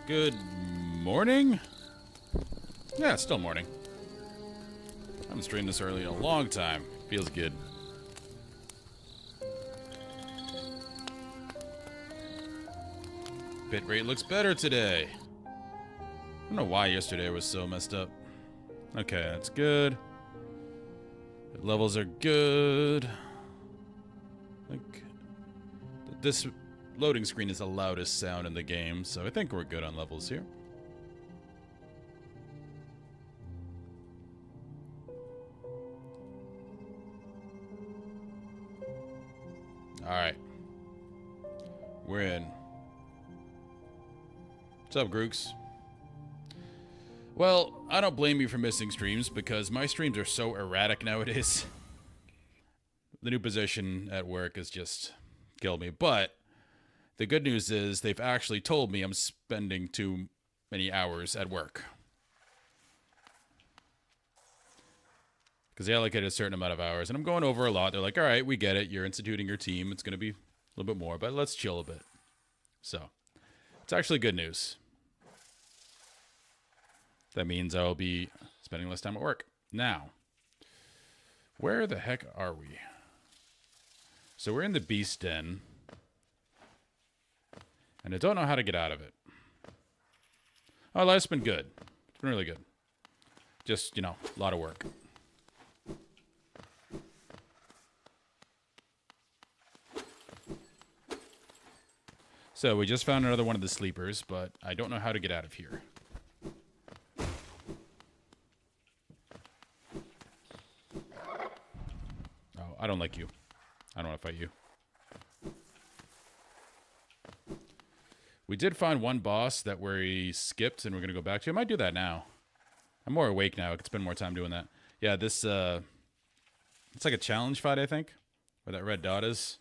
Good morning? Yeah, it's still morning. I haven't streamed this early in a long time. Feels good. Bitrate looks better today. I don't know why yesterday was so messed up. Okay, that's good. Levels are good. Like, this loading screen is the loudest sound in the game, so I think we're good on levels here. Alright. We're in. What's up, Grooks? Well, I don't blame you for missing streams because my streams are so erratic nowadays. The new position at work has just killed me. But the good news is they've actually told me I'm spending too many hours at work. Because they allocated a certain amount of hours, and I'm going over a lot. They're like, all right, we get it. You're instituting your team. It's going to be a little bit more, but let's chill a bit. So, it's actually good news. That means I'll be spending less time at work. Now, where the heck are we? So we're in the Beast Den. And I don't know how to get out of it. Oh, life's been good. It's been really good. Just, you know, a lot of work. So we just found another one of the sleepers, but I don't know how to get out of here. Oh, I don't like you. I don't want to fight you. We did find one boss that where he skipped, and we're going to go back to. I might do that now. I'm more awake now. I could spend more time doing that. Yeah, this, it's like a challenge fight, I think, where that red dot is.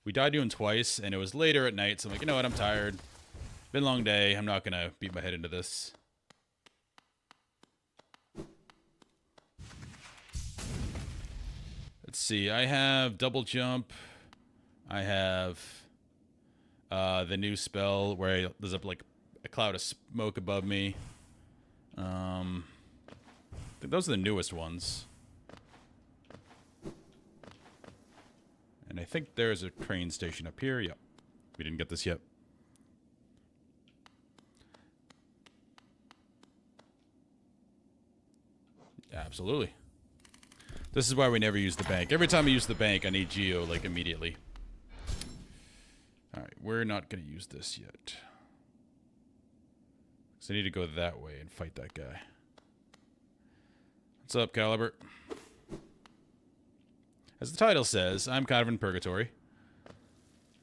We died doing twice, and it was later at night, so I'm like, you know what, I'm tired. Been a long day. I'm not going to beat my head into this. Let's see. I have double jump. I have the new spell where there's like a cloud of smoke above me. I think those are the newest ones. And I think there's a train station up here. Yep. We didn't get this yet. Absolutely. This is why we never use the bank. Every time I use the bank, I need Geo, like, immediately. Alright, we're not going to use this yet. So I need to go that way and fight that guy. What's up, Caliber? As the title says, I'm kind of in purgatory.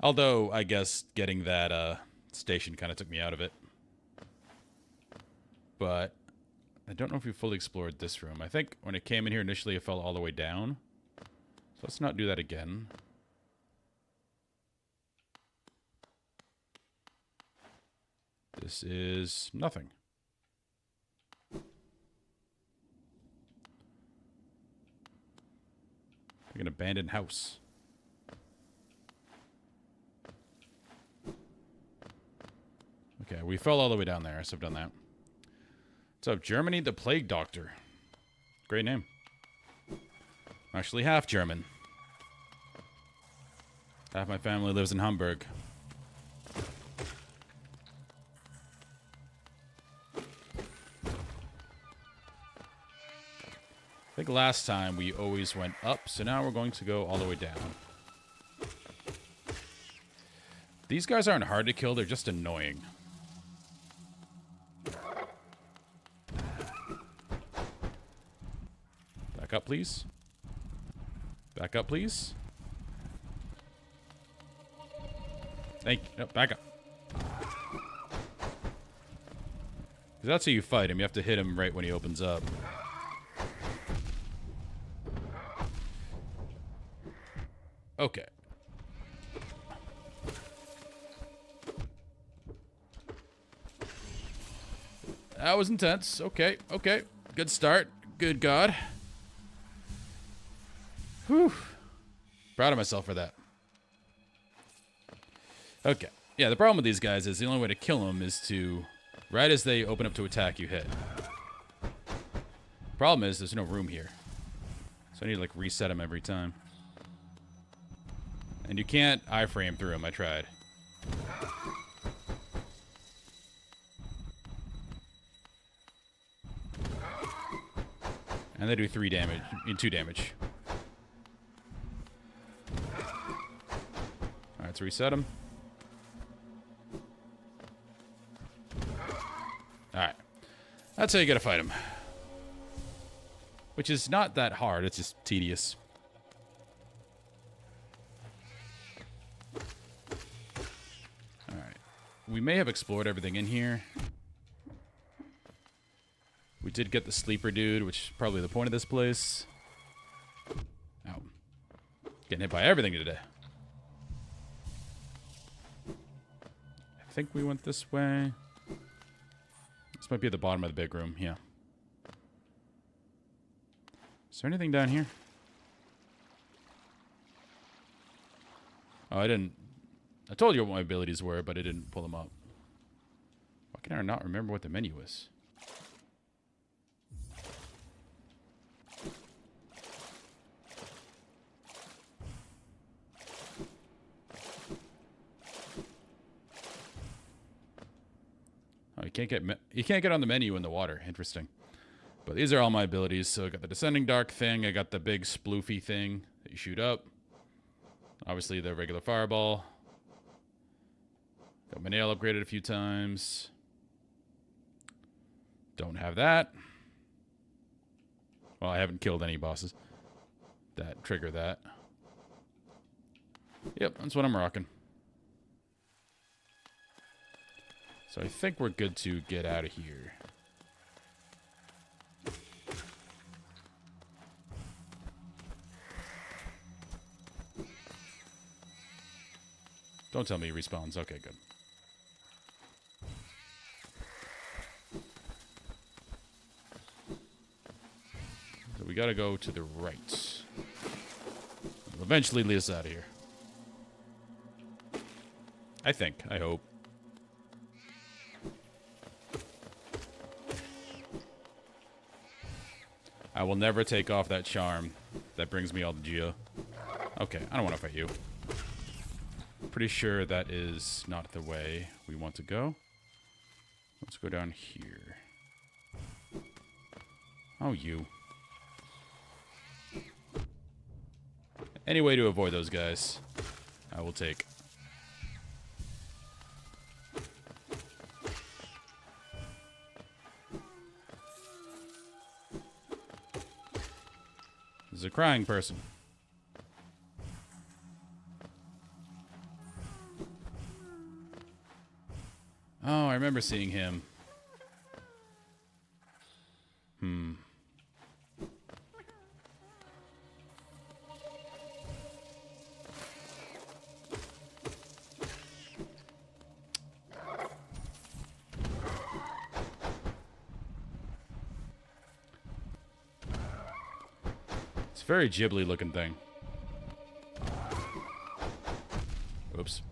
Although, I guess getting that station kind of took me out of it. But I don't know if we fully explored this room. I think when it came in here initially, it fell all the way down. So let's not do that again. This is nothing. Like an abandoned house. Okay, we fell all the way down there, so I've done that. What's up, Germany the Plague Doctor? Great name. I'm actually half German. Half my family lives in Hamburg. I think last time we always went up, so now we're going to go all the way down. These guys aren't hard to kill, they're just annoying. Back up, please. Back up, please. Thank you. No, back up. That's how you fight him. You have to hit him right when he opens up. Okay. That was intense. Okay, okay. Good start. Good God. Whew. Proud of myself for that. Okay. Yeah, the problem with these guys is the only way to kill them is to, right as they open up to attack, you hit. Problem is, there's no room here. So I need to, like, reset them every time. And you can't iframe through them. I tried. And they do 2 damage. Alright, let's reset them. Alright. That's how you gotta fight them. Which is not that hard, it's just tedious. Alright. We may have explored everything in here. We did get the sleeper dude, which is probably the point of this place. Ow. Getting hit by everything today. I think we went this way. This might be at the bottom of the big room, yeah. Is there anything down here? Oh, I didn't... I told you what my abilities were, but I didn't pull them up. Why can I not remember what the menu is? Oh, you can't get on the menu in the water. Interesting. But these are all my abilities. So I got the descending dark thing. I got the big sploofy thing that you shoot up. Obviously the regular fireball. Got my nail upgraded a few times. Don't have that. Well, I haven't killed any bosses that trigger that. Yep, that's what I'm rocking. So I think we're good to get out of here. Don't tell me he respawns. Okay, good. So we gotta go to the right. It'll eventually lead us out of here. I think. I hope. I will never take off that charm that brings me all the geo. Okay, I don't want to fight you. Pretty sure that is not the way we want to go. Let's go down here. Oh, you. Any way to avoid those guys, I will take. There's a crying person. Oh, I remember seeing him. It's a very Ghibli looking thing. Oops.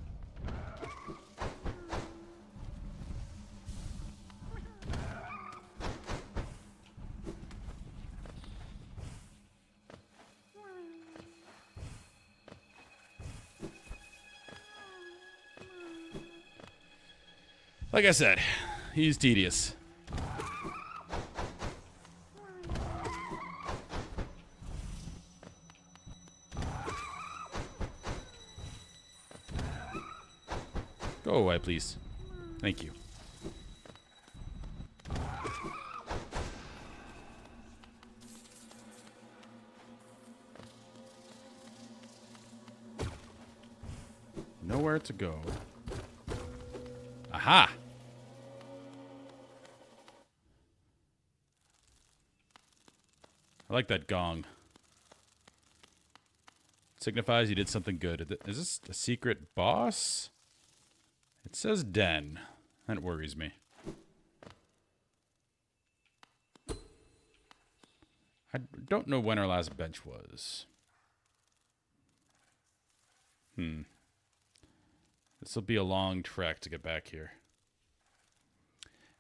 Like I said, he's tedious. Go away, please. Thank you. Nowhere to go. Aha! I like that gong. It signifies you did something good. Is this a secret boss? It says den. That worries me. I don't know when our last bench was. This will be a long trek to get back here.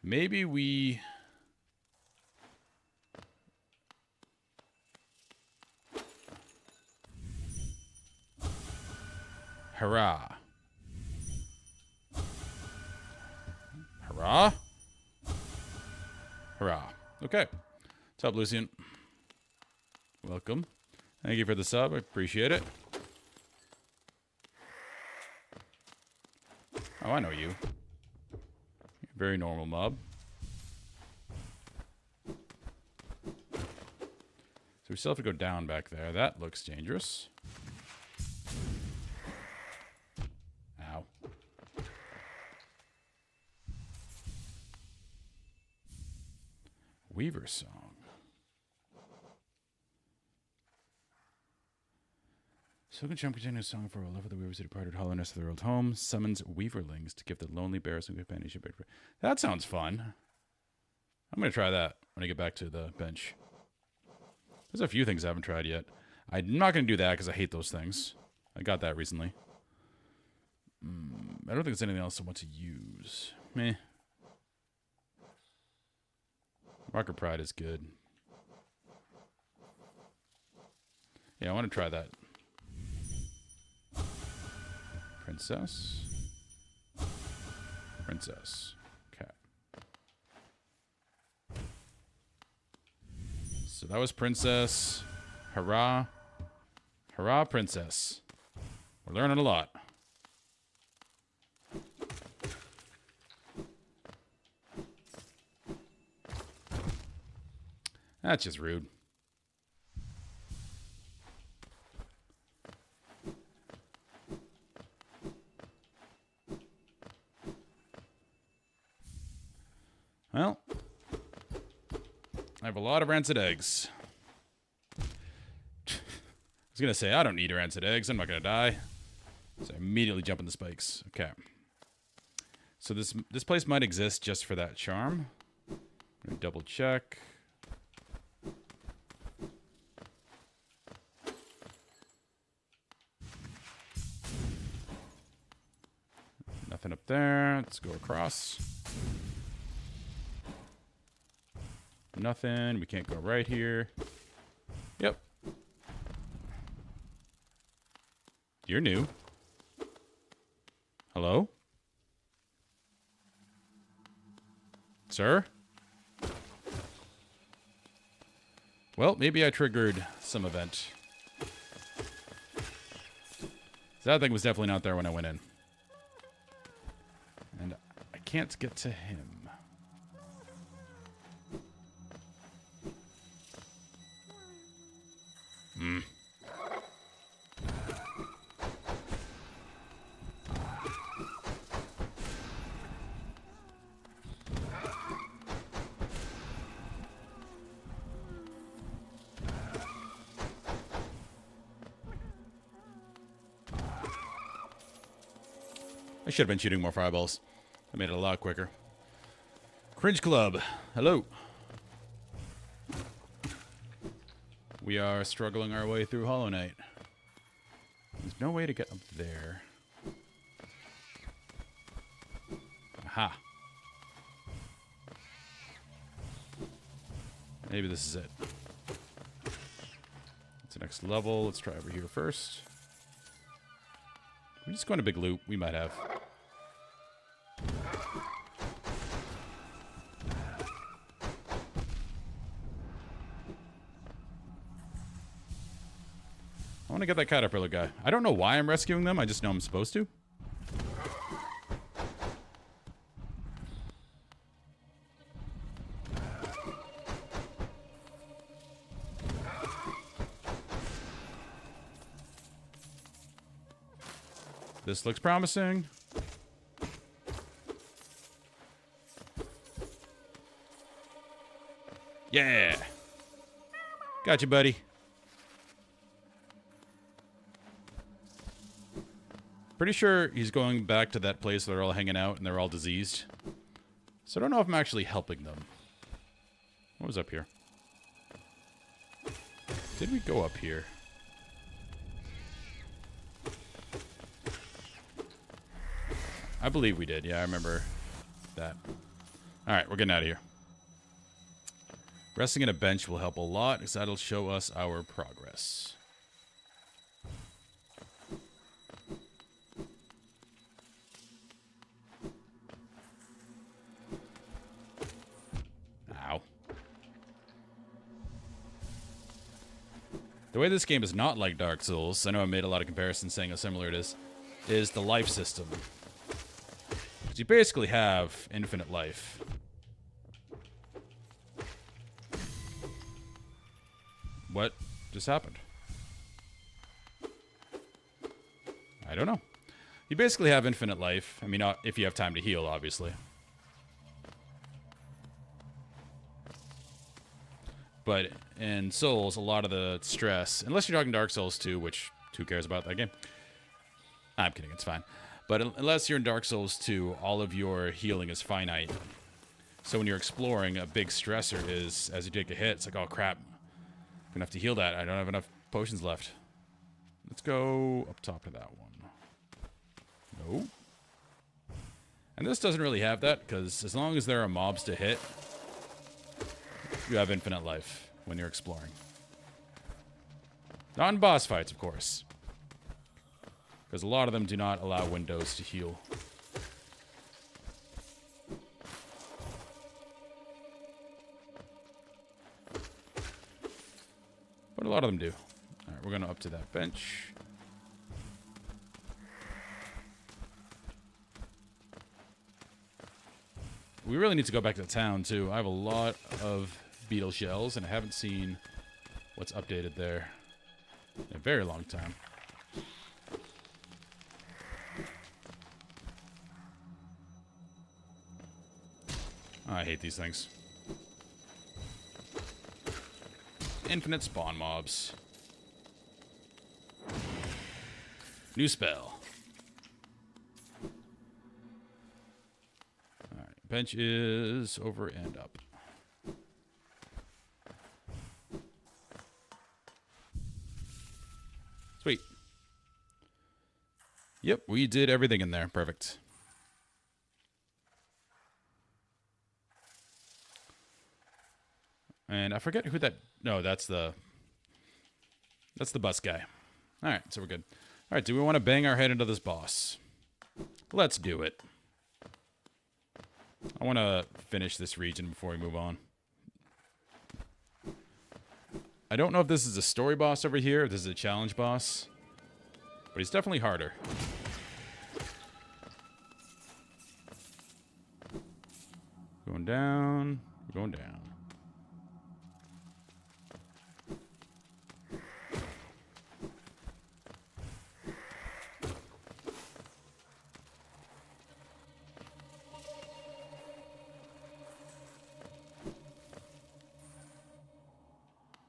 Maybe we... Hurrah. Hurrah. Hurrah. Okay. What's up, Lucian? Welcome. Thank you for the sub. I appreciate it. Oh, I know you. You're a very normal mob. So we still have to go down back there. That looks dangerous. Ow. Weaver song. Silken Chum continues song for a love of the weavers who departed hollowness of their old home, summons weaverlings to give the lonely bears some companionship. That sounds fun. I'm going to try that when I get back to the bench. There's a few things I haven't tried yet. I'm not going to do that because I hate those things. I got that recently. I don't think there's anything else I want to use. Meh. Rocker Pride is good. Yeah, I want to try that. Princess. Princess. Okay. So that was Princess. Hurrah. Hurrah, Princess. We're learning a lot. That's just rude. Well, I have a lot of rancid eggs. I was going to say, I don't need rancid eggs. I'm not going to die. So I immediately jump in the spikes. Okay. So this place might exist just for that charm. I'm going to double check. Nothing up there. Let's go across. Nothing. We can't go right here. Yep. You're new. Hello? Sir? Well, maybe I triggered some event. That thing was definitely not there when I went in. And I can't get to him. I should have been shooting more fireballs. I made it a lot quicker. Cringe Club. Hello. We are struggling our way through Hollow Knight. There's no way to get up there. Aha. Maybe this is it. It's the next level. Let's try over here first. We're just going to big loop. We might have. I want to get that caterpillar guy. I don't know why I'm rescuing them. I just know I'm supposed to. This looks promising. Yeah. Gotcha, buddy. Pretty sure he's going back to that place where they're all hanging out and they're all diseased. So I don't know if I'm actually helping them. What was up here? Did we go up here? I believe we did. Yeah, I remember that. Alright, we're getting out of here. Resting in a bench will help a lot, because that'll show us our progress. Ow. The way this game is not like Dark Souls, I know I made a lot of comparisons saying how similar it is the life system. Because you basically have infinite life. What just happened? I don't know. You basically have infinite life. I mean, if you have time to heal, obviously. But in Souls, a lot of the stress, unless you're talking Dark Souls 2, which who cares about that game? I'm kidding, it's fine. But unless you're in Dark Souls 2, all of your healing is finite. So when you're exploring, a big stressor is, as you take a hit, it's like, oh crap, I'm gonna have to heal that. I don't have enough potions left. Let's go up top to that one. No. And this doesn't really have that, because as long as there are mobs to hit, you have infinite life when you're exploring. Not in boss fights, of course. Because a lot of them do not allow windows to heal. But a lot of them do. Alright, we're going to up to that bench. We really need to go back to town, too. I have a lot of beetle shells, and I haven't seen what's updated there in a very long time. Oh, I hate these things. Infinite spawn mobs. New spell. Alright, bench is over and up. Sweet. Yep, we did everything in there. Perfect. And I forget who that... No, that's the bus guy. Alright, so we're good. Alright, do we want to bang our head into this boss? Let's do it. I want to finish this region before we move on. I don't know if this is a story boss over here, if this is a challenge boss. But he's definitely harder. Going down, going down.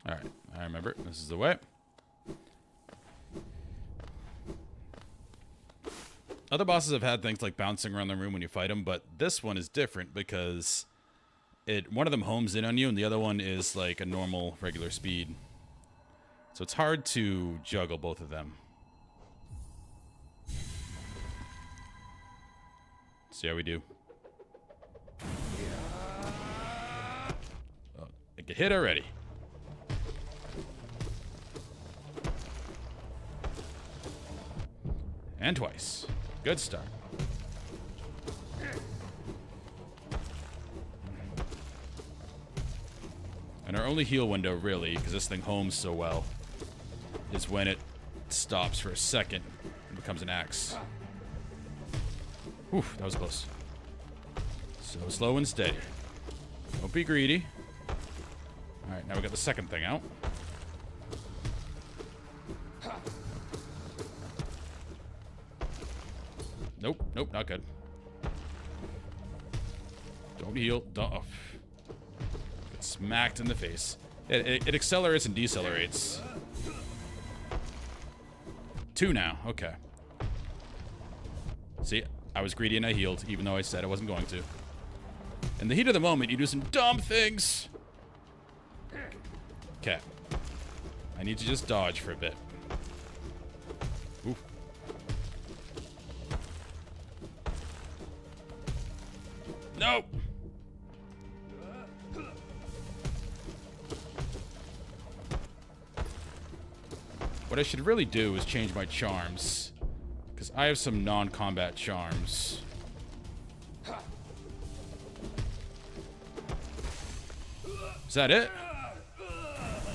Alright, I remember. This is the way. Other bosses have had things like bouncing around the room when you fight them, but this one is different because one of them homes in on you and the other one is like a normal, regular speed. So it's hard to juggle both of them. See how we do. Oh, I get hit already. And twice. Good start. And our only heal window, really, because this thing homes so well, is when it stops for a second and becomes an axe. Whew, that was close. So slow and steady. Don't be greedy. Alright, now we got the second thing out. Nope, nope, not good. Don't heal. Don't. Oh. Get smacked in the face. It accelerates and decelerates. 2 now. Okay. See, I was greedy and I healed, even though I said I wasn't going to. In the heat of the moment, you do some dumb things. Okay. I need to just dodge for a bit. Ooh. Nope. What I should really do is change my charms. Because I have some non-combat charms. Is that it?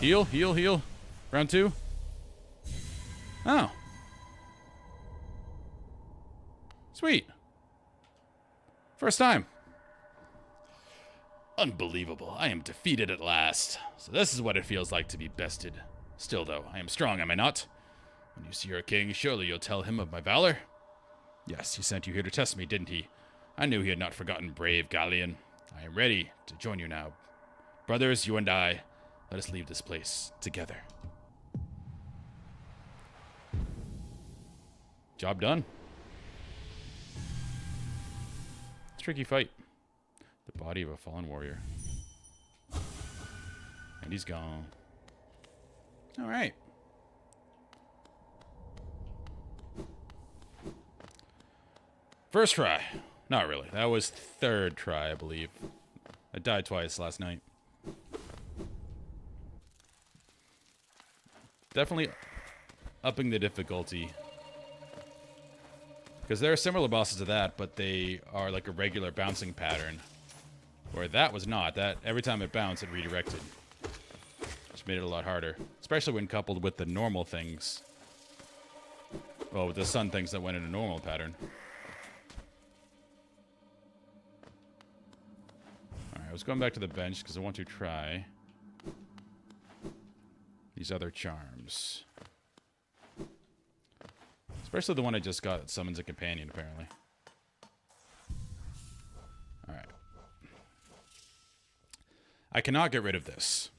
Heal, heal, heal. Round 2. Oh. Sweet. First time. Unbelievable. I am defeated at last. So this is what it feels like to be bested. Still, though, I am strong, am I not? When you see your king, surely you'll tell him of my valor? Yes, he sent you here to test me, didn't he? I knew he had not forgotten brave Galleon. I am ready to join you now. Brothers, you and I, let us leave this place together. Job done. Tricky fight. The body of a fallen warrior. And he's gone. Alright. First try. Not really. That was third try, I believe. I died twice last night. Definitely upping the difficulty. Because there are similar bosses to that, but they are like a regular bouncing pattern. Where that was not. That every time it bounced, it redirected. Which made it a lot harder. Especially when coupled with the normal things. Well, with the sun things that went in a normal pattern. Alright, I was going back to the bench because I want to try these other charms. Especially the one I just got that summons a companion, apparently. Alright. I cannot get rid of this.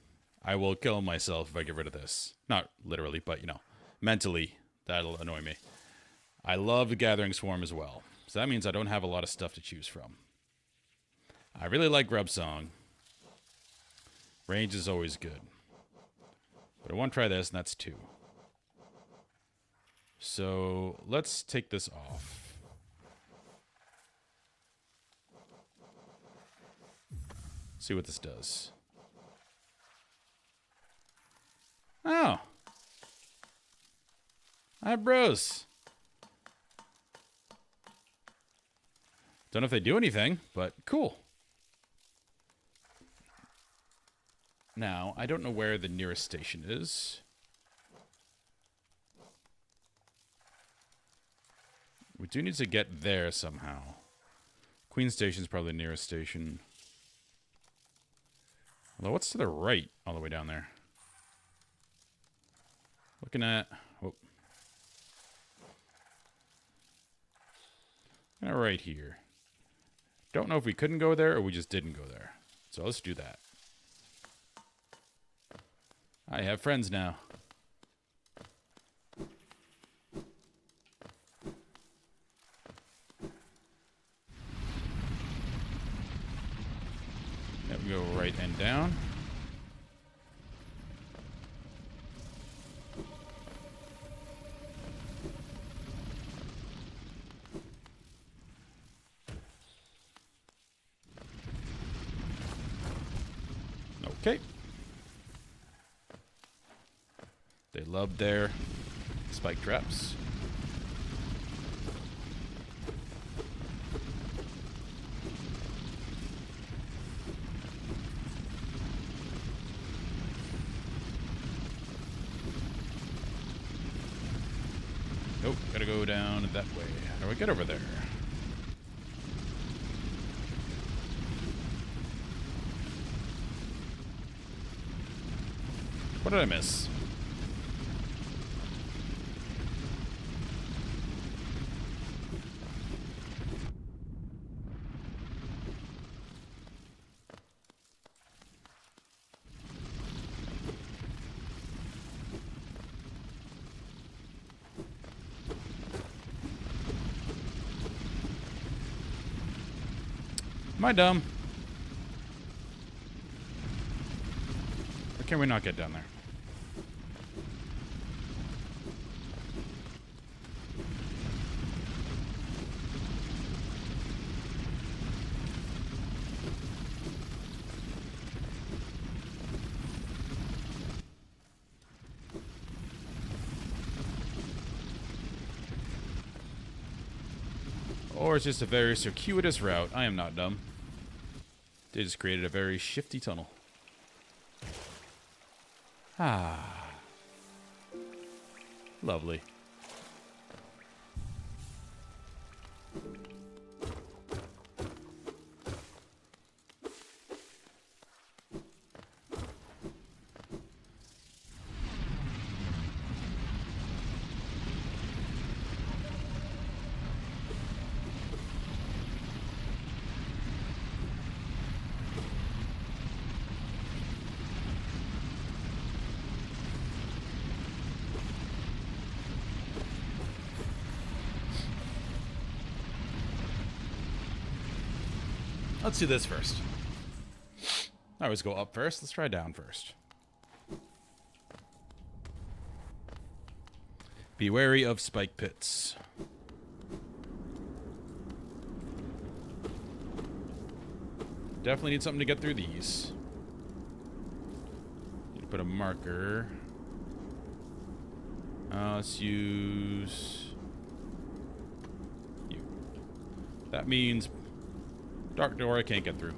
I will kill myself if I get rid of this. Not literally, but, you know, mentally, that'll annoy me. I love the Gathering Swarm as well. So that means I don't have a lot of stuff to choose from. I really like Grub Song. Range is always good. But I want to try this, and that's 2. So let's take this off. See what this does. Oh. Hi, bros. Don't know if they do anything, but cool. Now, I don't know where the nearest station is. We do need to get there somehow. Queen Station's probably the nearest station. Although, what's to the right all the way down there? Looking at... Oh. Right here. Don't know if we couldn't go there or we just didn't go there. So let's do that. I have friends now. Yep, we go right and down. Okay. They love their spike traps. Nope, gotta go down that way. How do I get over there? What did I miss? Am I dumb? Or can we not get down there? Or it's just a very circuitous route. I am not dumb. They just created a very shifty tunnel. Ah. Lovely. Let's do this first. I always go up first. Let's try down first. Be wary of spike pits. Definitely need something to get through these. Need to put a marker. Let's use you. That means dark door I can't get through.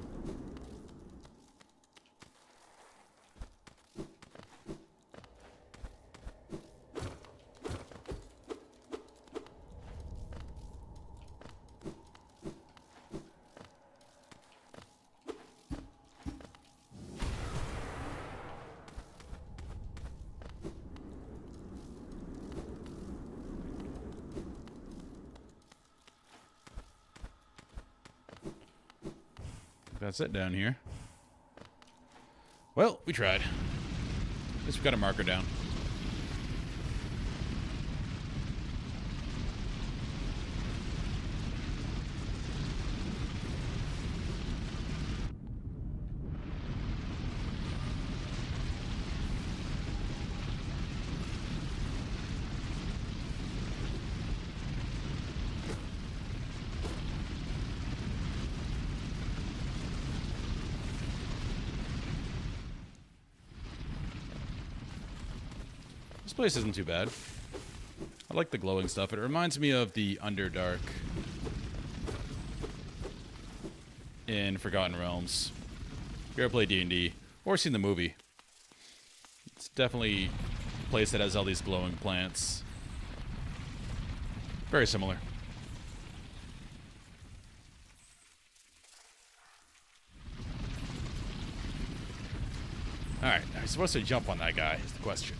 That's it down here. Well, we tried. At least we got a marker down. This place isn't too bad. I like the glowing stuff. It reminds me of the Underdark in Forgotten Realms. If you ever played D&D or seen the movie, it's definitely a place that has all these glowing plants. Very similar. Alright, am I supposed to jump on that guy is the question.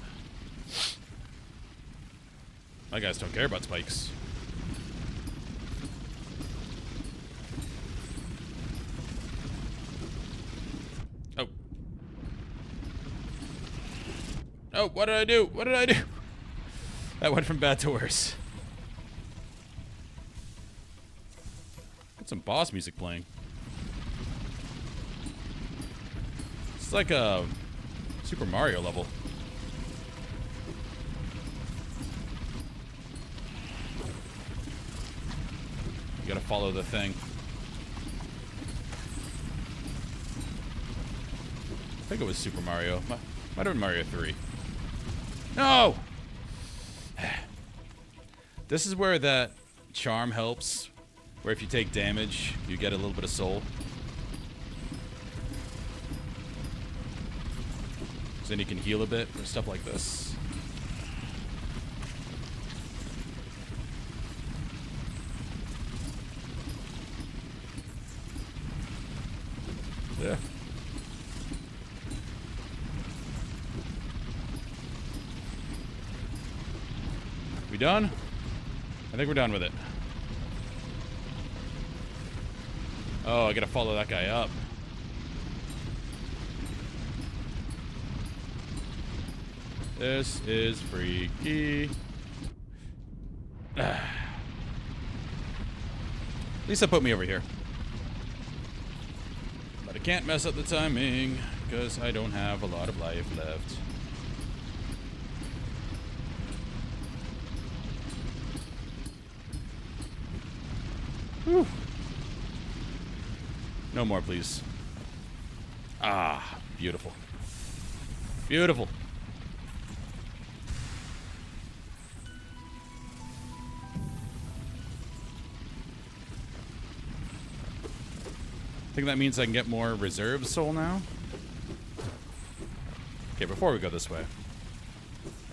My guys don't care about spikes. Oh. Oh, what did I do? What did I do? That went from bad to worse. Got some boss music playing. It's like a Super Mario level. You gotta follow the thing. I think it was Super Mario. Might have been Mario 3. No! This is where that charm helps. Where if you take damage, you get a little bit of soul. So then you can heal a bit for stuff like this. Yeah. We done? I think we're done with it. Oh, I gotta follow that guy up. This is freaky. At least that put me over here. But I can't mess up the timing, because I don't have a lot of life left. Whew. No more, please. Ah, beautiful. Beautiful. think that means I can get more reserve soul now. Okay, before we go this way,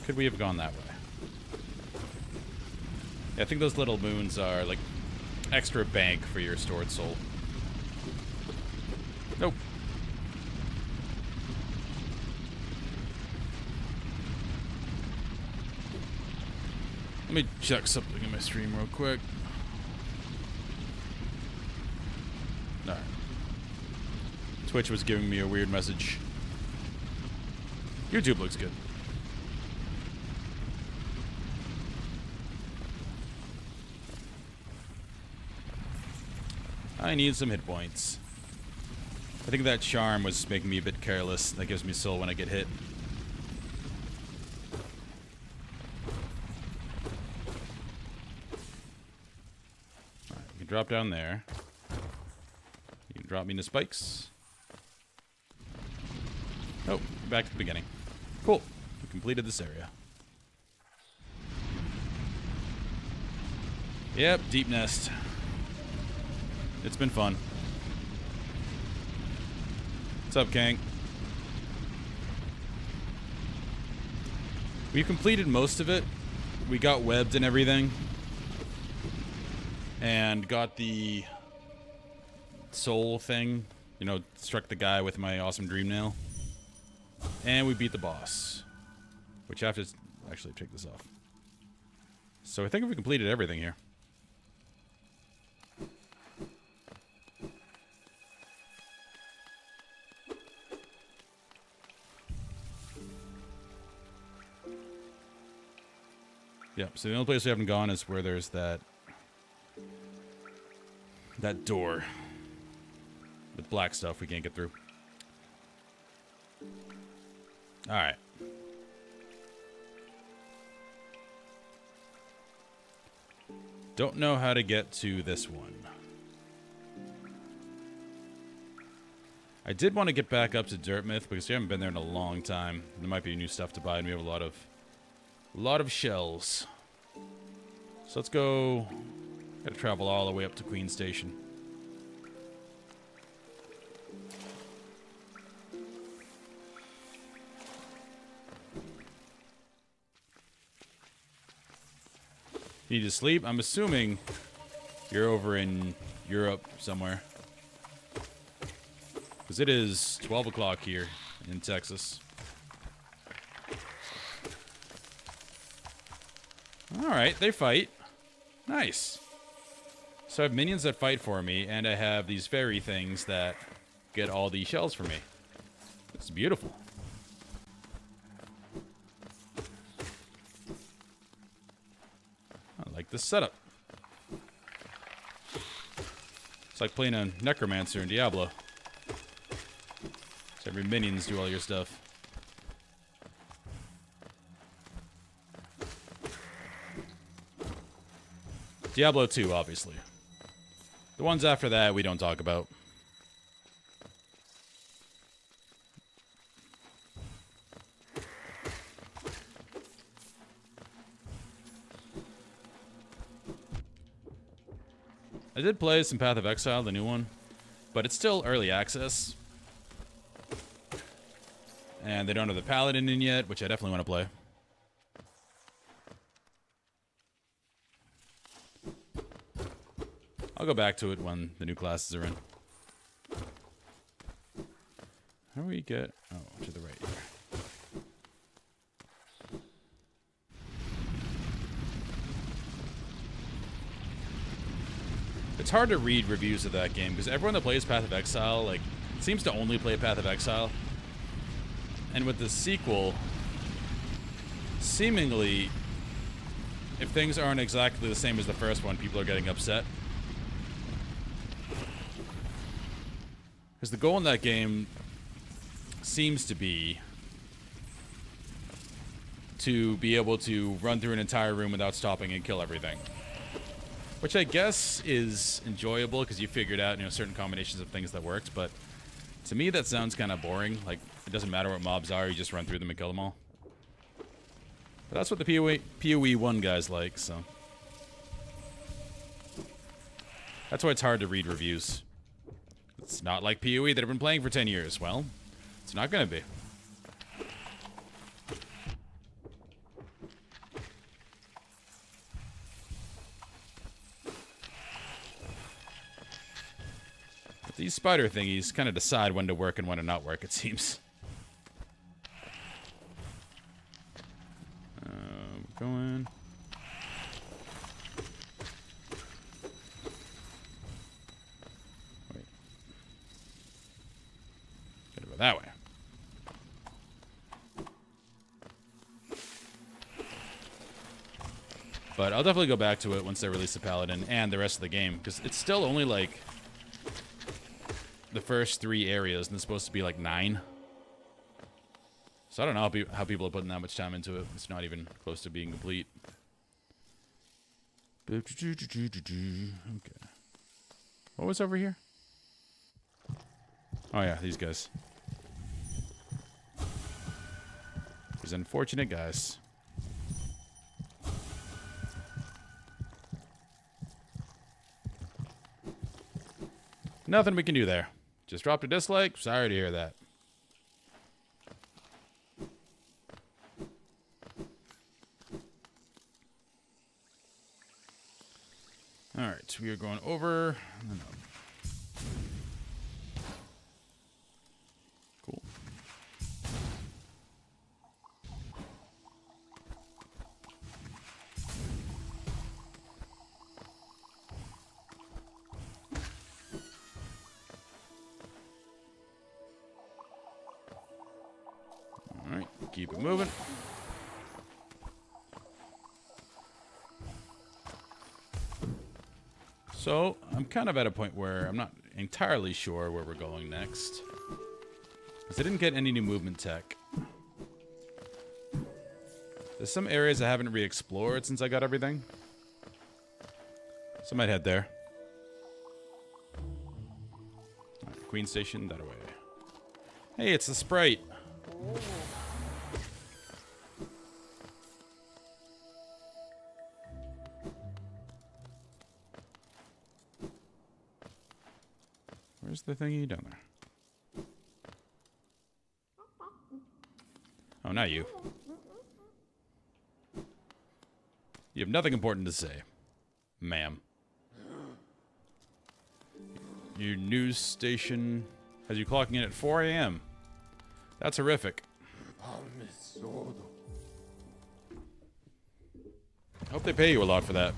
could we have gone that way? Yeah, I think those little moons are like extra bank for your stored soul. Nope. Let me check something in my stream real quick. Alright. Twitch was giving me a weird message. YouTube looks good. I need some hit points. I think that charm was making me a bit careless. That gives me soul when I get hit. Alright, you can drop down there. You can drop me into spikes. Oh, back to the beginning. Cool. We completed this area. Yep, deep nest. It's been fun. What's up, Kang? We've completed most of it. We got webbed and everything. And got the soul thing. You know, struck the guy with my awesome dream nail. And we beat the boss. Which I have to actually take this off. So I think we completed everything here. Yep, so the only place we haven't gone is where there's that door with black stuff we can't get through. Alright. Don't know how to get to this one. I did want to get back up to Dirtmouth because we haven't been there in a long time. There might be new stuff to buy and we have a lot of shells. So let's go. Gotta travel all the way up to Queen Station. You need to sleep? I'm assuming you're over in Europe somewhere. Because it is 12 o'clock here in Texas. Alright, they fight. Nice. So I have minions that fight for me, and I have these fairy things that get all these shells for me. It's beautiful. I like this setup. It's like playing a necromancer in Diablo. So every minions do all your stuff. Diablo 2, obviously. The ones after that, we don't talk about. I did play some Path of Exile, the new one, but it's still early access. And they don't have the Paladin in yet, which I definitely want to play. I'll go back to it when the new classes are in. How do we get... Oh, to the right here. It's hard to read reviews of that game, because everyone that plays Path of Exile, like, seems to only play Path of Exile. And with the sequel, seemingly, if things aren't exactly the same as the first one, people are getting upset. Because the goal in that game seems to be able to run through an entire room without stopping and kill everything. Which I guess is enjoyable because you figured out, certain combinations of things that worked, but to me that sounds kind of boring. Like, it doesn't matter what mobs are, you just run through them and kill them all. But that's what the PoE 1 guys like, so. That's why it's hard to read reviews. It's not like PoE that I've been playing for 10 years. Well, it's not going to be. But these spider thingies kind of decide when to work and when to not work, it seems. Going. Wait. Gotta go that way. But I'll definitely go back to it once they release the Paladin and the rest of the game, because it's still only like the first 3 areas, and it's supposed to be like 9. So I don't know how people are putting that much time into it. It's not even close to being complete. Okay. What was over here? Oh yeah, these guys. These unfortunate guys. Nothing we can do there. Just dropped a dislike. Sorry to hear that. Alright, we are going over and up. Cool. Alright, keep it moving. So, I'm kind of at a point where I'm not entirely sure where we're going next. Because I didn't get any new movement tech. There's some areas I haven't re-explored since I got everything. So I might head there. Alright, Queen Station, that away. Hey, it's the Sprite. Where's the thingy down there? Oh, not you. You have nothing important to say, ma'am. Your news station has you clocking in at 4 a.m. That's horrific. Hope they pay you a lot for that.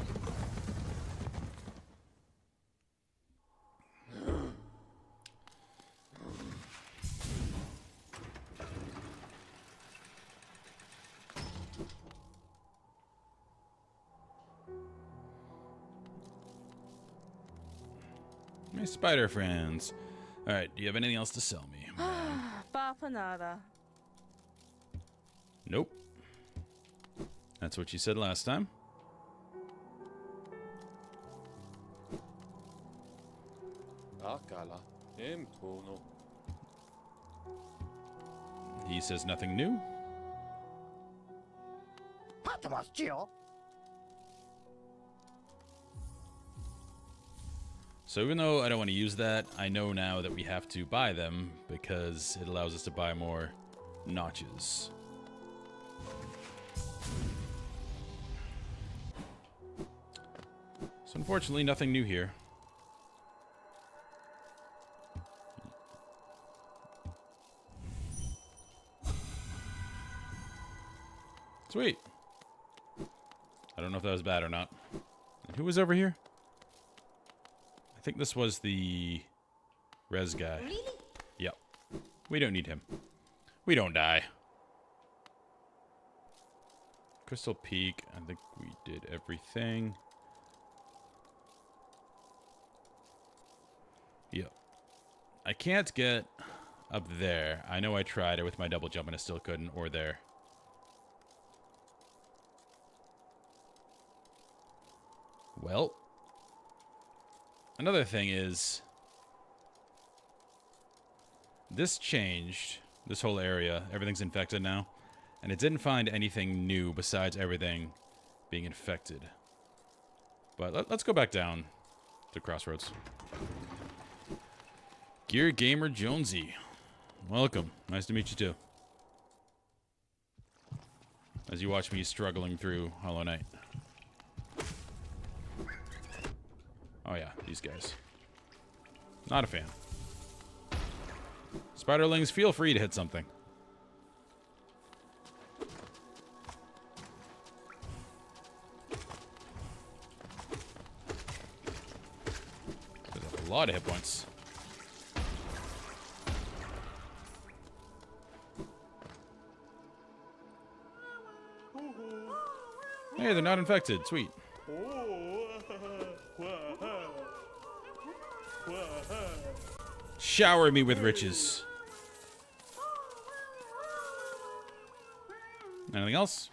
My spider friends. Alright, do you have anything else to sell me? Papanada. Nope. That's what you said last time. He says nothing new. So even though I don't want to use that, I know now that we have to buy them because it allows us to buy more notches. So unfortunately, nothing new here. Sweet. I don't know if that was bad or not. And who was over here? I think this was the res guy. Really? Yep. We don't need him. We don't die. Crystal Peak. I think we did everything. Yep. I can't get up there. I know I tried it with my double jump and I still couldn't, or there. Well, another thing is, this changed, this whole area, everything's infected now, and it didn't find anything new besides everything being infected. But let's go back down to Crossroads. Gear Gamer Jonesy. Welcome. Nice to meet you too. As you watch me struggling through Hollow Knight. Oh yeah, these guys. Not a fan. Spiderlings, feel free to hit something. There's a lot of hit points. Hey, they're not infected. Sweet. Shower me with riches. Anything else?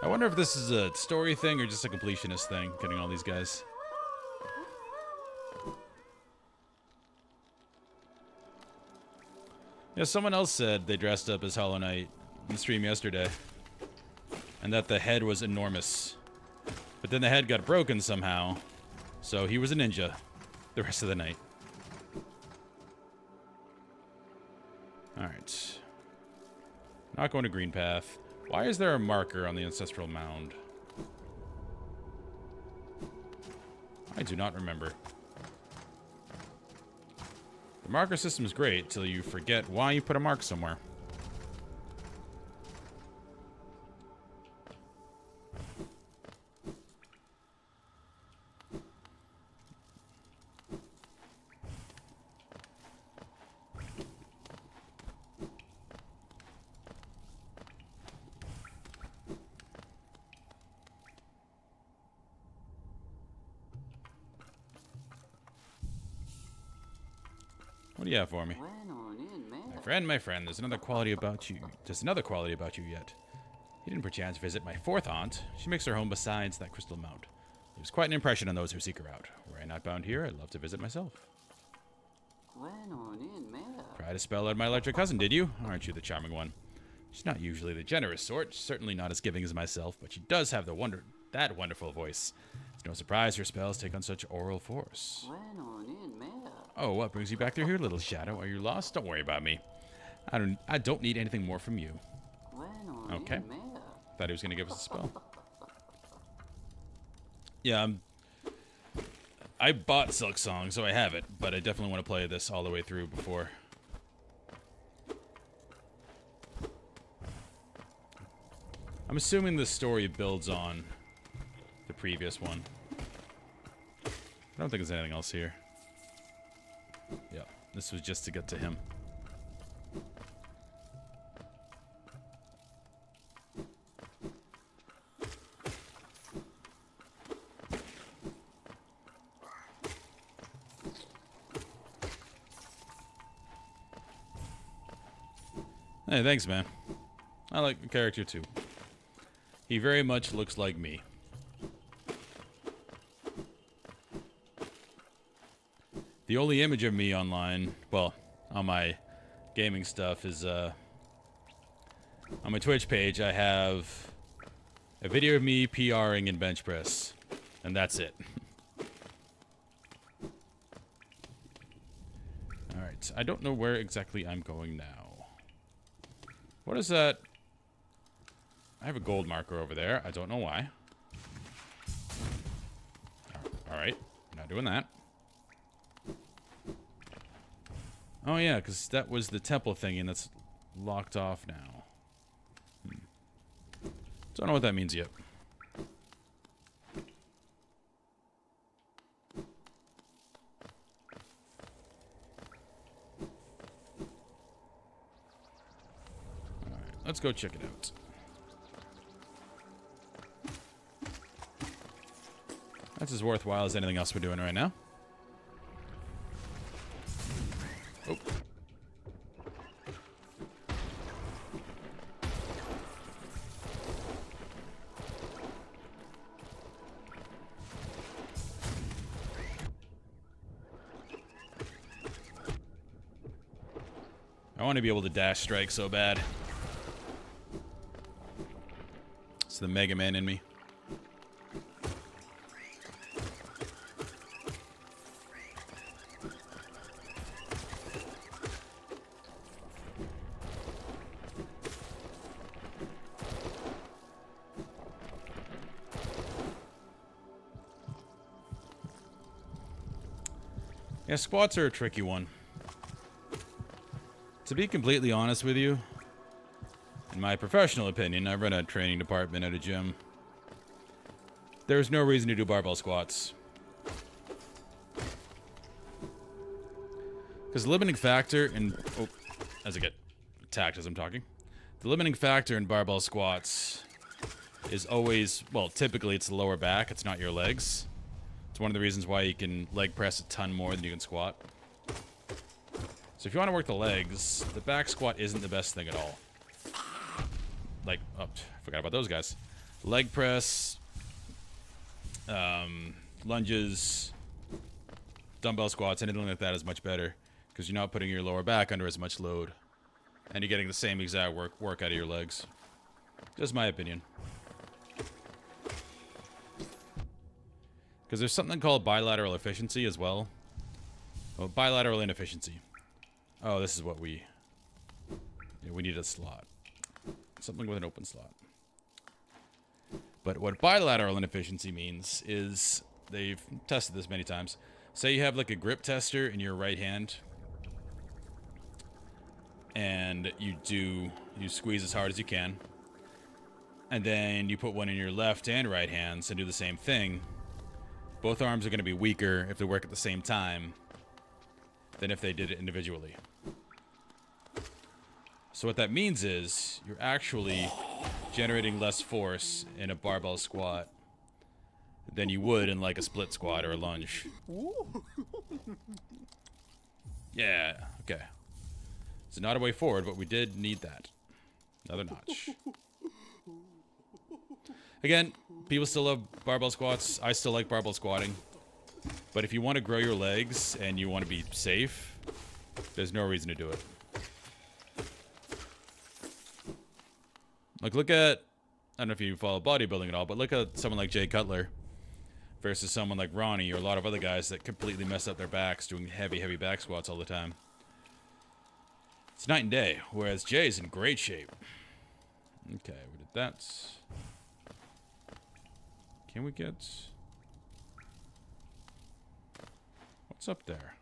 I wonder if this is a story thing or just a completionist thing, getting all these guys. Yeah, someone else said they dressed up as Hollow Knight in the stream yesterday. And that the head was enormous. But then the head got broken somehow. So he was a ninja the rest of the night. Alright. Not going to Green Path. Why is there a marker on the Ancestral Mound? I do not remember. The marker system is great till you forget why you put a mark somewhere. What do you have for me? My friend, there's another quality about you. There's another quality about you yet. You didn't perchance visit my fourth aunt. She makes her home besides that crystal mount. Leaves quite an impression on those who seek her out. Were I not bound here, I'd love to visit myself. Tried to spell out my larger cousin, did you? Aren't you the charming one? She's not usually the generous sort, certainly not as giving as myself, but she does have that wonderful voice. It's no surprise her spells take on such oral force. Oh, what brings you back through here, little shadow? Are you lost? Don't worry about me. I don't need anything more from you. Okay. Thought he was gonna give us a spell. Yeah, I bought Silk Song, so I have it, but I definitely want to play this all the way through before. I'm assuming the story builds on the previous one. I don't think there's anything else here. Yeah, this was just to get to him. Hey, thanks, man. I like the character, too. He very much looks like me. The only image of me online, well, on my gaming stuff is, on my Twitch page, I have a video of me PRing in bench press. And that's it. Alright, I don't know where exactly I'm going now. What is that? I have a gold marker over there. I don't know why. Alright, not doing that. Oh yeah, because that was the temple thingy and that's locked off now. Don't know what that means yet. Alright, let's go check it out. That's as worthwhile as anything else we're doing right now. Oh. I want to be able to dash strike so bad. It's the Mega Man in me. Yeah, squats are a tricky one. To be completely honest with you, in my professional opinion, I run a training department at a gym. There's no reason to do barbell squats. Because the limiting factor in... Oh, as I get attacked as I'm talking. The limiting factor in barbell squats is always... Well, typically it's the lower back. It's not your legs. It's one of the reasons why you can leg press a ton more than you can squat. So if you want to work the legs, the back squat isn't the best thing at all. Like, oh, forgot about those guys. Leg press, lunges, dumbbell squats, anything like that is much better because you're not putting your lower back under as much load, and you're getting the same exact work out of your legs. Just my opinion. Because there's something called bilateral efficiency as well. Oh, bilateral inefficiency. Oh, this is what we... Yeah, we need a slot. Something with an open slot. But what bilateral inefficiency means is... They've tested this many times. Say you have like a grip tester in your right hand. And you squeeze as hard as you can. And then you put one in your left and right hands and do the same thing. Both arms are going to be weaker if they work at the same time than if they did it individually. So what that means is you're actually generating less force in a barbell squat than you would in like a split squat or a lunge. Yeah, okay. It's not a way forward, but we did need that. Another notch. Again, people still love barbell squats. I still like barbell squatting. But if you want to grow your legs and you want to be safe, there's no reason to do it. Like, look at... I don't know if you follow bodybuilding at all, but look at someone like Jay Cutler versus someone like Ronnie or a lot of other guys that completely mess up their backs doing heavy, heavy back squats all the time. It's night and day, whereas Jay's in great shape. Okay, we did that. Can we get... What's up there?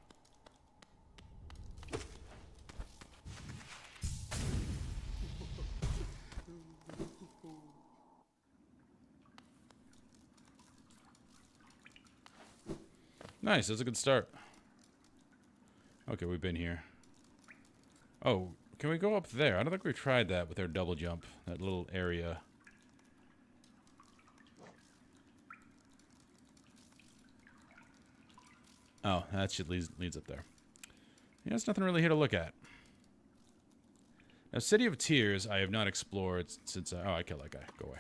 Nice, that's a good start. Okay, we've been here. Oh, can we go up there? I don't think we tried that with our double jump. That little area. Oh, that shit leads up there. Yeah, there's nothing really here to look at. Now, City of Tears, I have not explored since I... Oh, I killed that guy. Go away.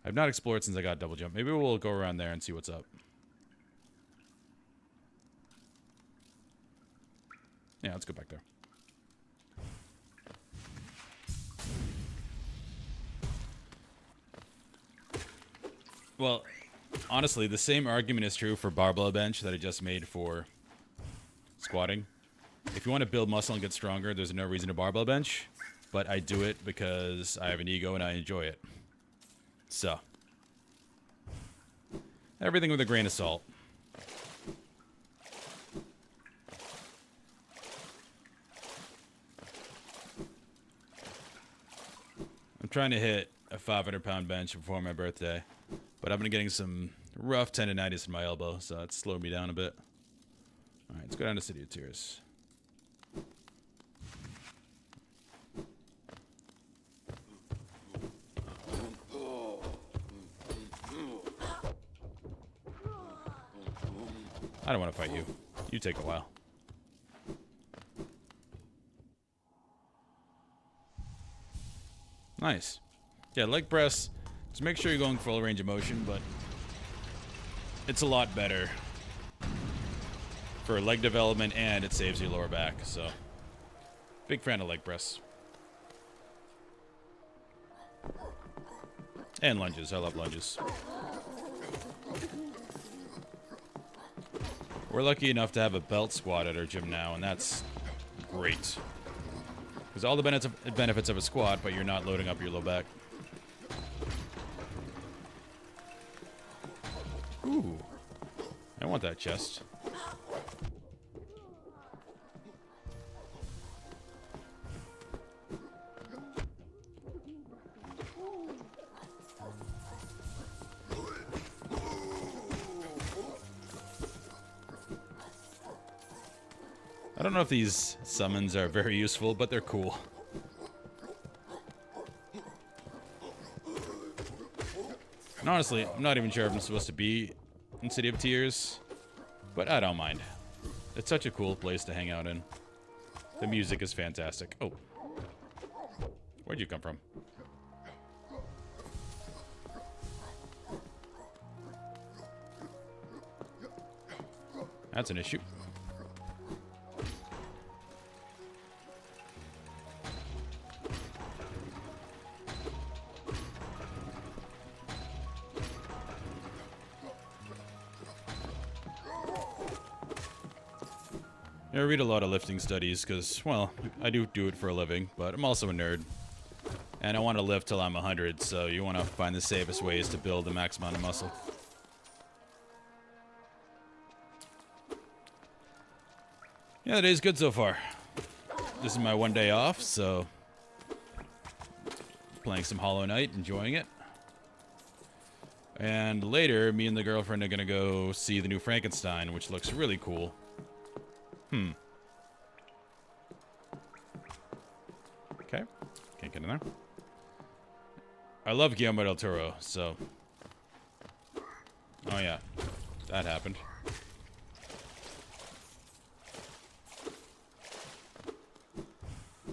I have not explored since I got double jump. Maybe we'll go around there and see what's up. Yeah, let's go back there. Well, honestly, the same argument is true for barbell bench that I just made for squatting. If you want to build muscle and get stronger, there's no reason to barbell bench. But I do it because I have an ego and I enjoy it. So. Everything with a grain of salt. I'm trying to hit a 500-pound bench before my birthday. But I've been getting some rough tendinitis in my elbow, so it's slowed me down a bit. Alright, let's go down to City of Tears. I don't want to fight you. You take a while. Nice. Yeah, leg press. Just make sure you're going full range of motion, but it's a lot better for leg development, and it saves your lower back, so big fan of leg press. And lunges. I love lunges. We're lucky enough to have a belt squat at our gym now, and that's great. Because all the benefits of a squat, but you're not loading up your low back. Ooh. I want that chest. I don't know if these summons are very useful, but they're cool. And honestly, I'm not even sure if I'm supposed to be in City of Tears, but I don't mind. It's such a cool place to hang out in. The music is fantastic. Oh. Where'd you come from? That's an issue. I read a lot of lifting studies because, well, I do it for a living, but I'm also a nerd. And I want to live till I'm 100, so you want to find the safest ways to build the max amount of muscle. Yeah, the day's good so far. This is my one day off, so playing some Hollow Knight, enjoying it. And later, me and the girlfriend are going to go see the new Frankenstein, which looks really cool. Okay. Can't get in there. I love Guillermo del Toro, so... Oh yeah. That happened.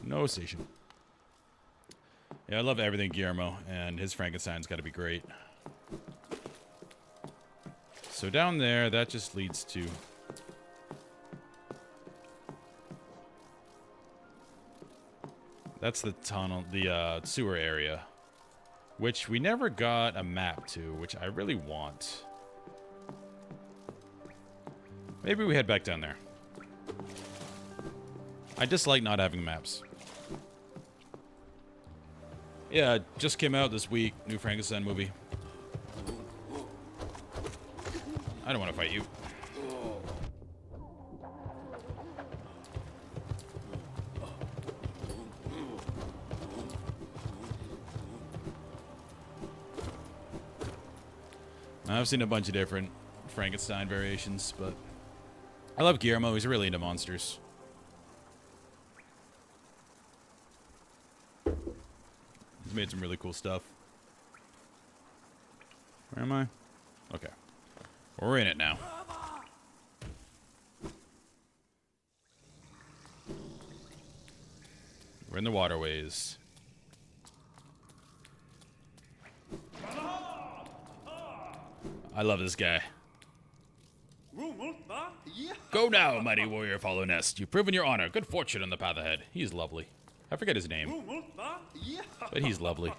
No station. Yeah, I love everything Guillermo, and his Frankenstein's got to be great. So down there, that just leads to... That's the tunnel, the sewer area, which we never got a map to, which I really want. Maybe we head back down there. I dislike not having maps. Yeah, it just came out this week, new Frankenstein movie. I don't want to fight you. I've seen a bunch of different Frankenstein variations, but I love Guillermo. He's really into monsters. He's made some really cool stuff. Where am I? Okay. We're in it now. We're in the waterways. I love this guy. Go now, mighty warrior of Hollow Nest. You've proven your honor. Good fortune on the path ahead. He's lovely. I forget his name, but he's lovely.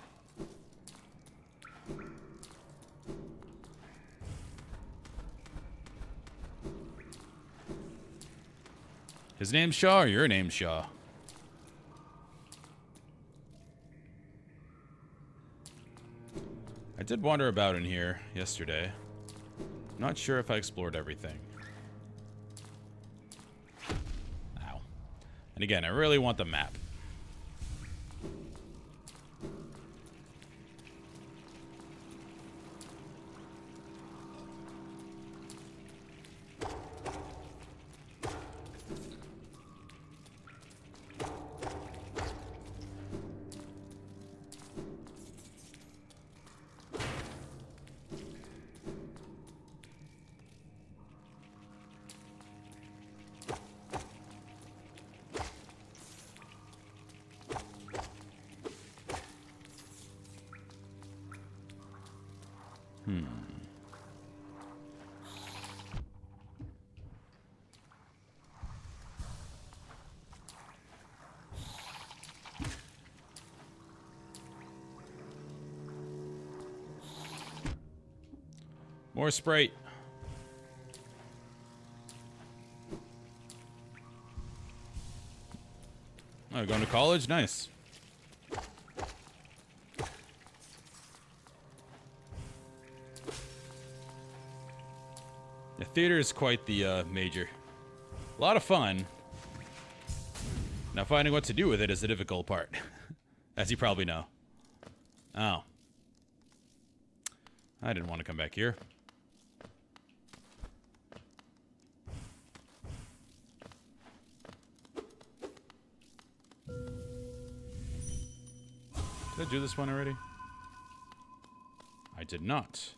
His name's Shaw, or your name's Shaw? I did wander about in here yesterday. Not sure if I explored everything. Ow. And again, I really want the map. More Sprite. Oh, going to college? Nice. The theater is quite the major. A lot of fun. Now finding what to do with it is the difficult part. As you probably know. Oh. I didn't want to come back here. Did I do this one already? I did not.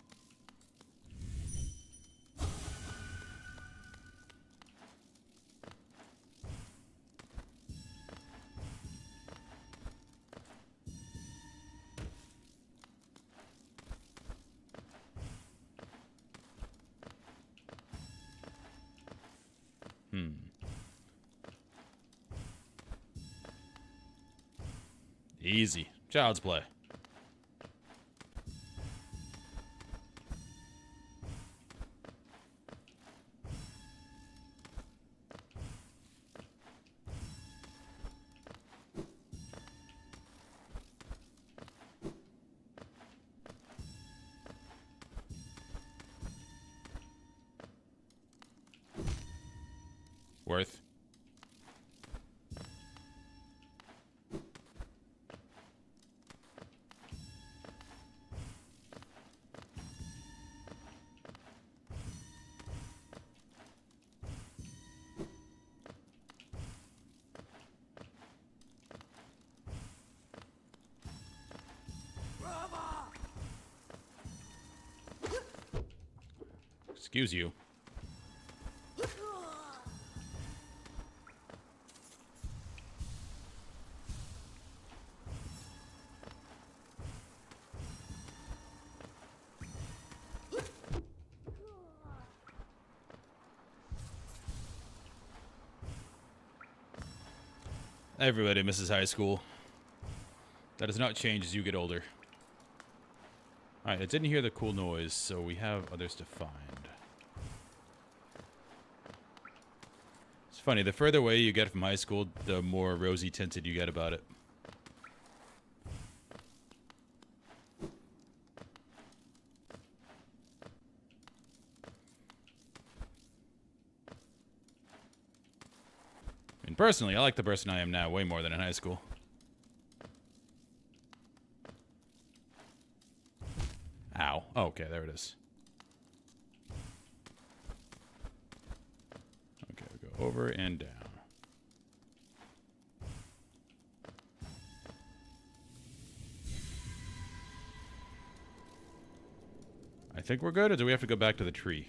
Easy. Child's play. Worth. Excuse you. Everybody misses high school. That does not change as you get older. Alright, I didn't hear the cool noise, so we have others to find. It's funny, the further away you get from high school, the more rosy tinted you get about it. And personally, I like the person I am now way more than in high school. Ow. Oh, okay, there it is. Okay, we go over and down. I think we're good, or do we have to go back to the tree?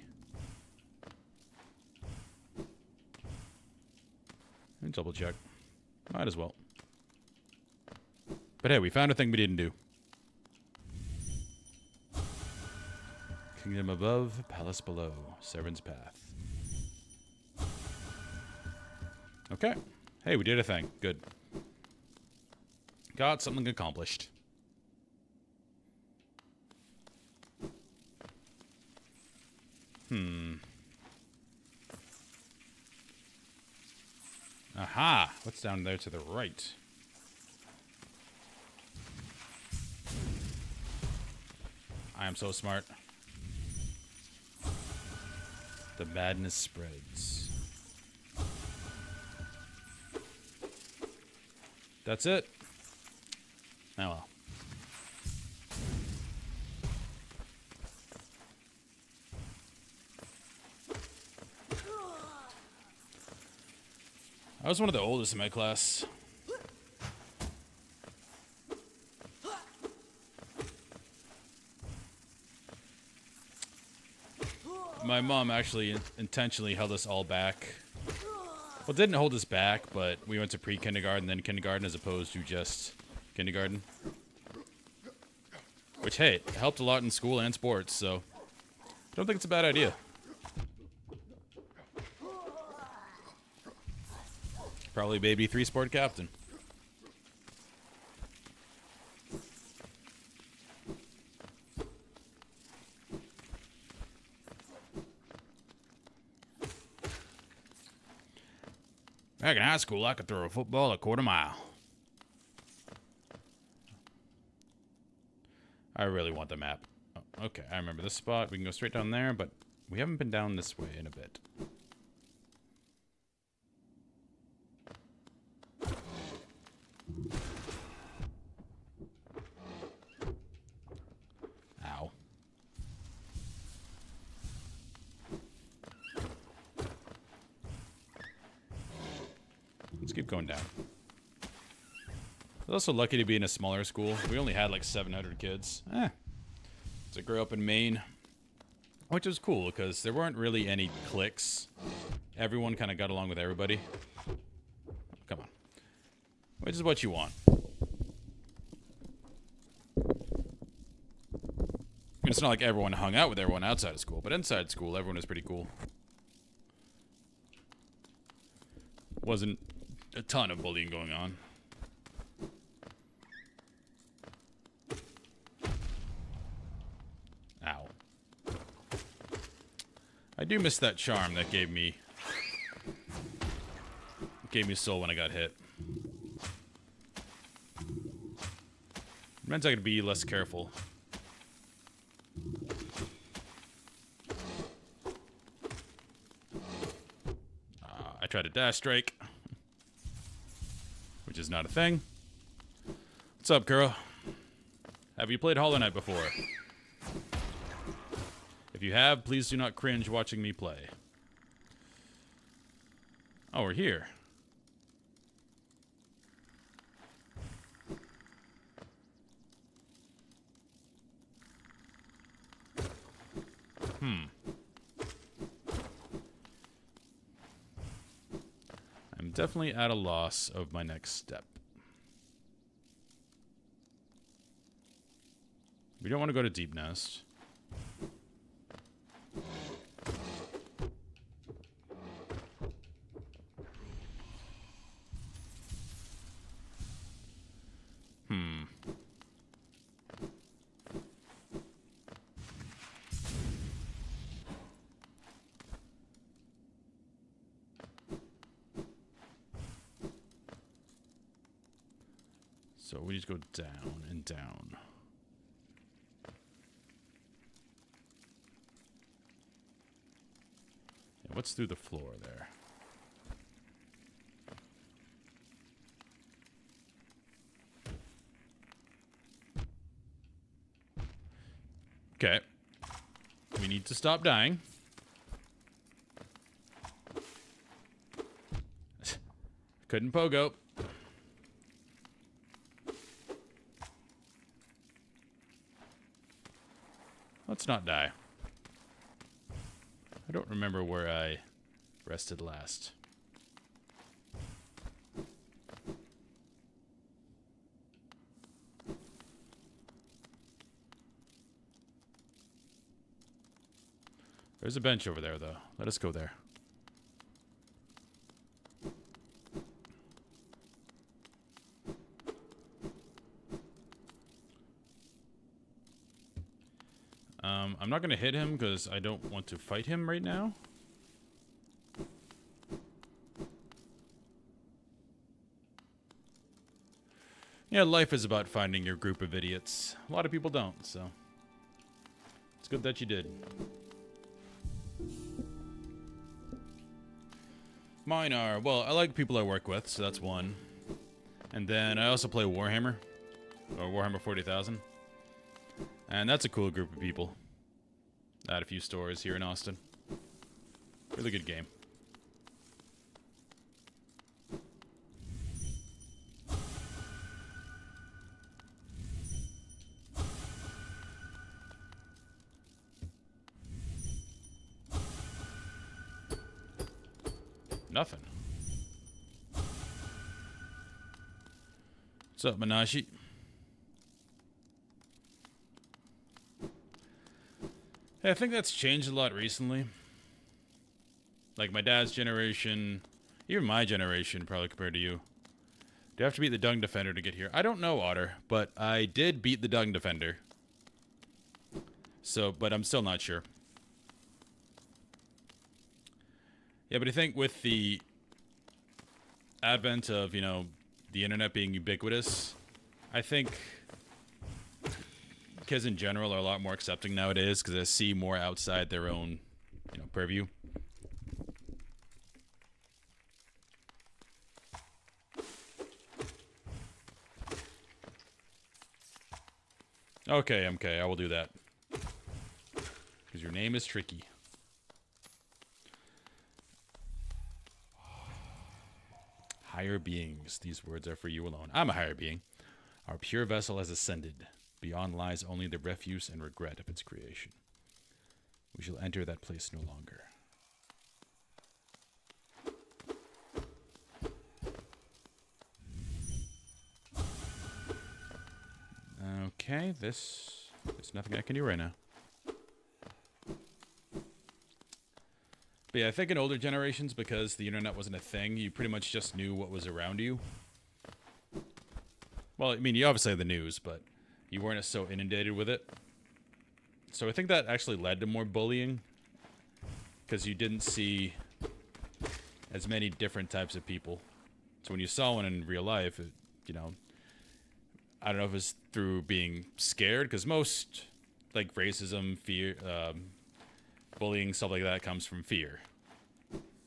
And double check. Might as well. But hey, we found a thing we didn't do. Kingdom above, palace below. Servant's path. Okay. Hey, we did a thing. Good. Got something accomplished. Aha! What's down there to the right? I am so smart. The madness spreads. That's it. Oh well. I was one of the oldest in my class. My mom actually intentionally held us all back. Well, didn't hold us back, but we went to pre-kindergarten, then kindergarten, as opposed to just kindergarten. Which, hey, it helped a lot in school and sports, so I don't think it's a bad idea. Probably baby 3-sport captain. Back in high school, I could throw a football a quarter mile. I really want the map. Oh, okay, I remember this spot. We can go straight down there, but we haven't been down this way in a bit. Ow. Let's keep going down. I was also lucky to be in a smaller school. We only had like 700 kids. So I grew up in Maine, which was cool because there weren't really any cliques. Everyone kind of got along with everybody. Come on. Which is what you want. I mean, it's not like everyone hung out with everyone outside of school, but inside school, everyone was pretty cool. Wasn't a ton of bullying going on. Ow. I do miss that charm that gave me soul when I got hit. It meant I could be less careful. I tried a dash strike, which is not a thing. What's up, girl? Have you played Hollow Knight before? If you have, please do not cringe watching me play. Oh, we're here. I'm definitely at a loss of my next step. We don't want to go to Deep Nest. So we just go down and down. Yeah, what's through the floor there? Okay. We need to stop dying. Couldn't pogo. Let's not die. I don't remember where I rested last. There's a bench over there, though. Let us go there. I'm not going to hit him because I don't want to fight him right now. Yeah, life is about finding your group of idiots. A lot of people don't, so it's good that you did. Mine are, well, I like people I work with, so that's one. And then I also play Warhammer, or Warhammer 40,000. And that's a cool group of people. At a few stores here in Austin. Really good game. Nothing. What's up, Minashi? Hey, I think that's changed a lot recently. Like my dad's generation, even my generation, probably compared to you. Do you have to beat the Dung Defender to get here? I don't know, Otter, but I did beat the Dung Defender. So, but I'm still not sure. Yeah, but I think with the advent of, you know, the internet being ubiquitous, I think kids in general are a lot more accepting nowadays because they see more outside their own, you know, purview. Okay, MK, I will do that. Because your name is tricky. higher beings. These words are for you alone. I'm a higher being. Our pure vessel has ascended. Beyond lies only the refuse and regret of its creation. We shall enter that place no longer. Okay, there's nothing I can do right now. But yeah, I think in older generations, because the internet wasn't a thing, you pretty much just knew what was around you. Well, I mean, you obviously had the news, but you weren't so inundated with it. So I think that actually led to more bullying, because you didn't see as many different types of people. So when you saw one in real life, it, you know, I don't know if it was through being scared, because most, like, racism, fear, bullying, stuff like that comes from fear.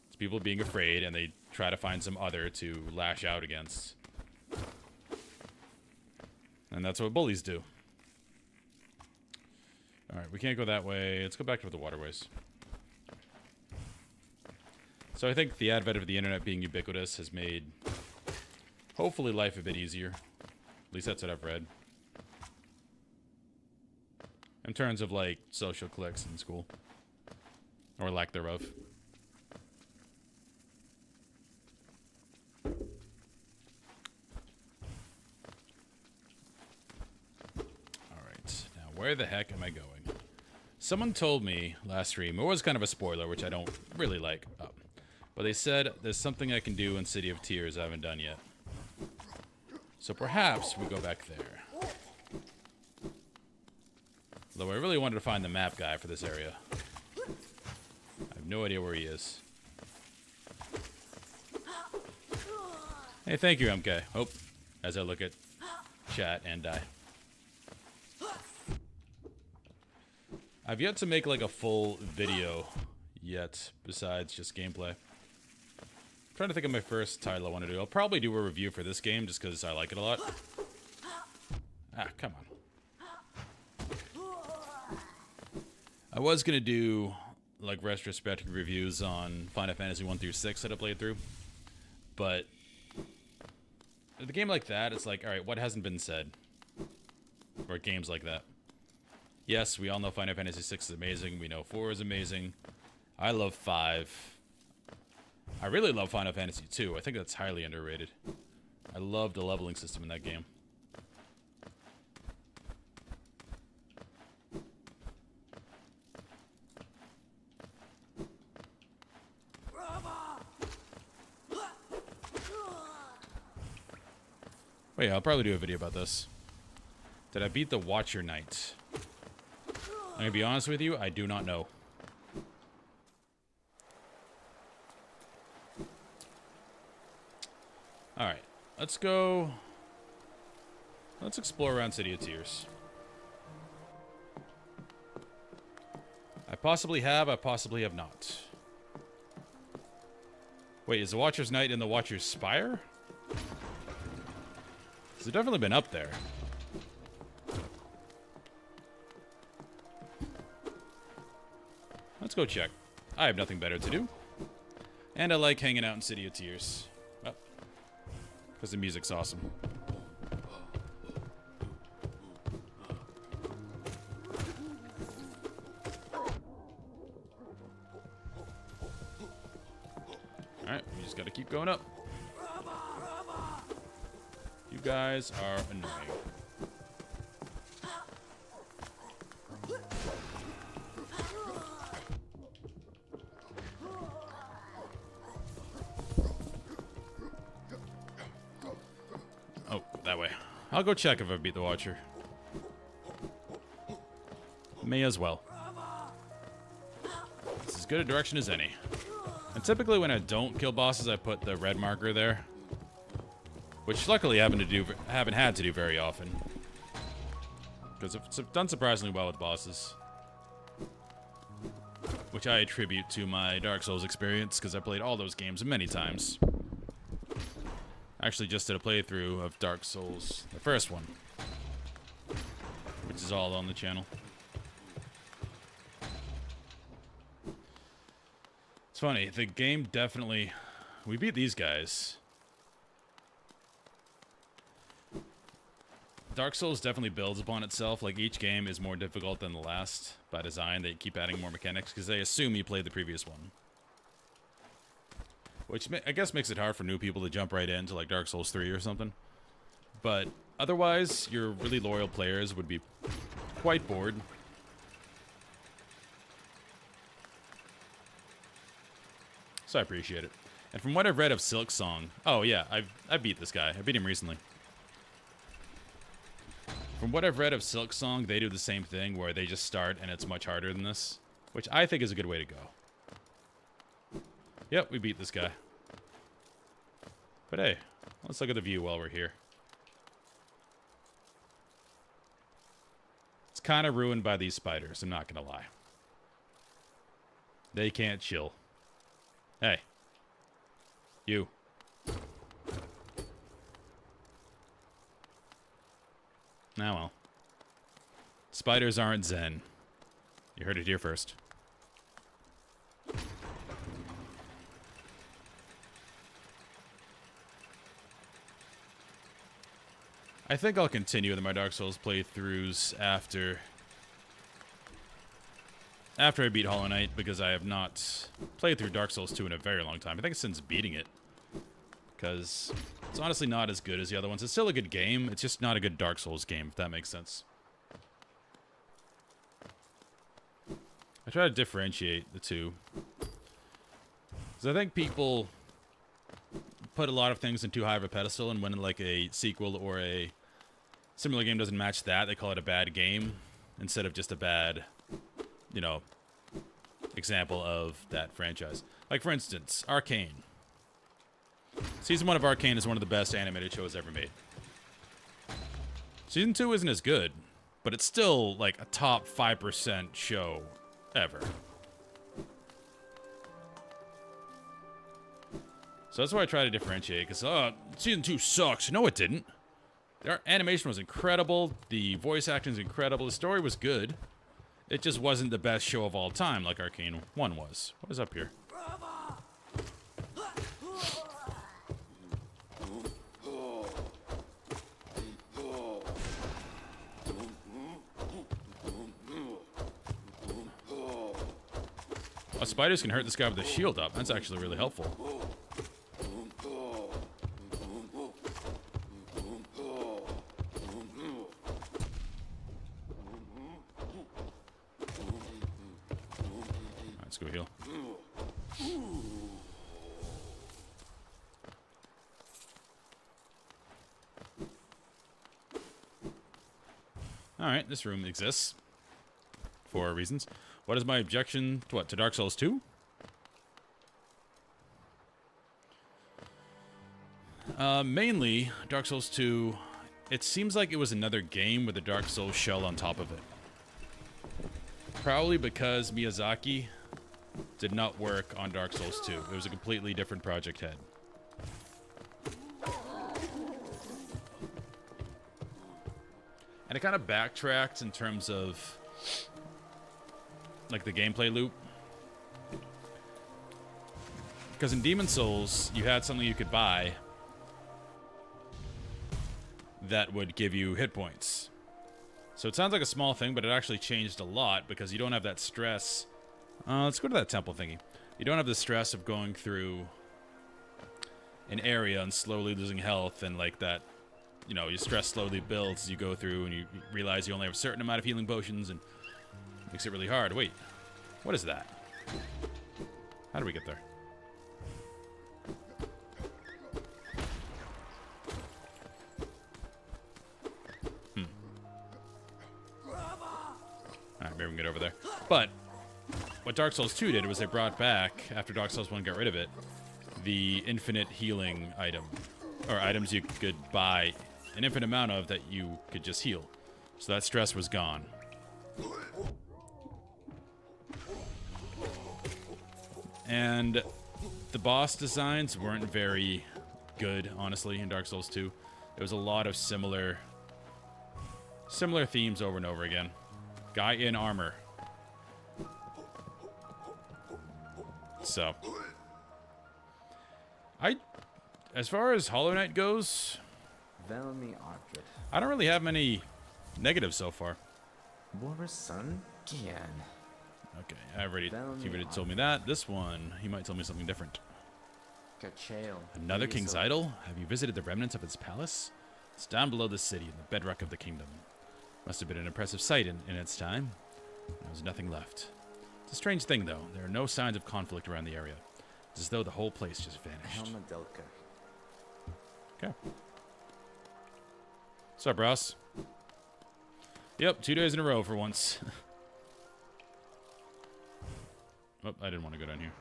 It's people being afraid, and they try to find some other to lash out against. And that's what bullies do. Alright, we can't go that way. Let's go back to the waterways. So I think the advent of the internet being ubiquitous has made, hopefully, life a bit easier. At least that's what I've read. In terms of, like, social cliques in school. Or lack thereof. Alright, now where the heck am I going? Someone told me last stream, it was kind of a spoiler, which I don't really like. Oh. But they said there's something I can do in City of Tears I haven't done yet. So perhaps we go back there. Although I really wanted to find the map guy for this area. I have no idea where he is. Hey, thank you, MK. Oh, as I look at chat and die. I've yet to make like a full video yet, besides just gameplay. I'm trying to think of my first title I want to do. I'll probably do a review for this game just because I like it a lot. Ah, come on. I was gonna do like retrospective reviews on Final Fantasy 1 through 6 that I played through, but with a game like that, it's like, all right, what hasn't been said? Or games like that. Yes, we all know Final Fantasy 6 is amazing. We know 4 is amazing. I love 5. I really love Final Fantasy 2. I think that's highly underrated. I love the leveling system in that game. But yeah, I'll probably do a video about this. Did I beat the Watcher Knight? I'm gonna be honest with you, I do not know. Alright, let's go. Let's explore around City of Tears. I possibly have not. Wait, is the Watcher's Knight in the Watcher's Spire? Because I've definitely been up there. Let's go check. I have nothing better to do. And I like hanging out in City of Tears. Oh. Because the music's awesome. Alright, we just gotta keep going up. You guys are annoying. Oh, that way. I'll go check if I beat the Watcher. May as well. It's as good a direction as any. And typically when I don't kill bosses, I put the red marker there. Which luckily I haven't had to do very often. Because I've done surprisingly well with bosses. Which I attribute to my Dark Souls experience, because I played all those games many times. Actually just did a playthrough of Dark Souls, the first one. Which is all on the channel. It's funny, the game definitely... We beat these guys. Dark Souls definitely builds upon itself. Like, each game is more difficult than the last by design. They keep adding more mechanics because they assume you played the previous one. Which I guess makes it hard for new people to jump right into, like, Dark Souls 3 or something. But otherwise, your really loyal players would be quite bored. So I appreciate it. And from what I've read of Silk Song... Oh, yeah, I beat this guy. I beat him recently. From what I've read of Silk Song, they do the same thing where they just start and it's much harder than this. Which I think is a good way to go. Yep, we beat this guy. But hey, let's look at the view while we're here. It's kind of ruined by these spiders, I'm not gonna lie. They can't chill. Hey. You. Now well. Spiders aren't zen. You heard it here first. I think I'll continue with my Dark Souls playthroughs after I beat Hollow Knight, because I have not played through Dark Souls 2 in a very long time. I think since beating it. Because it's honestly not as good as the other ones. It's still a good game. It's just not a good Dark Souls game, if that makes sense. I try to differentiate the two. Because I think people put a lot of things in too high of a pedestal, and when like a sequel or a similar game doesn't match that, they call it a bad game instead of just a bad, you know, example of that franchise. Like, for instance, Arcane. Season 1 of Arcane is one of the best animated shows ever made. Season 2 isn't as good, but it's still like a top 5% show ever. So that's why I try to differentiate, because Season 2 sucks. No, it didn't. Their animation was incredible, the voice acting is incredible, the story was good. It just wasn't the best show of all time like Arcane 1 was. What is up here? Oh, spiders can hurt this guy with a shield up. That's actually really helpful. Let's go heal. Alright, this room exists. For reasons. What is my objection to what? To Dark Souls 2? Mainly, Dark Souls 2, it seems like it was another game with a Dark Souls shell on top of it. Probably because Miyazaki did not work on Dark Souls 2. It was a completely different project head. And it kind of backtracked in terms of like the gameplay loop. Because in Demon Souls, you had something you could buy that would give you hit points. So it sounds like a small thing, but it actually changed a lot because you don't have that stress. Let's go to that temple thingy. You don't have the stress of going through an area and slowly losing health, and like that, you know, your stress slowly builds as you go through, and you realize you only have a certain amount of healing potions, and it makes it really hard. Wait, what is that? How do we get there? Alright, maybe we can get over there. But what Dark Souls 2 did was they brought back, after Dark Souls 1 got rid of it, the infinite healing item. Or items you could buy an infinite amount of that you could just heal. So that stress was gone. And the boss designs weren't very good, honestly, in Dark Souls 2. There was a lot of similar themes over and over again. Guy in armor. So, as far as Hollow Knight goes, Velmi Ardred. I don't really have many negatives so far. Boris son? Gian. Okay, I've already told me that. This one, he might tell me something different. Kachael. Another king's idol? Have you visited the remnants of its palace? It's down below the city, in the bedrock of the kingdom. Must have been an impressive sight in its time. There was nothing left. It's a strange thing, though. There are no signs of conflict around the area. It's as though the whole place just vanished. Helmadelka. Okay. What's up, Ross? Yep, 2 days in a row for once. Oh, I didn't want to go down here.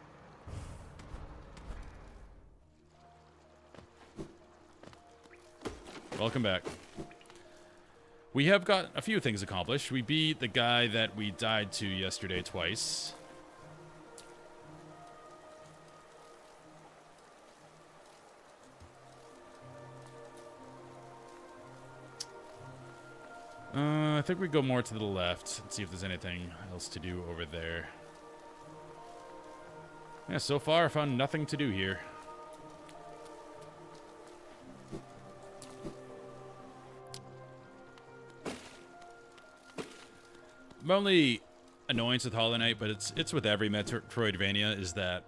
Welcome back. We have got a few things accomplished. We beat the guy that we died to yesterday twice. I think we go more to the left and see if there's anything else to do over there. Yeah, so far I found nothing to do here. My only annoyance with Hollow Knight, but it's with every Metroidvania, is that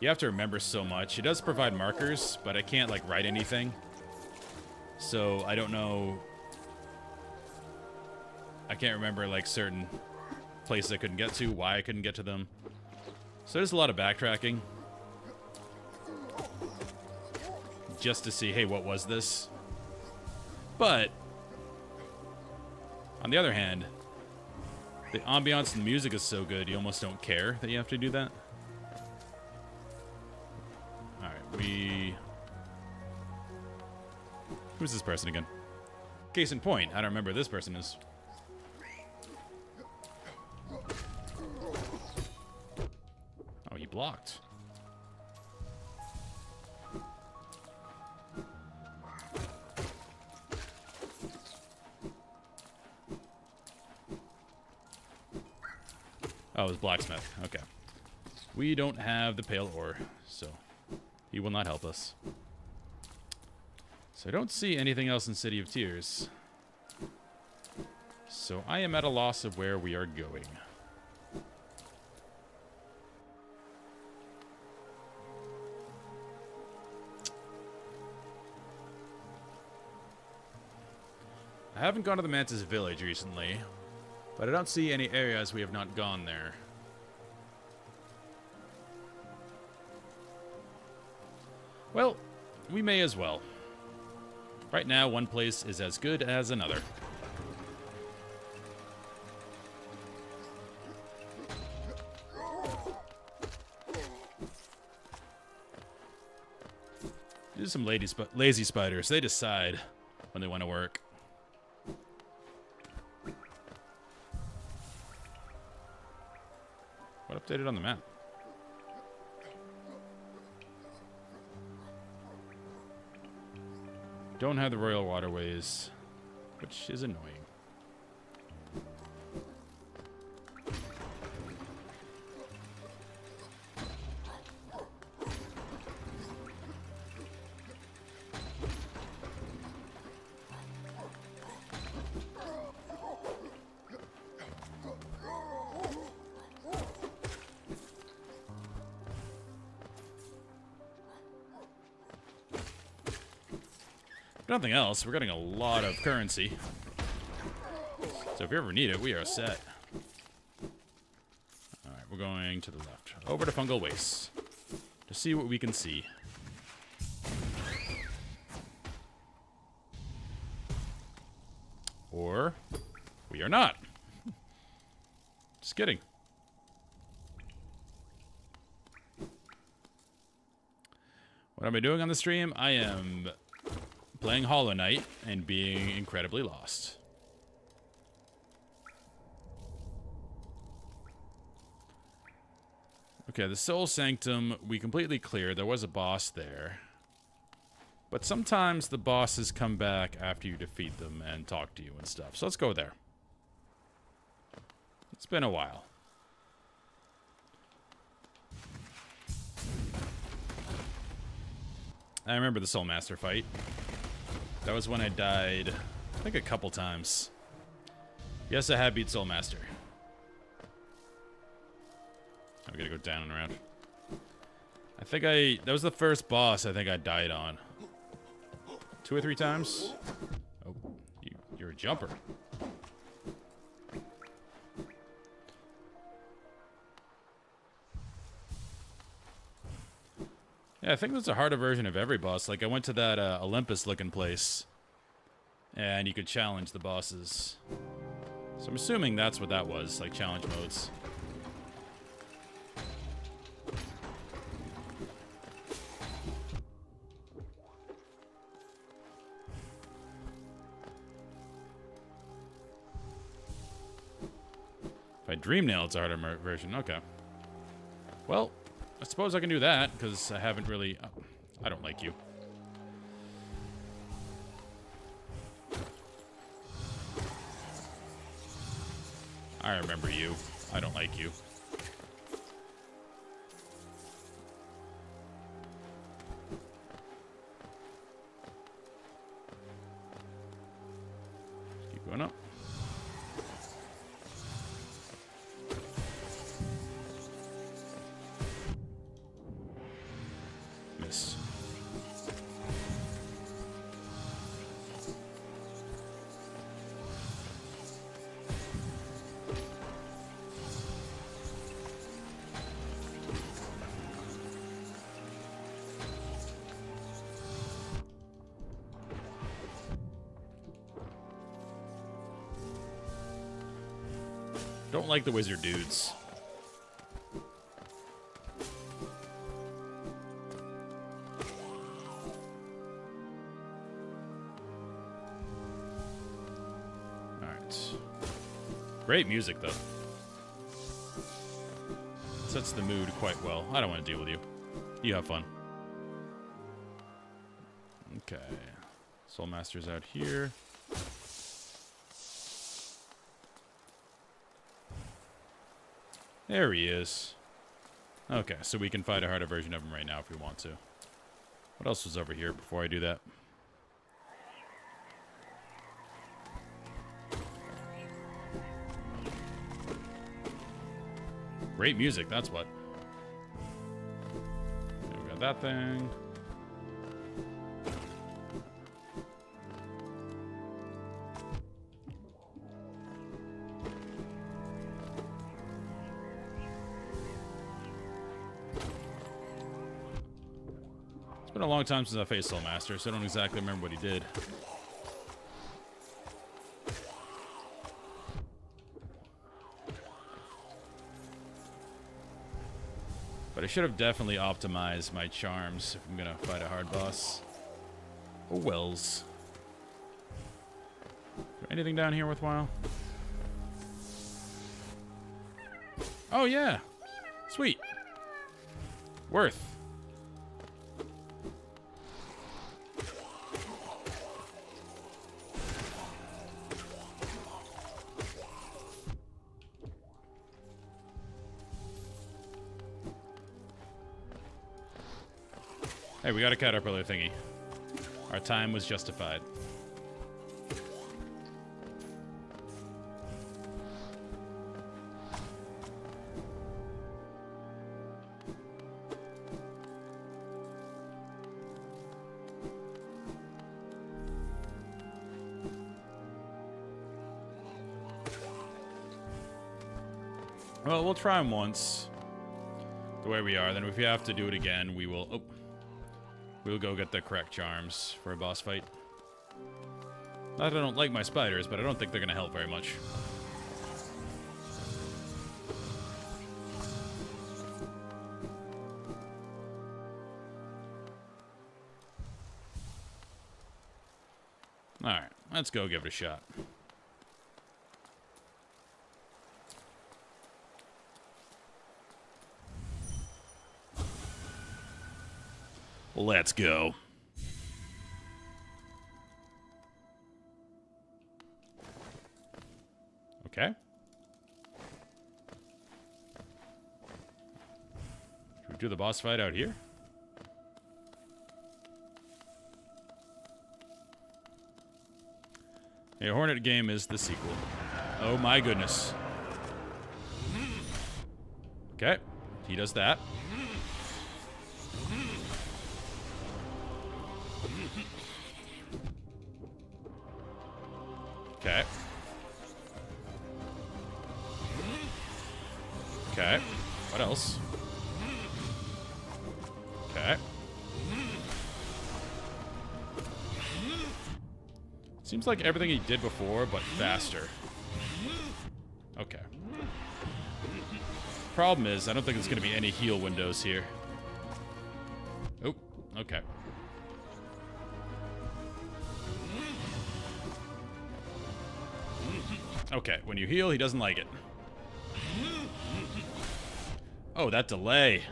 you have to remember so much. It does provide markers, but I can't like write anything. So I don't know. I can't remember like certain places I couldn't get to, why I couldn't get to them. So there's a lot of backtracking. Just to see, hey, what was this? But on the other hand, the ambiance and the music is so good, you almost don't care that you have to do that. Alright, who's this person again? Case in point, I don't remember who this person is. Oh, he blocked. Oh, it was blacksmith. Okay. We don't have the pale ore, so he will not help us. So I don't see anything else in City of Tears. So I am at a loss of where we are going. I haven't gone to the Mantis village recently, but I don't see any areas we have not gone there. Well, we may as well. Right now, one place is as good as another. These are some lazy spiders. They decide when they want to work. What updated on the map? Don't have the royal waterways, which is annoying. If nothing else, we're getting a lot of currency. So if you ever need it, we are set. Alright, we're going to the left. Over to Fungal Wastes. To see what we can see. Or we are not. Just kidding. What am I doing on the stream? I am playing Hollow Knight and being incredibly lost. Okay, the Soul Sanctum, we completely cleared. There was a boss there. But sometimes the bosses come back after you defeat them and talk to you and stuff. So let's go there. It's been a while. I remember the Soul Master fight. That was when I died, I think a couple times. Yes, I have beat Soul Master. I'm gonna go down and around. I think that was the first boss I think I died on. 2 or 3 times. Oh, you're a jumper. Yeah, I think that's a harder version of every boss. Like, I went to that Olympus-looking place, and you could challenge the bosses. So I'm assuming that's what that was, like challenge modes. If I dream nail, it's a harder version. Okay. Well, I suppose I can do that, because I haven't really... I don't like you. I remember you. I don't like you. Keep going up. Missed. Don't like the wizard dudes. Alright. Great music, though. Sets the mood quite well. I don't want to deal with you. You have fun. Okay. Soul Master's out here. There he is. Okay, so we can fight a harder version of him right now if we want to. What else was over here before I do that? Great music, that's what. Okay, we got that thing. It's been a long time since I faced Soul Master, so I don't exactly remember what he did. But I should have definitely optimized my charms if I'm gonna fight a hard boss. Oh wells. Is there anything down here worthwhile? Oh yeah! Sweet! Worth. Hey, we got a caterpillar thingy. Our time was justified. Well, we'll try them once. The way we are. Then if we have to do it again, we will... Oh. We'll go get the correct charms for a boss fight. Not that I don't like my spiders, but I don't think they're going to help very much. Alright, let's go give it a shot. Let's go. Okay. Should we do the boss fight out here? A Hornet game is the sequel. Oh my goodness. Okay, he does that. Okay. Okay. What else? Okay. Seems like everything he did before, but faster. Okay. Problem is, I don't think there's going to be any heal windows here. Oh, okay. Okay, when you heal, he doesn't like it. Oh, that delay.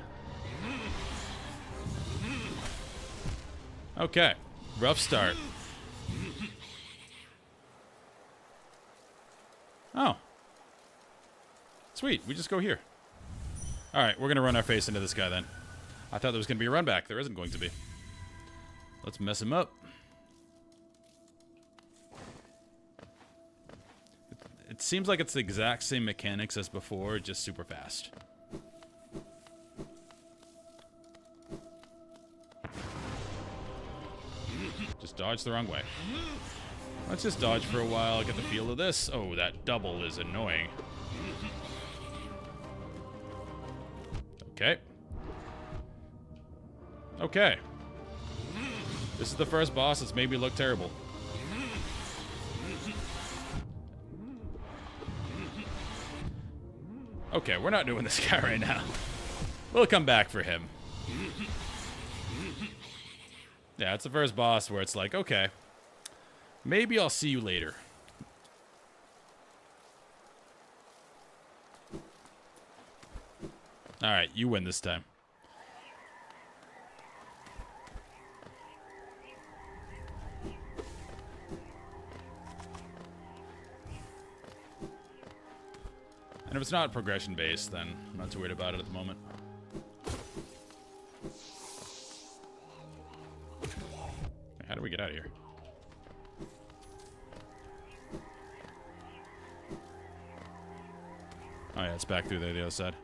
Okay, rough start. Oh. Sweet, we just go here. Alright, we're going to run our face into this guy then. I thought there was going to be a run back. There isn't going to be. Let's mess him up. It seems like it's the exact same mechanics as before, just super fast. Just dodge the wrong way. Let's just dodge for a while, get the feel of this. Oh, that double is annoying. Okay. Okay. This is the first boss that's made me look terrible. Okay, we're not doing this guy right now. We'll come back for him. Yeah, it's the first boss where it's like, okay, maybe I'll see you later. Alright, you win this time. And if it's not progression based, then I'm not too worried about it at the moment. How do we get out of here? Oh yeah, it's back through there, the other side.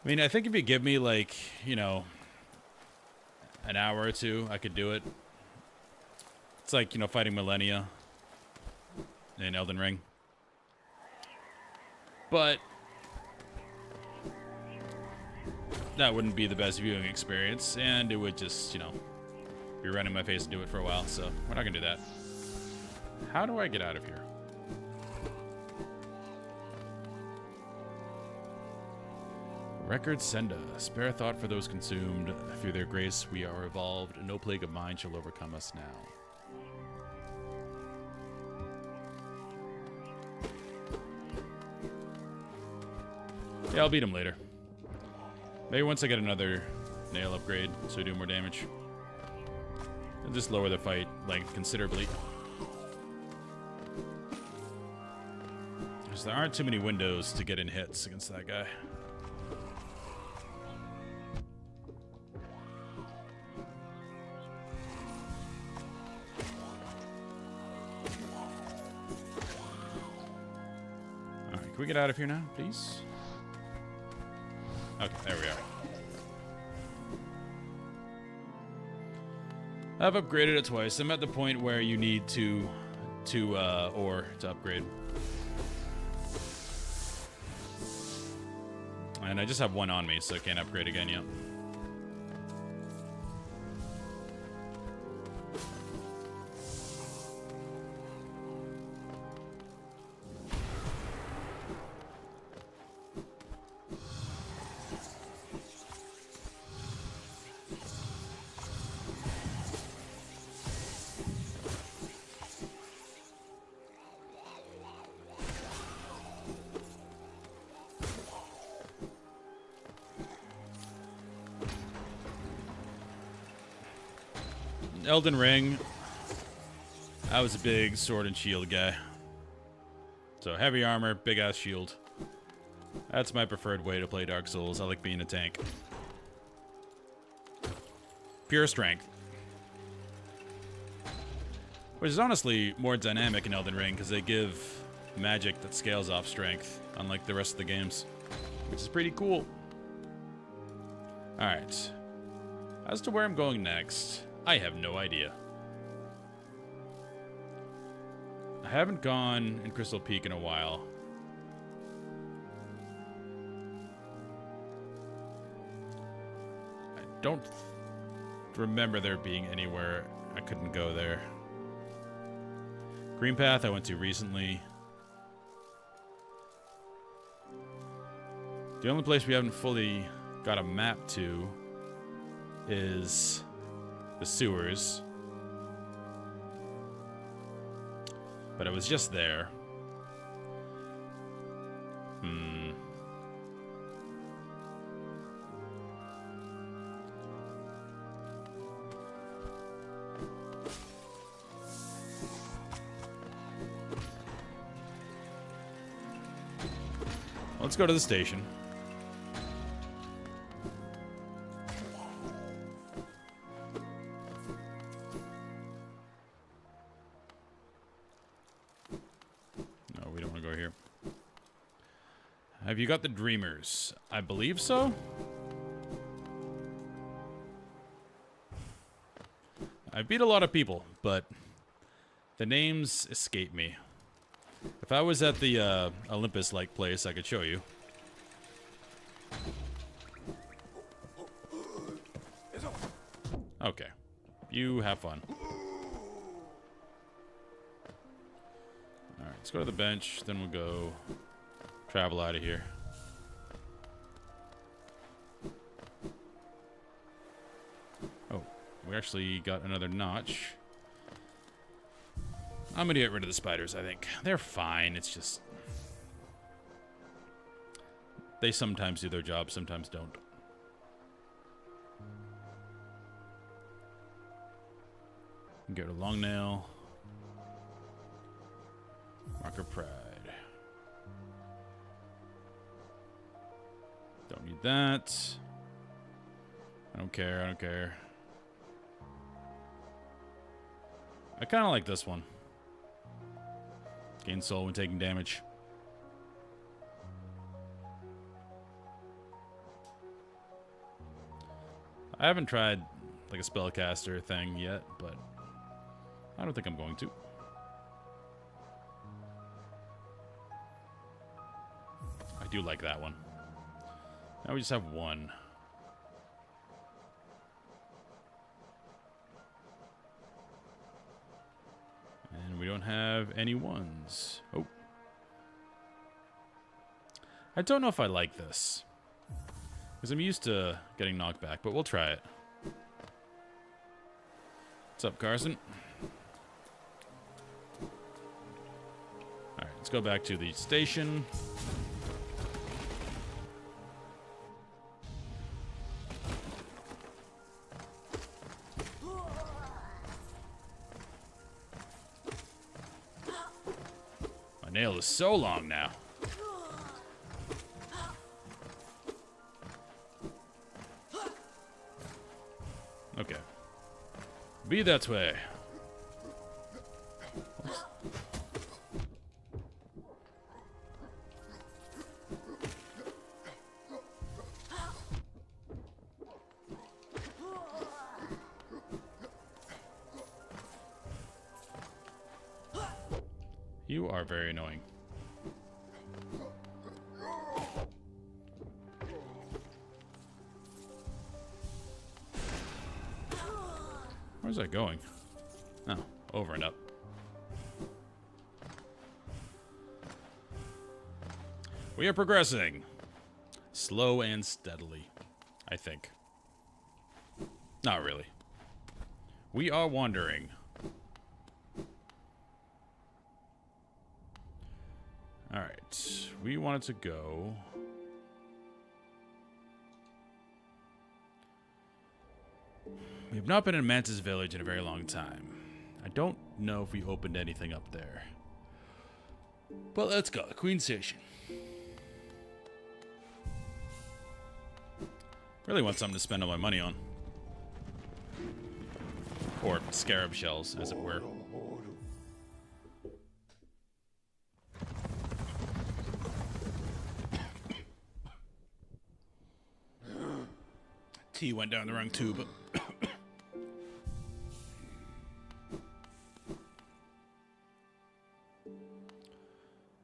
I mean, I think if you give me, like, you know, an hour or two, I could do it. It's like, you know, fighting Millennia in Elden Ring. But that wouldn't be the best viewing experience, and it would just, you know, be running my face to do it for a while, so we're not gonna do that. How do I get out of here? Record Senda. Spare thought for those consumed. Through their grace we are evolved. No plague of mine shall overcome us now. Yeah, I'll beat him later. Maybe once I get another nail upgrade, so I do more damage. And just lower the fight length considerably. Because there aren't too many windows to get in hits against that guy. Alright, can we get out of here now, please? Okay, there we are. I've upgraded it twice. I'm at the point where you need ore to upgrade. And I just have one on me, so I can't upgrade again yet. Elden Ring, I was a big sword and shield guy. So heavy armor, big ass shield. That's my preferred way to play Dark Souls. I like being a tank. Pure strength. Which is honestly more dynamic in Elden Ring because they give magic that scales off strength, unlike the rest of the games, which is pretty cool. Alright. As to where I'm going next, I have no idea. I haven't gone in Crystal Peak in a while. I don't remember there being anywhere I couldn't go there. Green Path I went to recently. The only place we haven't fully got a map to is the sewers. But it was just there. Let's go to the station. No, we don't want to go here. Have you got the Dreamers? I believe so. I beat a lot of people, but the names escape me. If I was at the Olympus-like place, I could show you. Okay. You have fun. Alright, let's go to the bench, then we'll go travel out of here. Oh, we actually got another notch. I'm gonna get rid of the spiders, I think. They're fine, it's just... they sometimes do their job, sometimes don't. Go to long nail. Marker Pride. Don't need that. I don't care, I don't care. I kind of like this one. Gain soul when taking damage. I haven't tried like a spellcaster thing yet, but I don't think I'm going to. I do like that one. Now we just have one. And we don't have any ones. Oh. I don't know if I like this. Because I'm used to getting knocked back, but we'll try it. What's up, Carson? Alright, let's go back to the station. My nail is so long now. Okay. Be that way. Oops. You are very annoying. Where's that going? Oh, over and up. We are progressing. Slow and steadily, I think. Not really. We are wandering. Alright, we wanted to go... We have not been in Mantis Village in a very long time. I don't know if we opened anything up there. But let's go. Queen Station. Really want something to spend all my money on. Or scarab shells, as it were. T went down the wrong tube.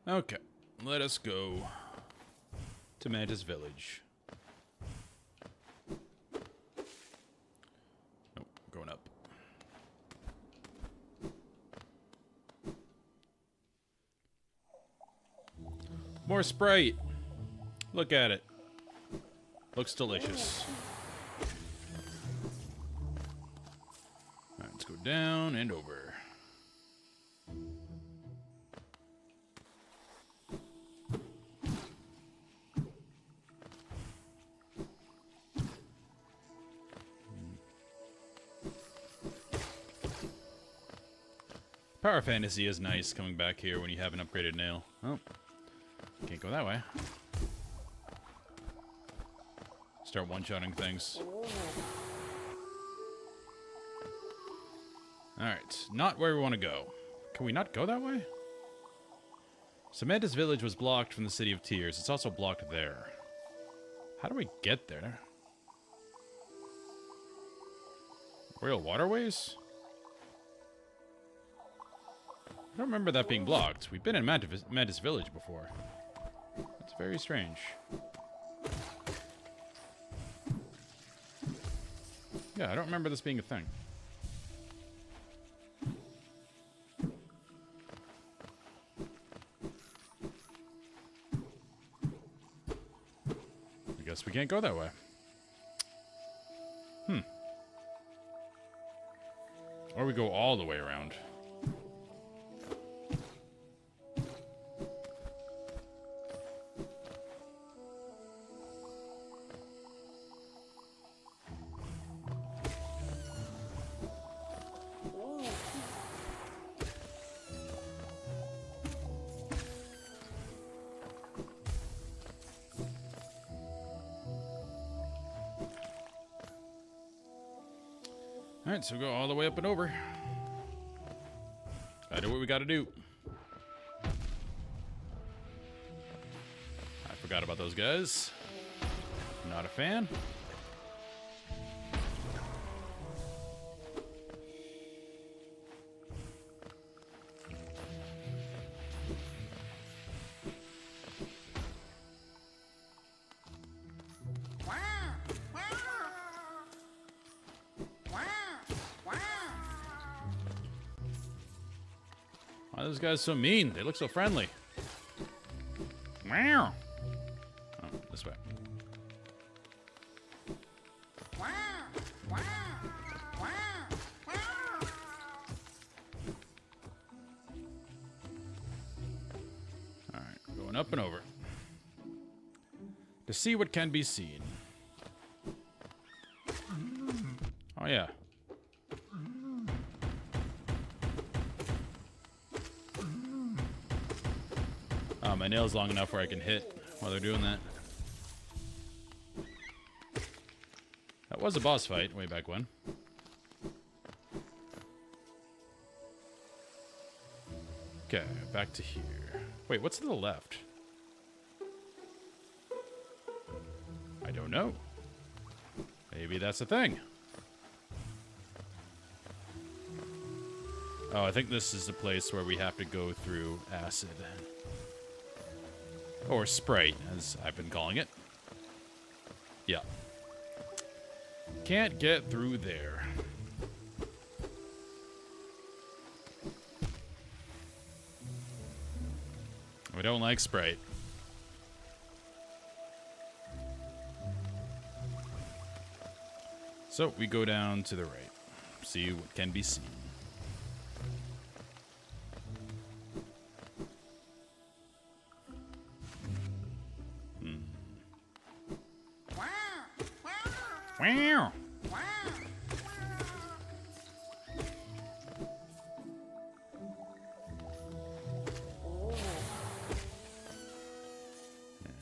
Okay, let us go to Mantis Village. Nope, going up. More Sprite. Look at it. Looks delicious. Alright, let's go down and over. Power Fantasy is nice coming back here when you have an upgraded nail. Oh, can't go that way. Start one-shotting things. Alright, not where we want to go. Can we not go that way? Samantha's village was blocked from the City of Tears. It's also blocked there. How do we get there? Royal Waterways? I don't remember that being blocked. We've been in Mantis Village before. That's very strange. Yeah, I don't remember this being a thing. I guess we can't go that way. Or we go all the way around. Alright, so go all the way up and over. Gotta do what we gotta do. I forgot about those guys. Not a fan. Why are those guys so mean? They look so friendly. Meow. Oh, this way. Alright, going up and over. To see what can be seen. Oh, yeah. Oh, my nail's long enough where I can hit while they're doing that. That was a boss fight way back when. Okay, back to here. Wait, what's to the left? I don't know. Maybe that's a thing. Oh, I think this is the place where we have to go through acid. Or Sprite, as I've been calling it. Yeah. Can't get through there. We don't like Sprite. So we go down to the right. See what can be seen. Wow.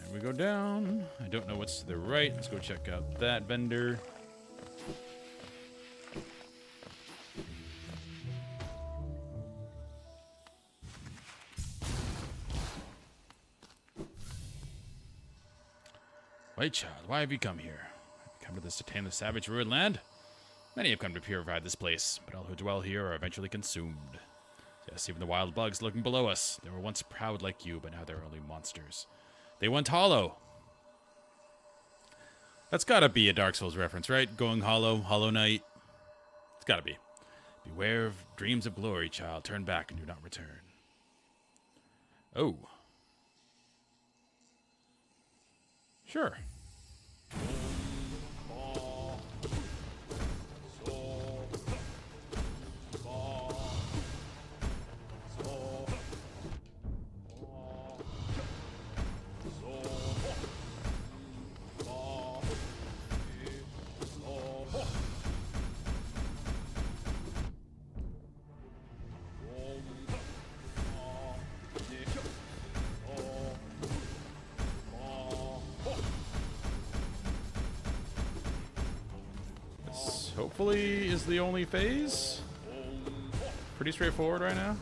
And we go down. I don't know what's to the right. Let's go check out that vendor. White child, why have you come here? to this to tame the savage ruined land? Many have come to purify this place, but all who dwell here are eventually consumed. Yes, even the wild bugs lurking below us. They were once proud like you, but now they're only monsters. They went hollow. That's gotta be a Dark Souls reference, right? Going hollow, Hollow Knight. It's gotta be. Beware of dreams of glory, child. Turn back and do not return. Oh. Sure. Hopefully is the only phase. Pretty straightforward right now.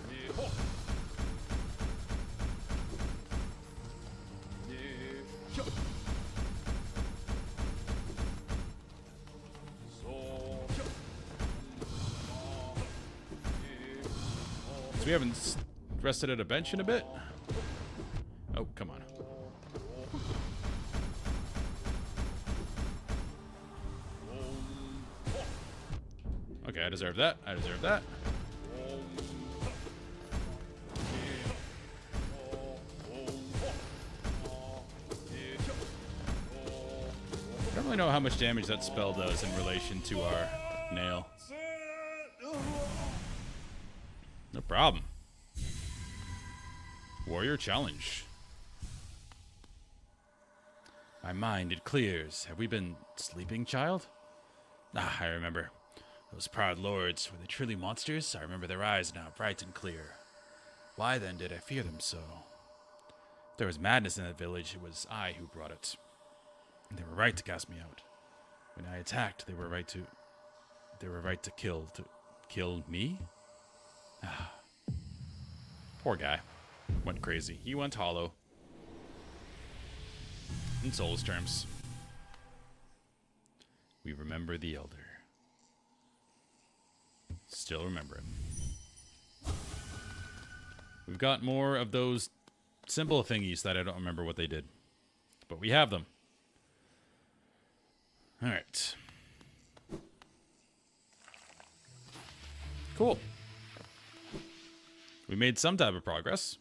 So we haven't rested at a bench in a bit. Oh, come on. Okay, I deserve that. I deserve that. I don't really know how much damage that spell does in relation to our nail. No problem. Warrior challenge. My mind, it clears. Have we been sleeping, child? Ah, I remember. Those proud lords, were they truly monsters? I remember their eyes now, bright and clear. Why then did I fear them so? If there was madness in that village, it was I who brought it. And they were right to cast me out. When I attacked, they were right to kill me? Ah. Poor guy. Went crazy. He went hollow. In Souls terms. We remember the Elder. Still remember him. We've got more of those simple thingies that I don't remember what they did. But we have them. Alright. Cool. We made some type of progress.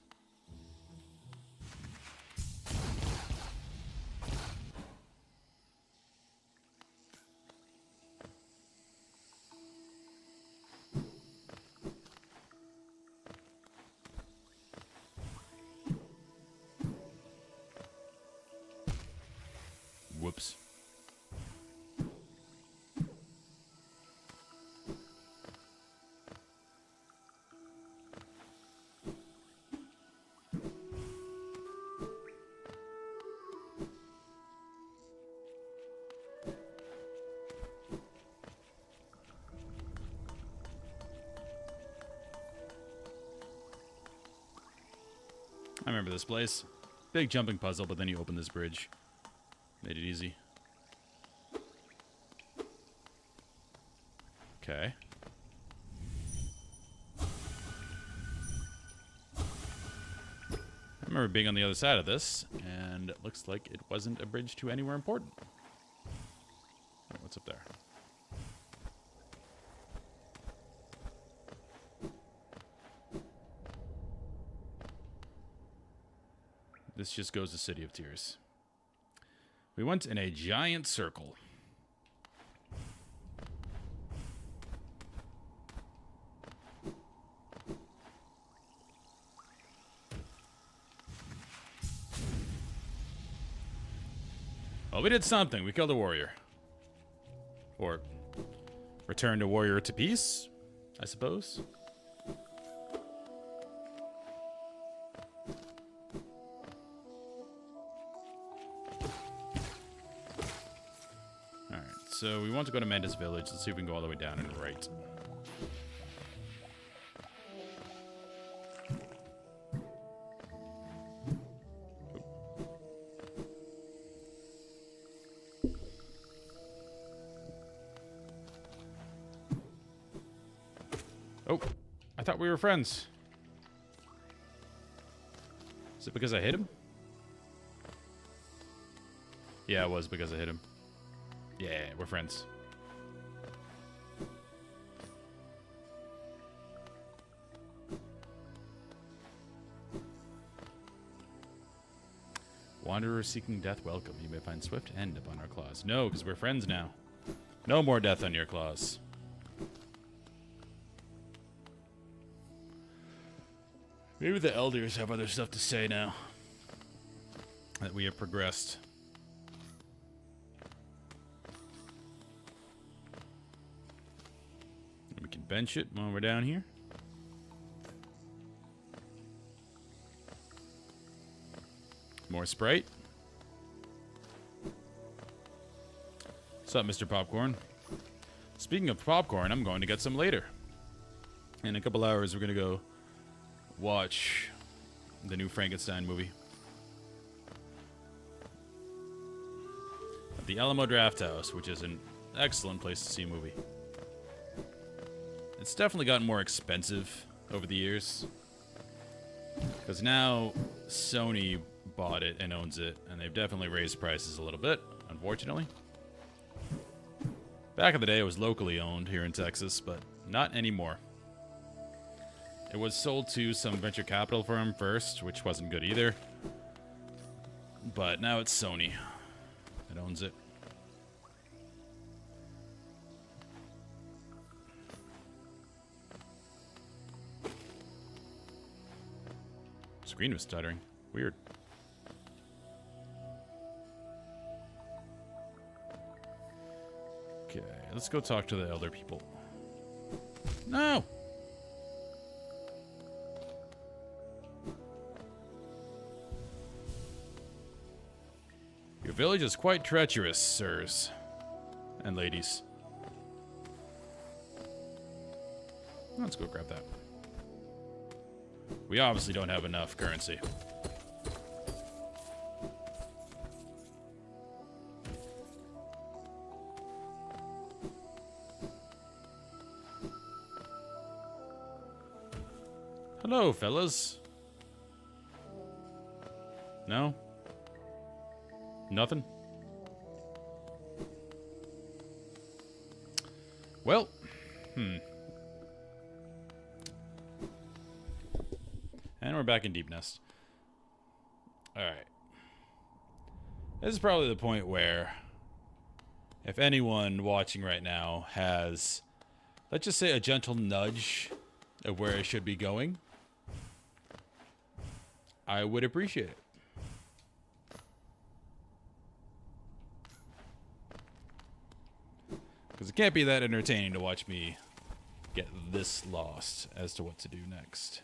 Whoops. I remember this place. Big jumping puzzle, but then you open this bridge. Made it easy. Okay. I remember being on the other side of this, and it looks like it wasn't a bridge to anywhere important. Oh, what's up there? This just goes to City of Tears. We went in a giant circle. Well, we did something. We killed a warrior. Or returned a warrior to peace, I suppose. So we want to go to Manda's village. Let's see if we can go all the way down and right. Oh, I thought we were friends. Is it because I hit him? Yeah, it was because I hit him. Yeah, we're friends. Wanderer seeking death, welcome. You may find swift end upon our claws. No, because we're friends now. No more death on your claws. Maybe the elders have other stuff to say now that we have progressed. We can bench it while we're down here. More Sprite. What's up, Mr. Popcorn? Speaking of popcorn, I'm going to get some later. In a couple hours, we're going to go watch the new Frankenstein movie at the Alamo Drafthouse, which is an excellent place to see a movie. It's definitely gotten more expensive over the years, because now Sony bought it and owns it, and they've definitely raised prices a little bit, unfortunately. Back in the day, it was locally owned here in Texas, but not anymore. It was sold to some venture capital firm first, which wasn't good either. But now it's Sony that owns it. Screen was stuttering. Weird. Okay, let's go talk to the elder people. No! Your village is quite treacherous, sirs and ladies. Let's go grab that. We obviously don't have enough currency. Hello, fellas. No? Nothing? Well, And we're back in Deep Nest. Alright. This is probably the point where, if anyone watching right now has, let's just say, a gentle nudge of where it should be going, I would appreciate it. Because it can't be that entertaining to watch me get this lost as to what to do next.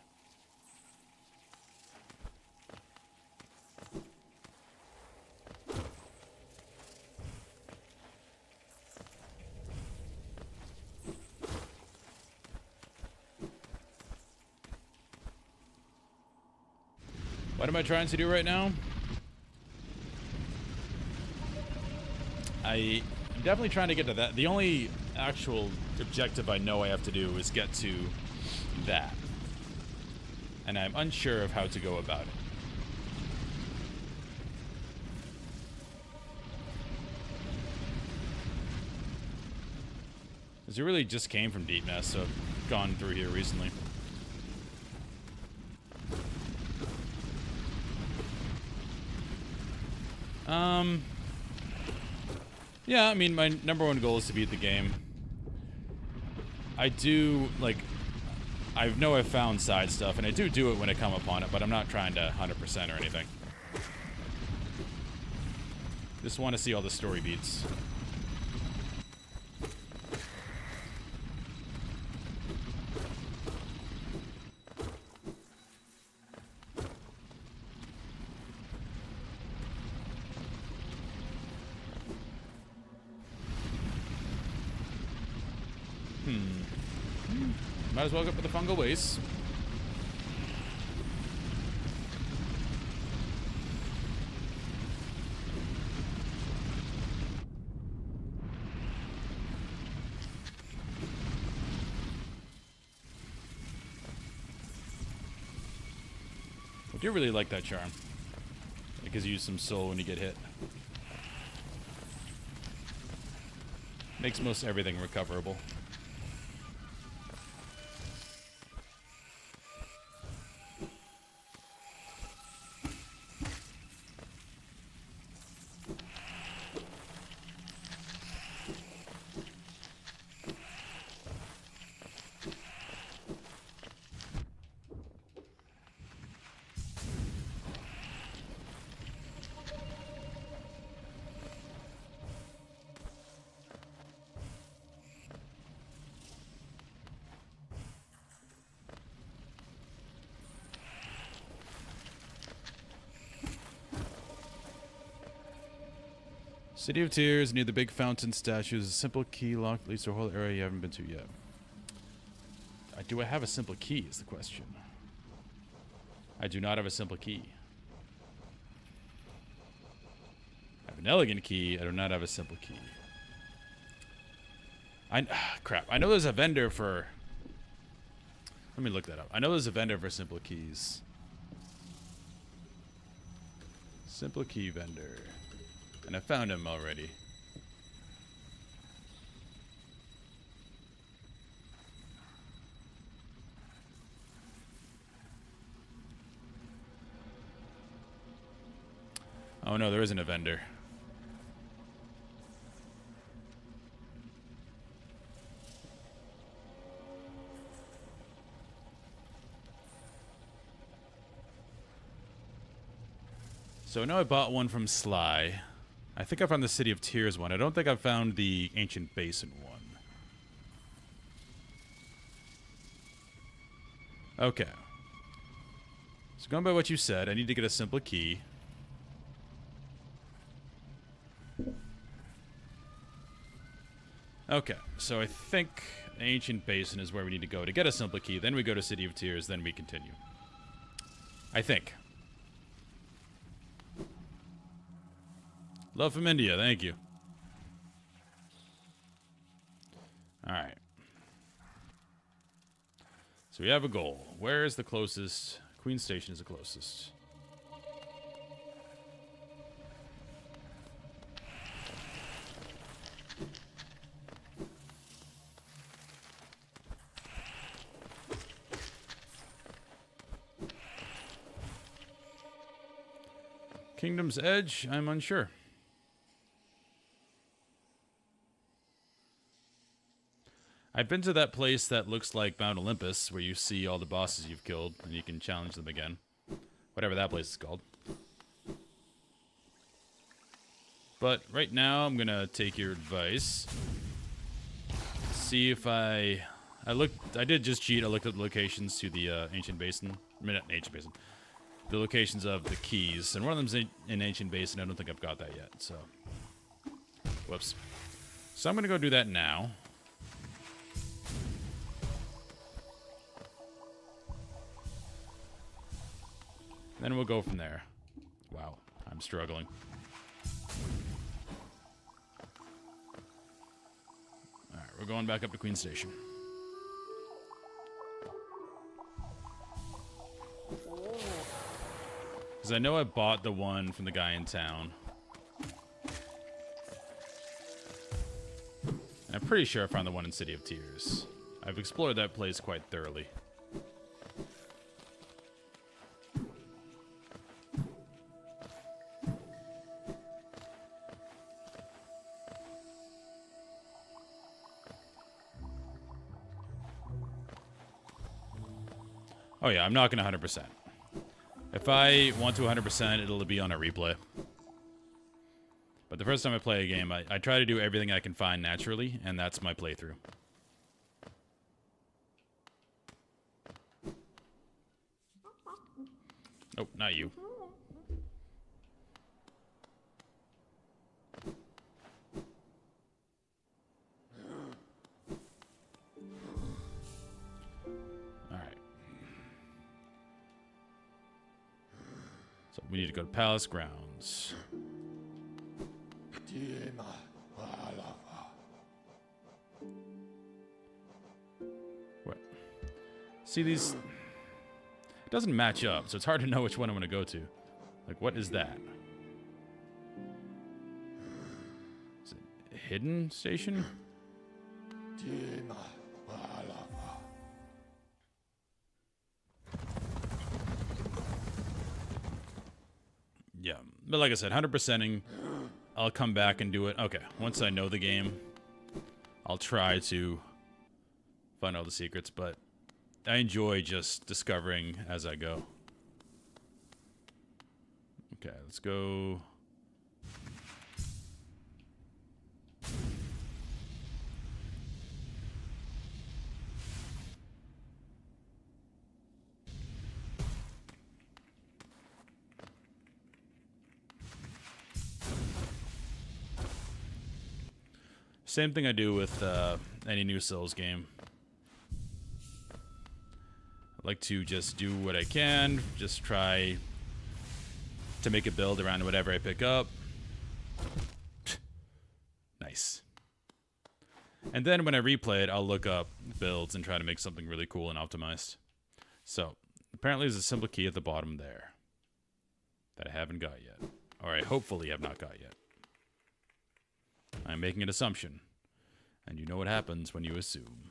What am I trying to do right now? I'm definitely trying to get to that. The only actual objective I know I have to do is get to that. And I'm unsure of how to go about it. Because it really just came from Deep Nest, so I've gone through here recently. Yeah, I mean, my number one goal is to beat the game. I do, like, I know I've found side stuff, and I do it when I come upon it, but I'm not trying to 100% or anything. Just want to see all the story beats. Might as well go for the fungal waste. do really like that charm. It gives you some soul when you get hit. Makes most everything recoverable. City of Tears, near the big fountain statues. A simple key lock leads to a whole area you haven't been to yet. Do I have a simple key is the question. I do not have a simple key. I have an elegant key. I do not have a simple key. Crap. I know there's a vendor for... Let me look that up. I know there's a vendor for simple keys. Simple key vendor. And I found him already. Oh no, there isn't a vendor. So I know I bought one from Sly. I think I found the City of Tears one. I don't think I found the Ancient Basin one. Okay. So going by what you said, I need to get a simple key. Okay, so I think Ancient Basin is where we need to go to get a simple key. Then we go to City of Tears, then we continue. I think. Love from India, thank you. Alright. So we have a goal. Where is the closest? Queen Station is the closest. Kingdom's Edge? I'm unsure. I've been to that place that looks like Mount Olympus, where you see all the bosses you've killed, and you can challenge them again. Whatever that place is called. But right now, I'm gonna take your advice. See if I did just cheat. I looked at the locations to the Ancient Basin. I mean, not Ancient Basin. The locations of the keys. And one of them's in Ancient Basin. I don't think I've got that yet, so. Whoops. So I'm gonna go do that now. Then we'll go from there. Wow, I'm struggling. Alright, we're going back up to Queen Station. Because I know I bought the one from the guy in town. And I'm pretty sure I found the one in City of Tears. I've explored that place quite thoroughly. Oh yeah, I'm not gonna 100%. If I want to 100%, it'll be on a replay. But the first time I play a game, I try to do everything I can find naturally, and that's my playthrough. Oh, not you. So we need to go to Palace Grounds. What? See these... doesn't match up, so it's hard to know which one I'm going to go to. Like, what is that? Is it a hidden station? Yeah, but like I said, 100%ing. I'll come back and do it. Okay, once I know the game, I'll try to find all the secrets, but I enjoy just discovering as I go. Okay, let's go. Same thing I do with any new Souls game. I like to just do what I can, just try to make a build around whatever I pick up. Nice. And then when I replay it, I'll look up builds and try to make something really cool and optimized. So, apparently there's a simple key at the bottom there that I haven't got yet. Or I hopefully have not got yet. I'm making an assumption. And you know what happens when you assume.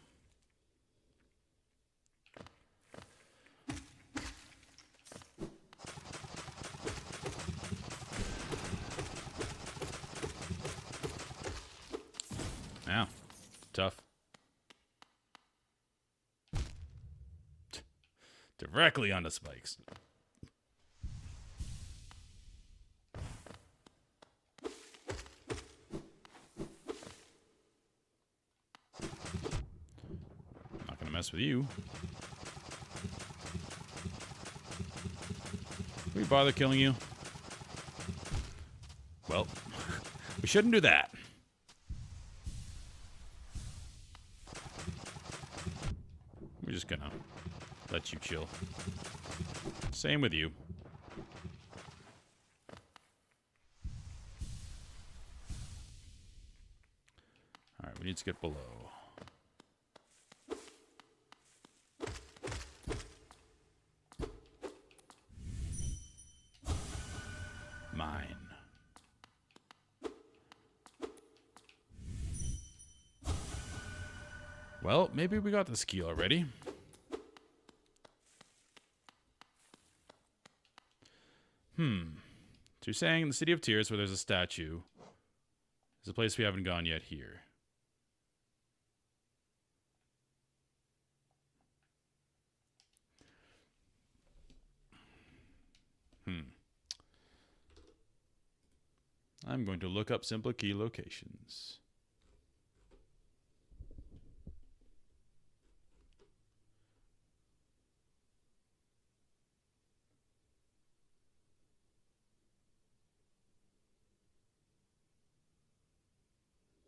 Ow. Tough. Directly onto spikes. Not gonna mess with you. Can we bother killing you? Well, we shouldn't do that. We're just gonna let you chill. Same with you. Alright, we need to get below. Mine. Well, maybe we got this key already. So you're saying the City of Tears, where there's a statue, is a place we haven't gone yet here. I'm going to look up simple key locations.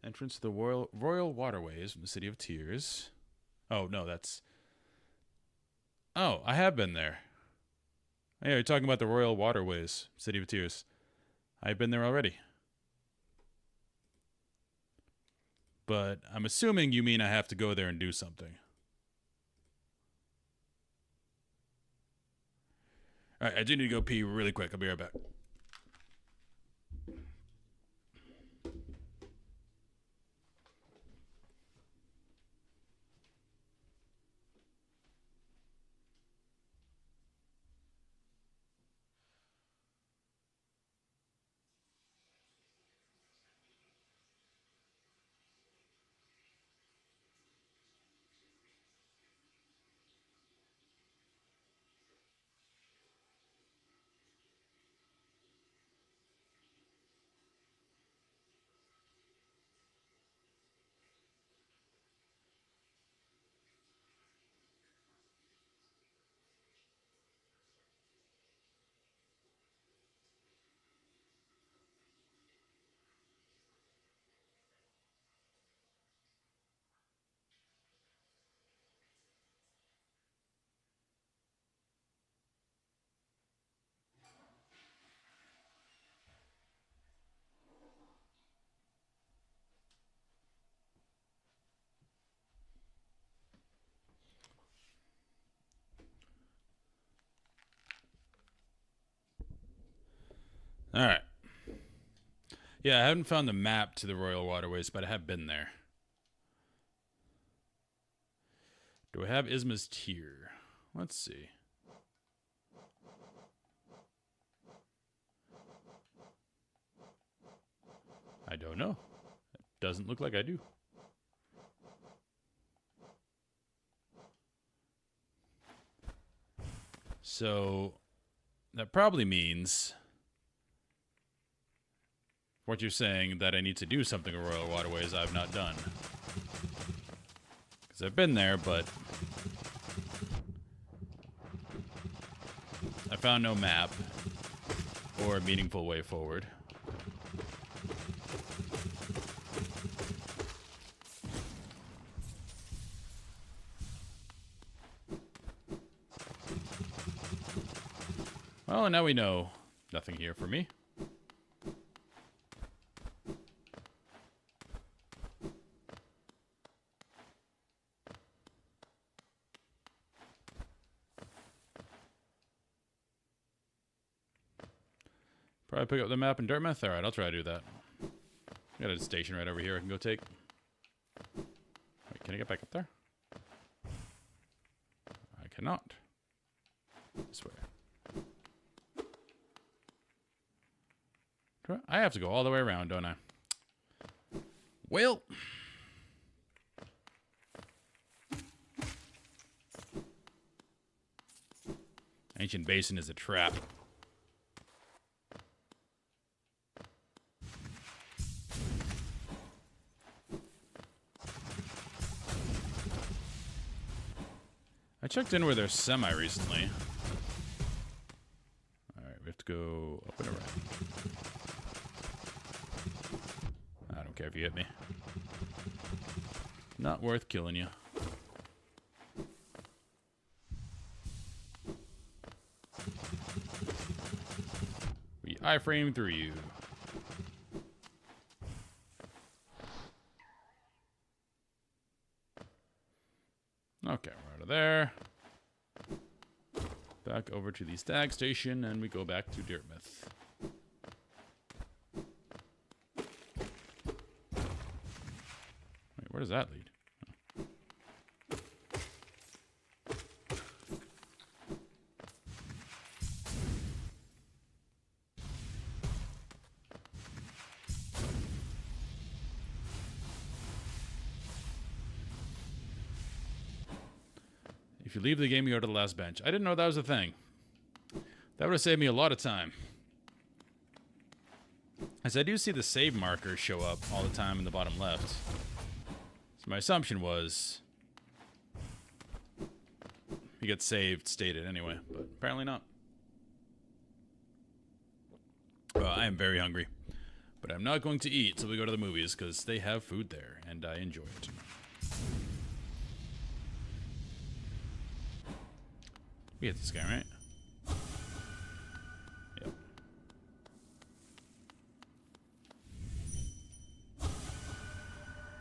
Entrance to the Royal Waterways from the City of Tears. Oh, no, that's... Oh, I have been there. Yeah, you're talking about the Royal Waterways, City of Tears. I've been there already. But I'm assuming you mean I have to go there and do something. Alright, I do need to go pee really quick. I'll be right back. Alright. Yeah, I haven't found the map to the Royal Waterways, but I have been there. Do I have Isma's tier? Let's see. I don't know. It doesn't look like I do. So, that probably means what you're saying, that I need to do something with Royal Waterways I've not done. Because I've been there, but I found no map or a meaningful way forward. Well, and now we know nothing here for me. Probably pick up the map in Dartmouth. Alright, I'll try to do that. Got a station right over here I can go take. Wait, can I get back up there? I cannot. This way. I have to go all the way around, don't I? Well. Ancient Basin is a trap. I checked in with their semi recently. Alright, we have to go up and around. I don't care if you hit me. Not worth killing you. We iframe through you. Okay, we're out of there. Back over to the Stag Station, and we go back to Dartmouth. Wait, where does that lead? If you leave the game, you go to the last bench. I didn't know that was a thing. That would have saved me a lot of time. As I do see the save markers show up all the time in the bottom left. So my assumption was he gets saved stated anyway, but apparently not. Well, I am very hungry, but I'm not going to eat till we go to the movies because they have food there and I enjoy it. We hit this guy, right? Yep.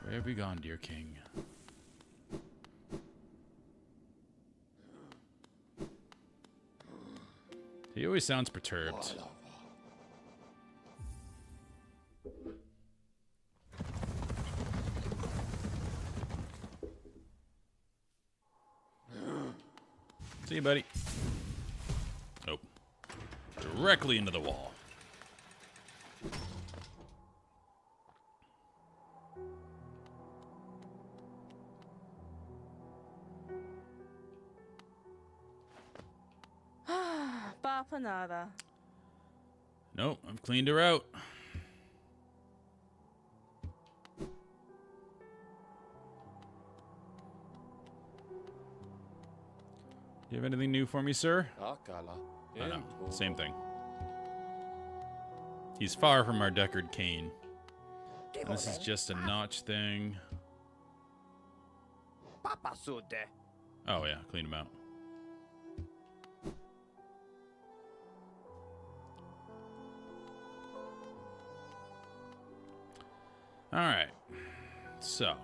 Where have we gone, dear king? He always sounds perturbed. See you, buddy. Nope. Directly into the wall. Bapanada. Nope, I've cleaned her out. Do you have anything new for me, sir? Oh, no. Same thing. He's far from our Deckard cane. And this is just a notch thing. Oh, yeah. Clean him out. Alright. So.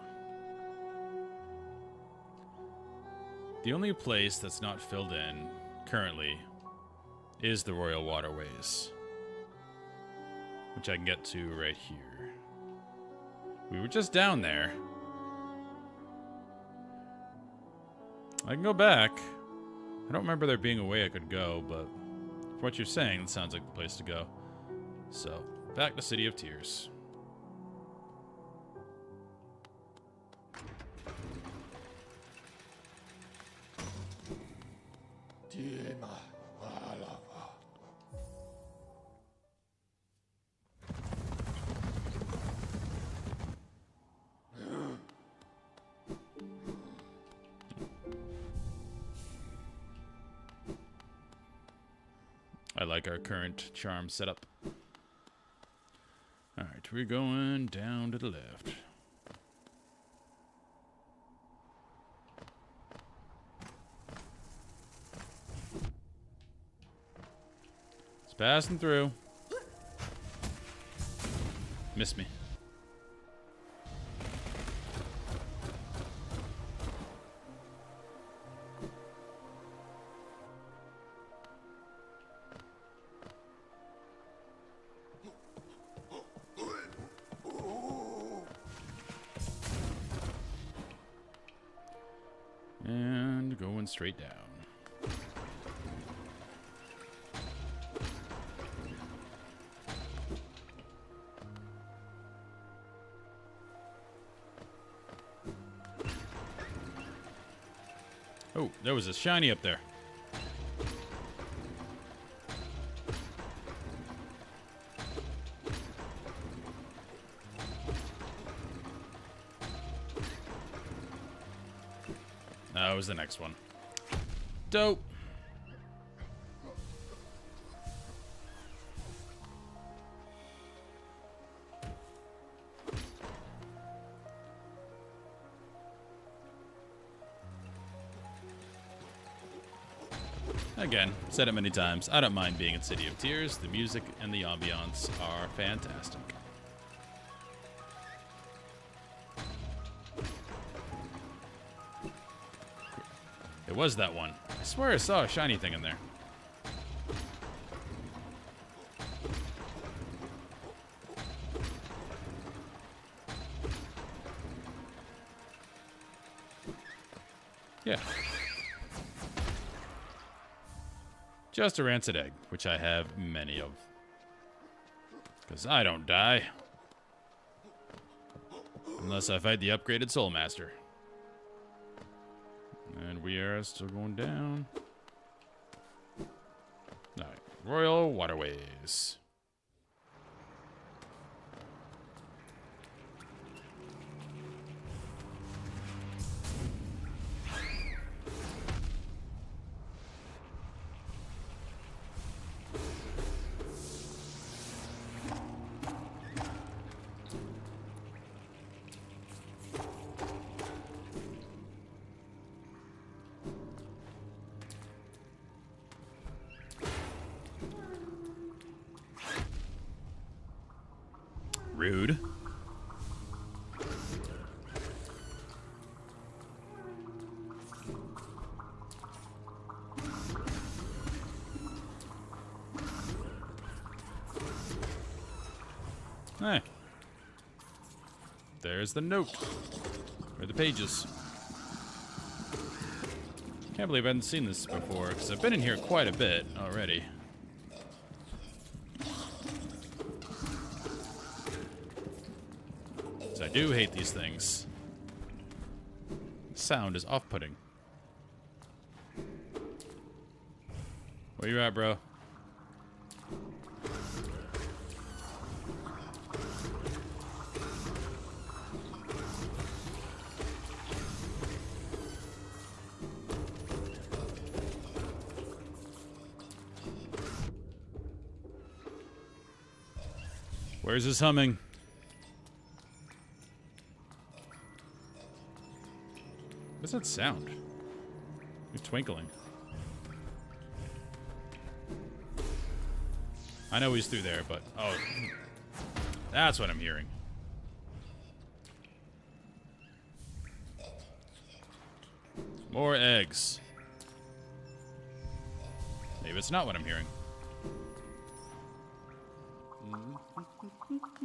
The only place that's not filled in currently is the Royal Waterways. which I can get to right here. We were just down there. I can go back. I don't remember there being a way I could go, but from what you're saying, it sounds like the place to go. So, back to City of Tears. I like our current charm setup. Alright, we're going down to the left. It's passing through. Missed me. And going straight down. Oh, there was a shiny up there. That was the next one. Dope. Again, said it many times, I don't mind being in City of Tears. The music and the ambiance are fantastic. It was that one. I swear I saw a shiny thing in there. Yeah. Just a rancid egg, which I have many of. Because I don't die. Unless I fight the upgraded Soul Master. And we are still going down. Alright, Royal Waterways. Rude. Hey. There's the note. Or the pages. Can't believe I hadn't seen this before, because I've been in here quite a bit already. I do hate these things. The sound is off-putting. Where you at, bro? Where's this humming? What's that sound? You're twinkling. I know he's through there, but... Oh. That's what I'm hearing. More eggs. Maybe it's not what I'm hearing.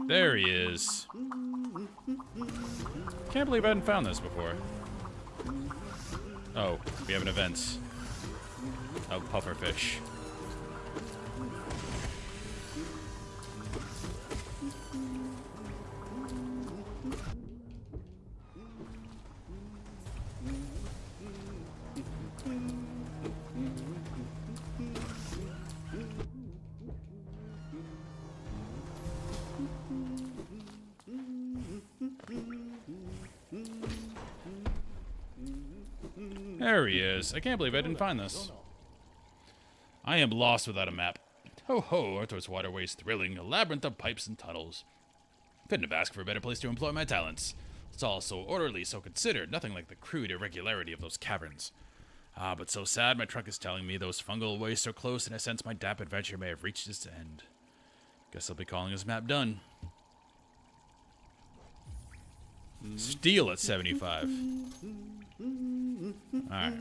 There he is. Can't believe I hadn't found this before. Oh, we have an event. Oh, pufferfish. There he is. I can't believe I didn't find this. I am lost without a map. Ho ho, Arthur's waterway's thrilling, a labyrinth of pipes and tunnels. Couldn't have asked for a better place to employ my talents. It's all so orderly, so considered, nothing like the crude irregularity of those caverns. Ah, but so sad, my trunk is telling me those fungal wastes are close, and I sense my damp adventure may have reached its end. Guess I'll be calling this map done. Steel at 75. Alright.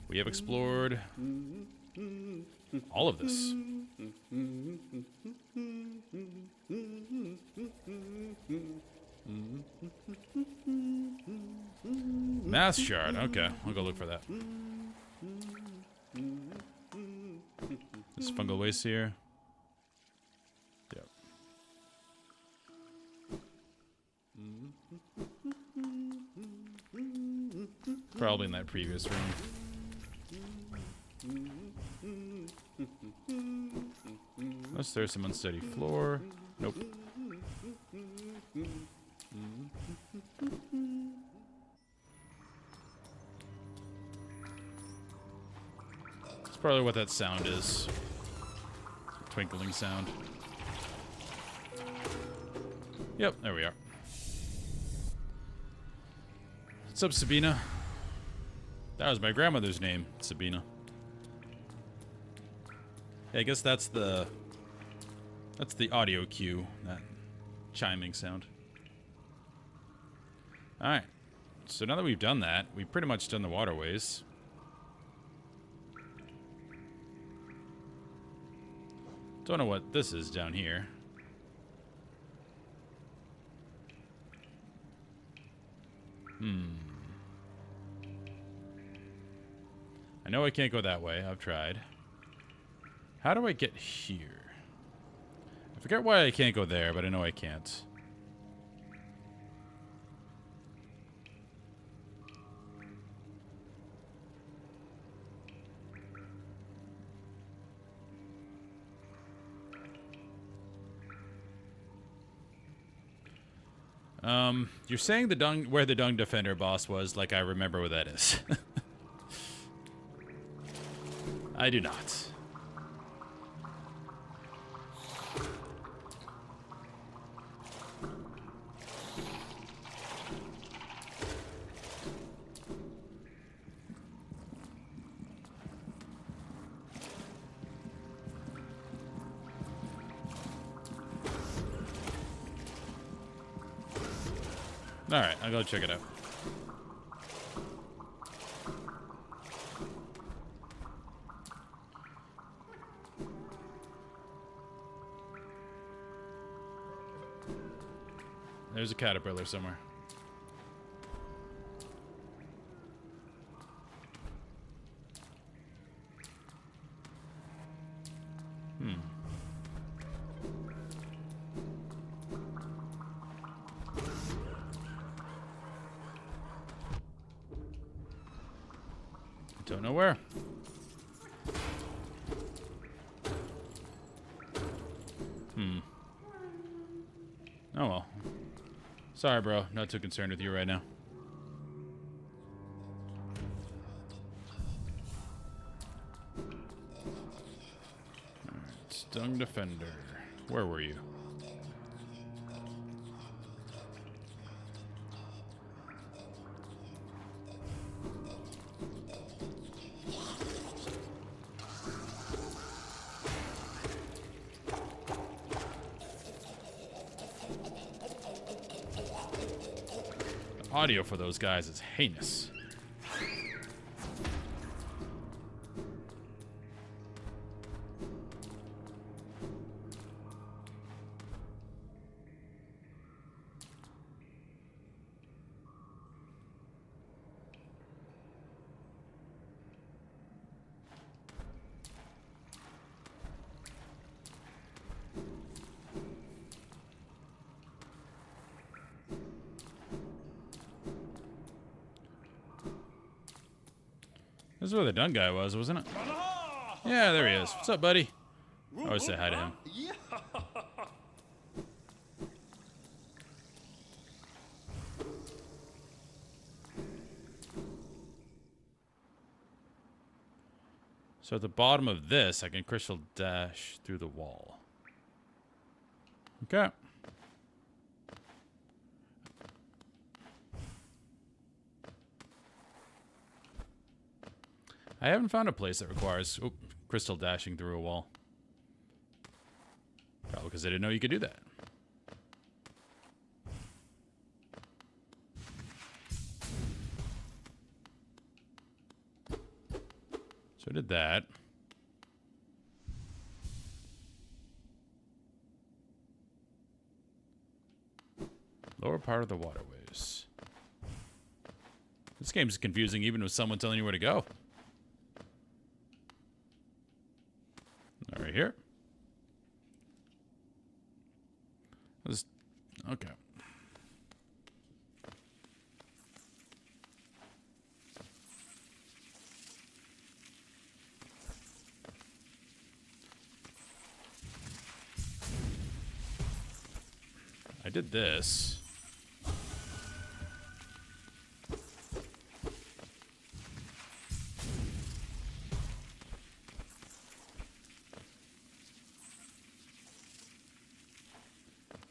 We have explored all of this. Mass shard. Okay, I'll go look for that. There's fungal waste here. Yep. Probably in that previous room. Unless there's some unsteady floor. Nope. That's probably what that sound is. Twinkling sound. Yep, there we are. What's up, Sabina? That was my grandmother's name, Sabina. Yeah, I guess that's the audio cue, that chiming sound. Alright. So now that we've done that, we've pretty much done the waterways. Don't know what this is down here. I know I can't go that way. I've tried. How do I get here? I forget why I can't go there, but I know I can't. You're saying where the Dung Defender boss was, like I remember where that is. I do not. Alright, I'll go check it out. There's a caterpillar somewhere. Don't know where. Oh well. Sorry, bro. Not too concerned with you right now. Alright, Stung Defender. Where were you? Audio for those guys is heinous. This is where the dun guy was, wasn't it? Yeah, there he is. What's up, buddy? I always say hi to him. So at the bottom of this, I can crystal dash through the wall. Okay. I haven't found a place that requires crystal dashing through a wall. Probably because I didn't know you could do that. So I did that. Lower part of the waterways. This game's confusing even with someone telling you where to go. Right here. Okay. I did this.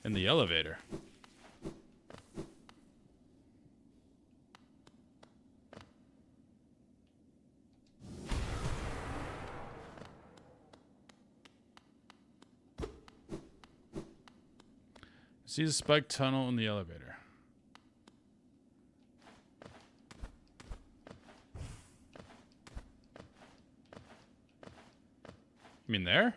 In the elevator. See the spike tunnel in the elevator. You mean there?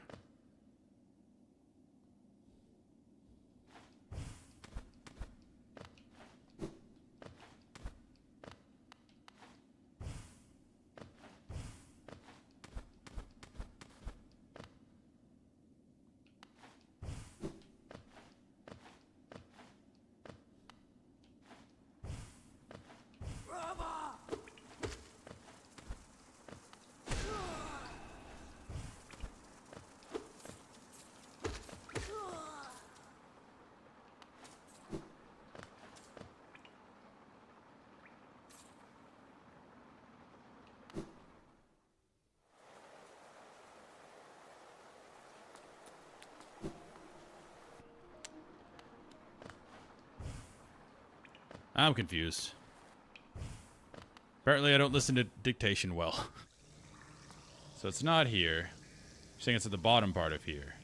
I'm confused. Apparently I don't listen to dictation well. So it's not here. You're saying it's at the bottom part of here.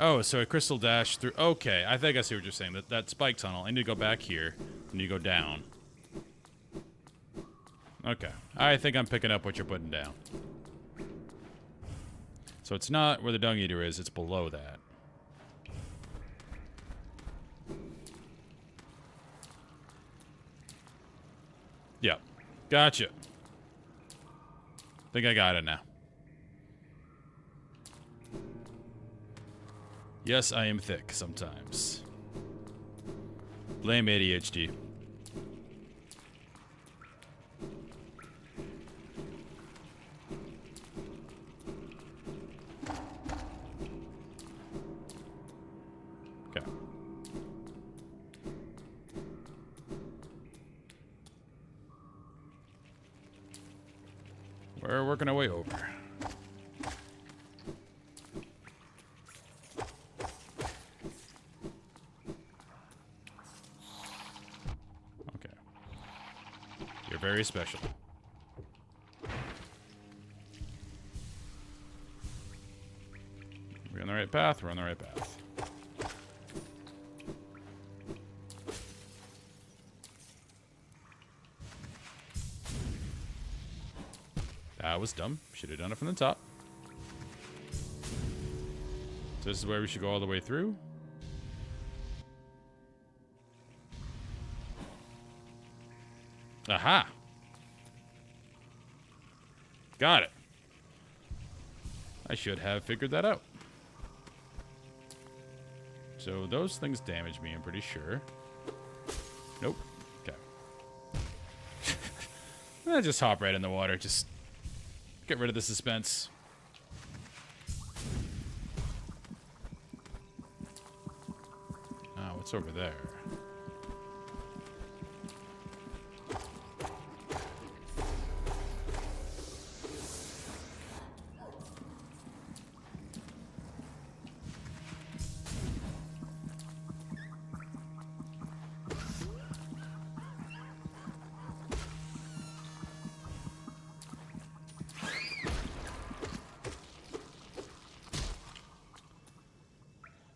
Oh, so a crystal dash through... Okay, I think I see what you're saying. That spike tunnel. I need to go back here. And you go down. Okay. I think I'm picking up what you're putting down. So it's not where the dung eater is. It's below that. Yep. Gotcha. Think I got it now. Yes, I am thick sometimes. Blame ADHD. Okay. We're working our way over. Okay. You're very special. We're on the right path. We're on the right path. That was dumb. Should have done it from the top. So this is where we should go all the way through. Aha! Got it. I should have figured that out. So those things damage me, I'm pretty sure. Nope. Okay. Just hop right in the water. Just get rid of the suspense. What's over there?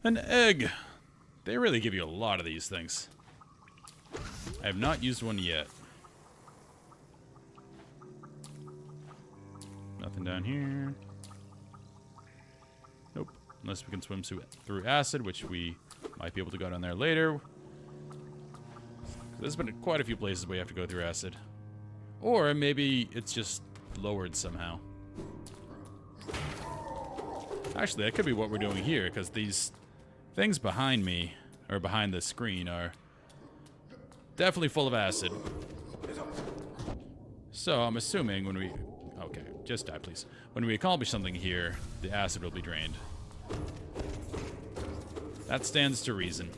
An egg. They really give you a lot of these things. I have not used one yet. Nothing down here. Nope. Unless we can swim through acid, which we might be able to go down there later. There's been quite a few places where you have to go through acid. Or maybe it's just lowered somehow. Actually, that could be what we're doing here, because these things behind me, or behind the screen, are definitely full of acid. So I'm assuming when we... Okay, just die, please. When we accomplish something here, the acid will be drained. That stands to reason.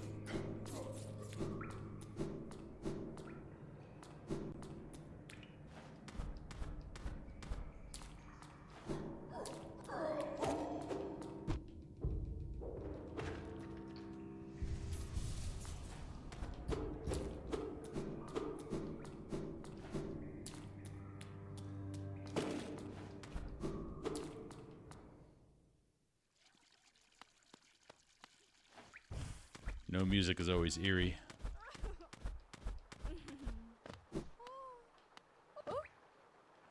No music is always eerie.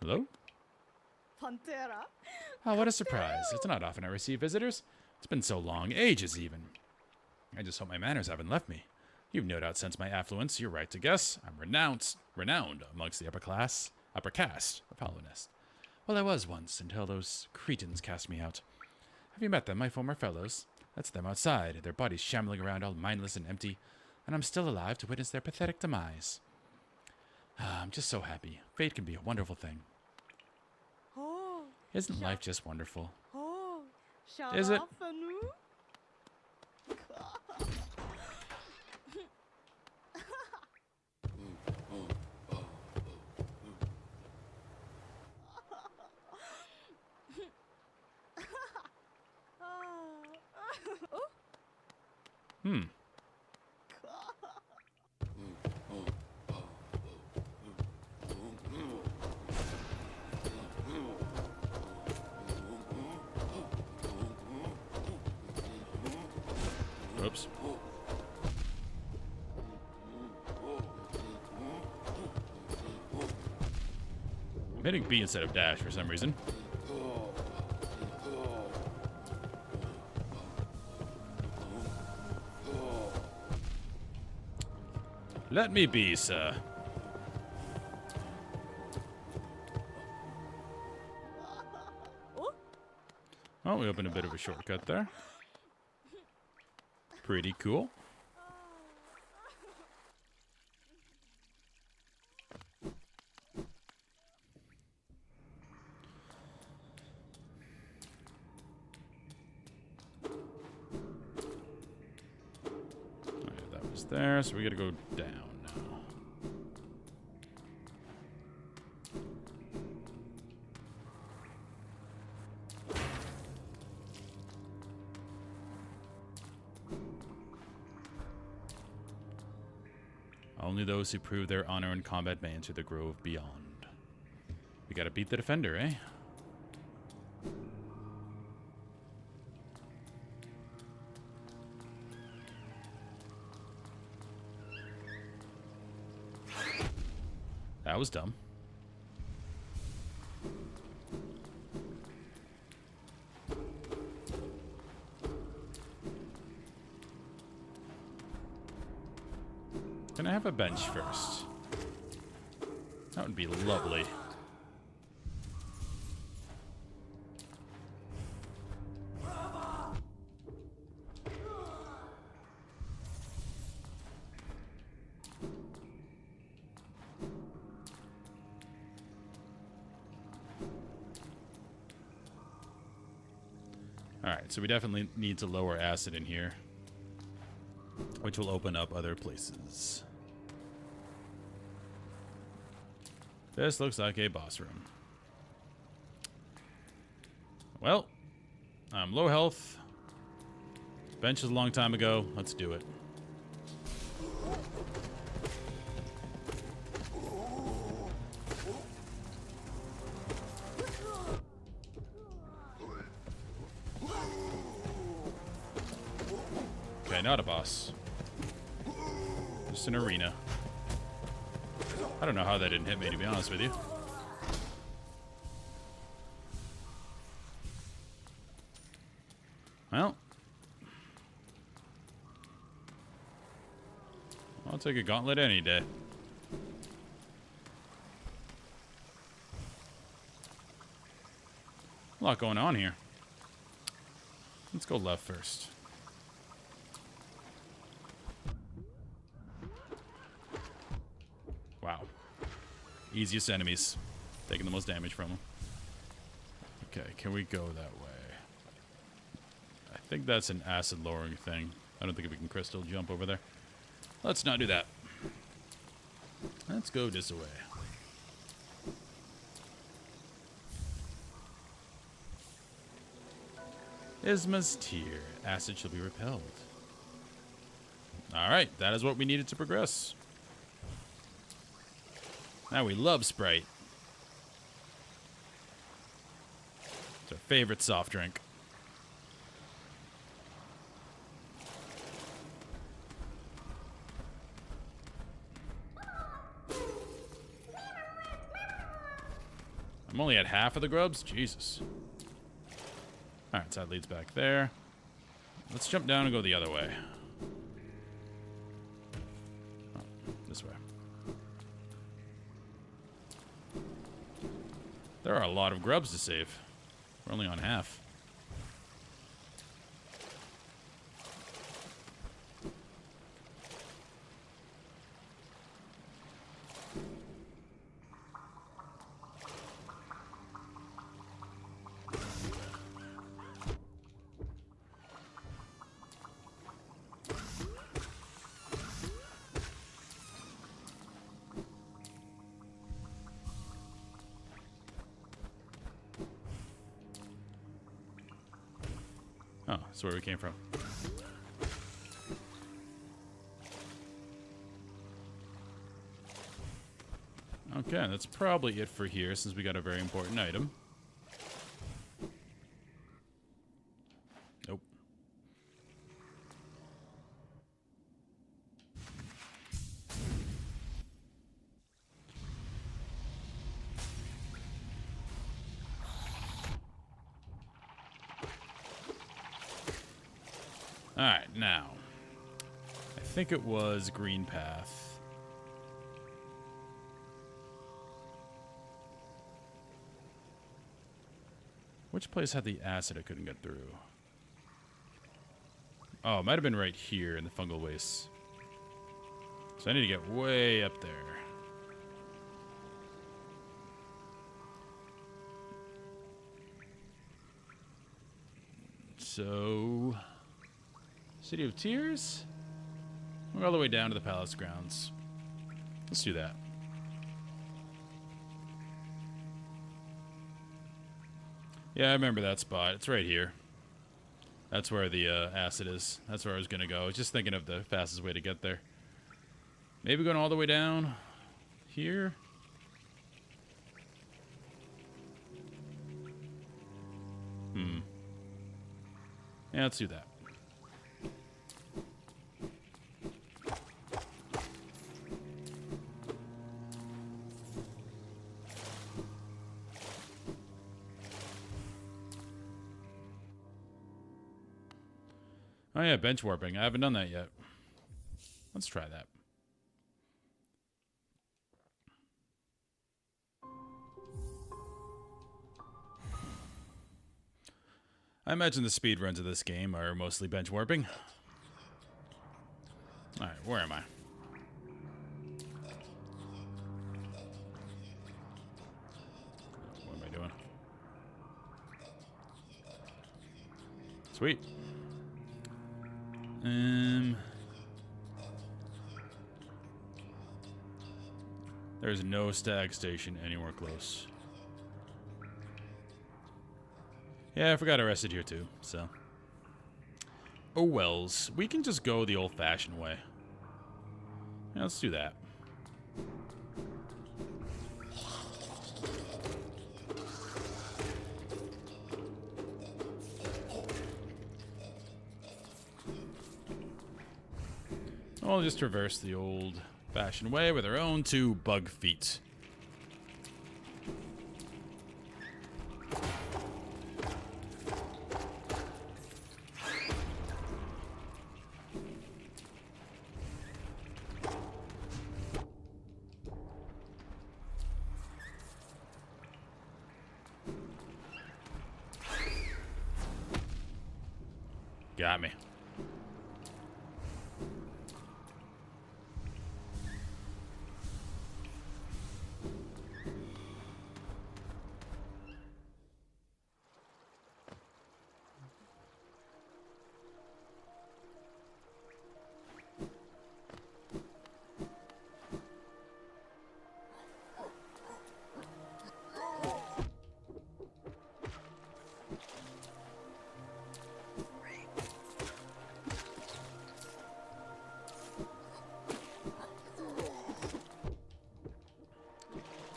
Hello? Pantera? Oh, what a surprise. It's not often I receive visitors. It's been so long, ages even. I just hope my manners haven't left me. You've no doubt sensed my affluence. You're right to guess. I'm renowned amongst the upper caste of Hallownest. Well, I was once, until those cretins cast me out. Have you met them, my former fellows? That's them outside, their bodies shambling around all mindless and empty, and I'm still alive to witness their pathetic demise. I'm just so happy. Fate can be a wonderful thing. Oh, Isn't life just wonderful? oh, Is it? Sharafanu? Hmm. Oops. I'm hitting B instead of dash for some reason. Let me be, sir. Oh, we opened a bit of a shortcut there. Pretty cool. Alright, that was there, so we gotta go down now. Only those who prove their honor in combat may enter the grove beyond. We gotta beat the defender, eh? That was dumb. Can I have a bench first? That would be lovely. Alright, so we definitely need to lower acid in here, which will open up other places. This looks like a boss room. Well, I'm low health. Bench is a long time ago. Let's do it. Okay, not a boss. Just an arena. I don't know how that didn't hit me, to be honest with you. Well. I'll take a gauntlet any day. A lot going on here. Let's go left first. Wow. Easiest enemies. Taking the most damage from them. Okay, can we go that way? I think that's an acid lowering thing. I don't think we can crystal jump over there. Let's not do that. Let's go this way. Isma's tear. Acid shall be repelled. Alright, that is what we needed to progress. Now we love Sprite. It's our favorite soft drink. I'm only at half of the grubs? Jesus. Alright, so that leads back there. Let's jump down and go the other way. Oh, this way. There are a lot of grubs to save. We're only on half. Oh, that's where we came from. Okay, that's probably it for here, since we got a very important item. Nope. Alright, now. I think it was green path. Which place had the acid I couldn't get through? Oh, it might have been right here in the fungal wastes. So I need to get way up there. So... City of Tears? We'll go all the way down to the palace grounds. Let's do that. Yeah, I remember that spot. It's right here. That's where the acid is. That's where I was going to go. I was just thinking of the fastest way to get there. Maybe going all the way down here? Yeah, let's do that. Oh yeah, bench warping. I haven't done that yet. Let's try that. I imagine the speed runs of this game are mostly bench warping. Alright, where am I? What am I doing? Sweet. There's no stag station anywhere close. Yeah, I forgot I rested here too, so. Oh wells. We can just go the old-fashioned way. Yeah, let's do that. I'll just traverse the old-fashioned way with our own 2 bug feet. Got me.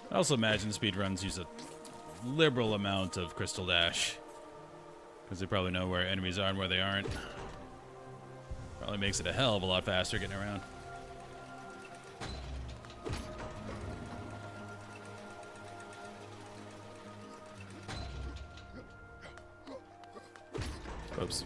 I also imagine speedruns use a liberal amount of crystal dash, because they probably know where enemies are and where they aren't. Probably makes it a hell of a lot faster getting around. Oops.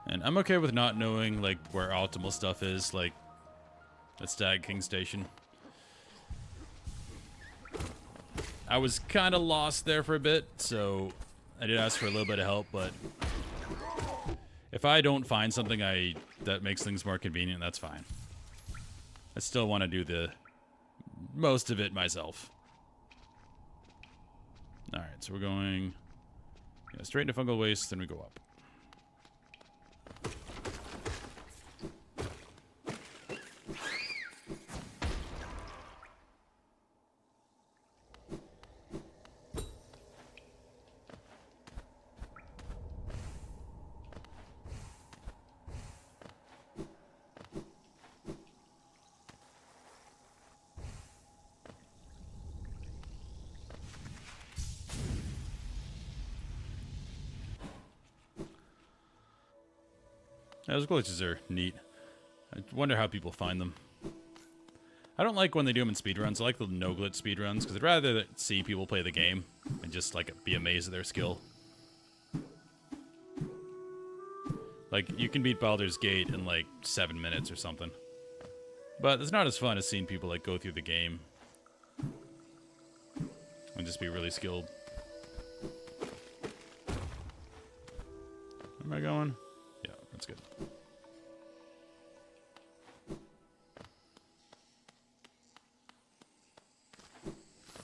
And I'm okay with not knowing, like, where optimal stuff is, like the Stag King Station. I was kind of lost there for a bit, so I did ask for a little bit of help, but if I don't find something that makes things more convenient, that's fine. I still want to do the most of it myself. Alright, so we're going straight into fungal waste, then we go up. Yeah, those glitches are neat. I wonder how people find them. I don't like when they do them in speedruns. I like the no-glitch speedruns, because I'd rather see people play the game and just, like, be amazed at their skill. Like, you can beat Baldur's Gate in, like, 7 minutes or something. But it's not as fun as seeing people, like, go through the game and just be really skilled. Where am I going? Yeah, that's good.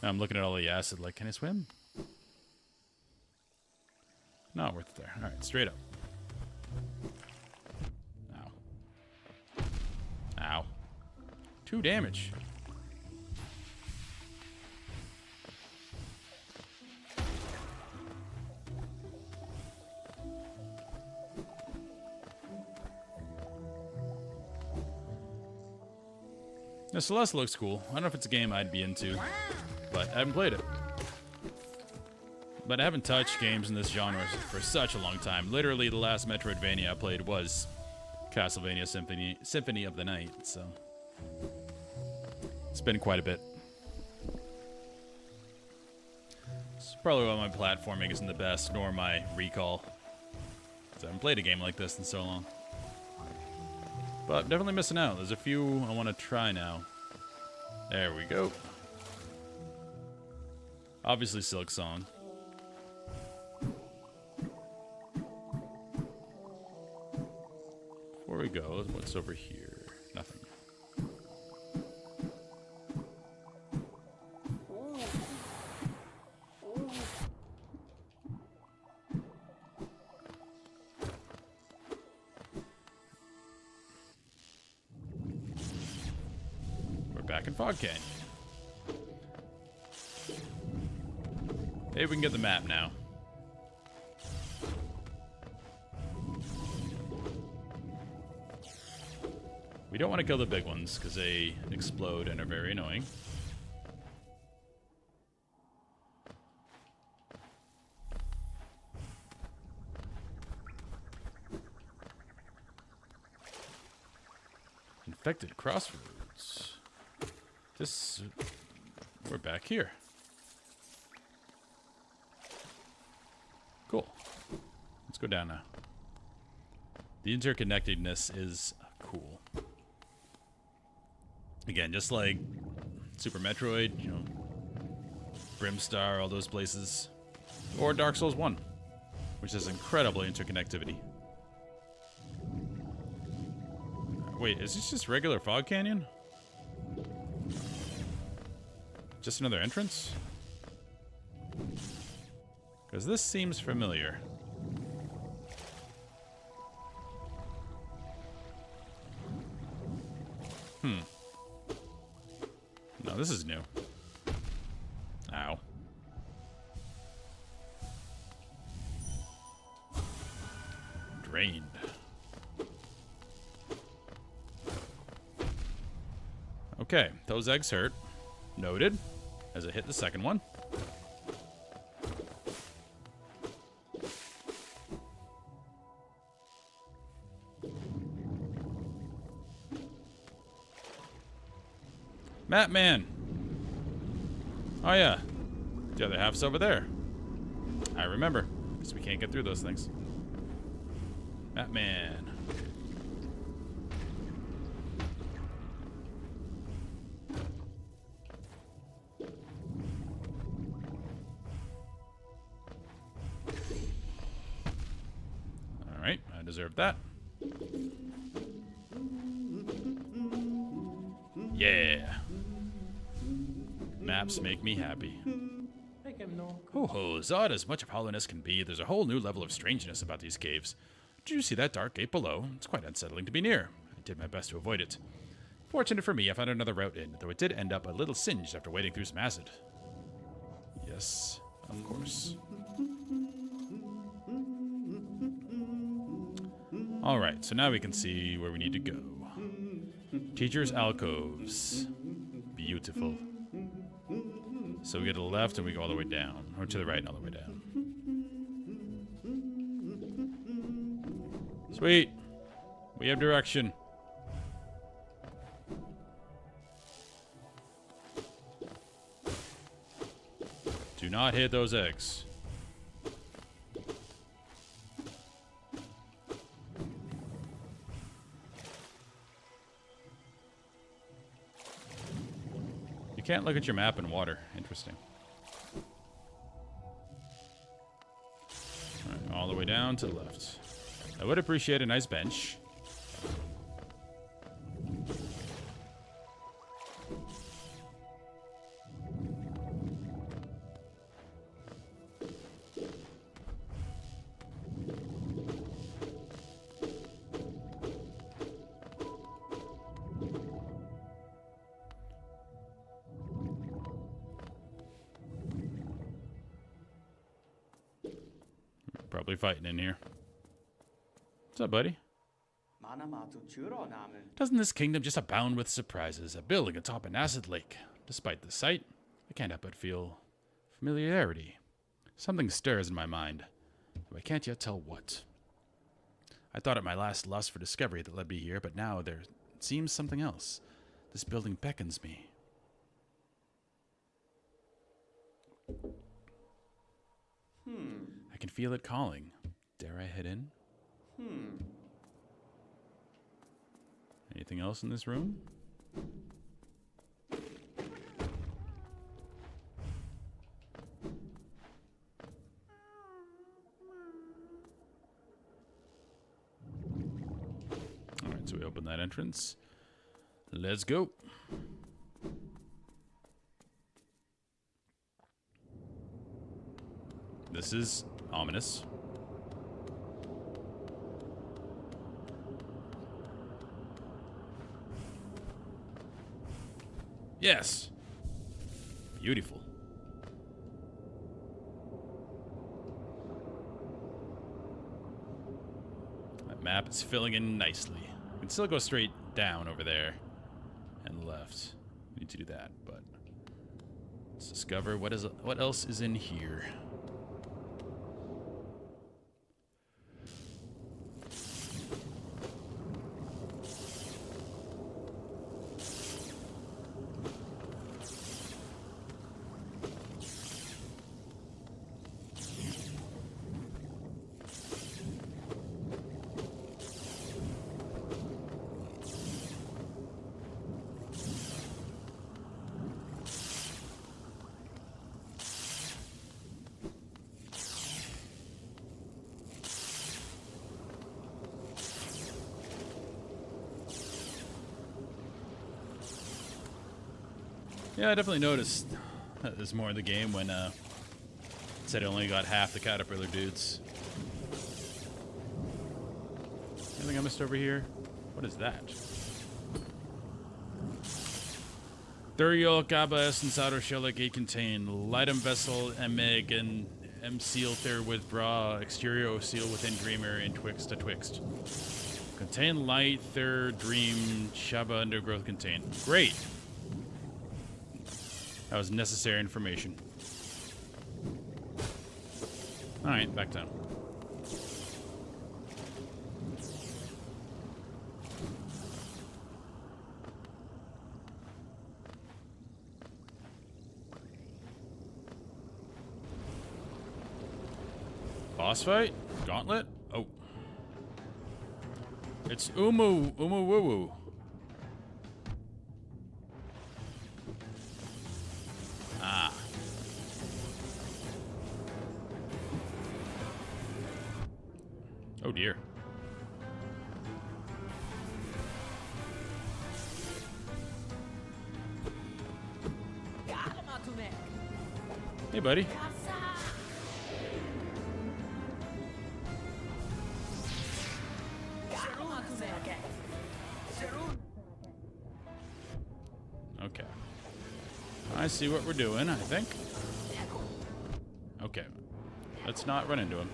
I'm looking at all the acid, like, can I swim? Not worth it there. Alright, straight up. Ow. Ow. 2 damage. Now, Celeste looks cool. I don't know if it's a game I'd be into, but I haven't played it. But I haven't touched games in this genre for such a long time. Literally, the last Metroidvania I played was Castlevania Symphony of the Night, so it's been quite a bit. It's probably why my platforming isn't the best, nor my recall. I haven't played a game like this in so long. But definitely missing out. There's a few I want to try now. There we go. Obviously Silk Song. Before we go, what's over here? Nothing. Back in Fog Canyon. Maybe we can get the map now. We don't want to kill the big ones because they explode and are very annoying. Infected crossroads. We're back here. Cool. Let's go down now. The interconnectedness is cool. Again, just like Super Metroid, you know, Brimstar, all those places. Or Dark Souls 1, which has incredible interconnectivity. Wait, is this just regular Fog Canyon? Just another entrance? Because this seems familiar. No, this is new. Ow. Drained. Okay, those eggs hurt. Noted. As I hit the second one. Map Man. Oh yeah. The other half's over there. I remember. Because we can't get through those things. Map Man. Alright, I deserve that. Yeah. Maps make me happy. Ho ho, as odd as much of hollowness can be, there's a whole new level of strangeness about these caves. Did you see that dark gate below? It's quite unsettling to be near. I did my best to avoid it. Fortunate for me, I found another route in, though it did end up a little singed after wading through some acid. Yes, of course. Alright, so now we can see where we need to go. Teacher's alcoves. Beautiful. So we go to the left and we go all the way down. Or to the right and all the way down. Sweet. We have direction. Do not hit those eggs. You can't look at your map in water. Interesting. All right, all the way down to the left. I would appreciate a nice bench. Probably fighting in here. What's up, buddy? Doesn't this kingdom just abound with surprises? A building atop an acid lake. Despite the sight, I can't help but feel familiarity. Something stirs in my mind, though I can't yet tell what. I thought at my last lust for discovery that led me here, but now there seems something else. This building beckons me. I can feel it calling. Dare I head in? Anything else in this room? Alright, so we open that entrance. Let's go. This is ominous. Yes. Beautiful. That map is filling in nicely. We can still go straight down over there and left. We need to do that, but let's discover what else is in here. Yeah, I definitely noticed that there's more in the game when it said it only got half the caterpillar dudes. Anything I missed over here? What is that? Thuriol Gaba Essence Outer Shell Gate contain Lightum Vessel Meg and seal Thur with Bra Exterior Seal within Dreamer in Twixt to Twixt. Contain Light Thur Dream Shaba Undergrowth contain. Great! That was necessary information. Alright, back down. Boss fight? Gauntlet? Oh. It's Umu Woo Woo. Ah. Oh dear. Hey, buddy. Okay. I see what we're doing, I think. Okay. Let's not run into him.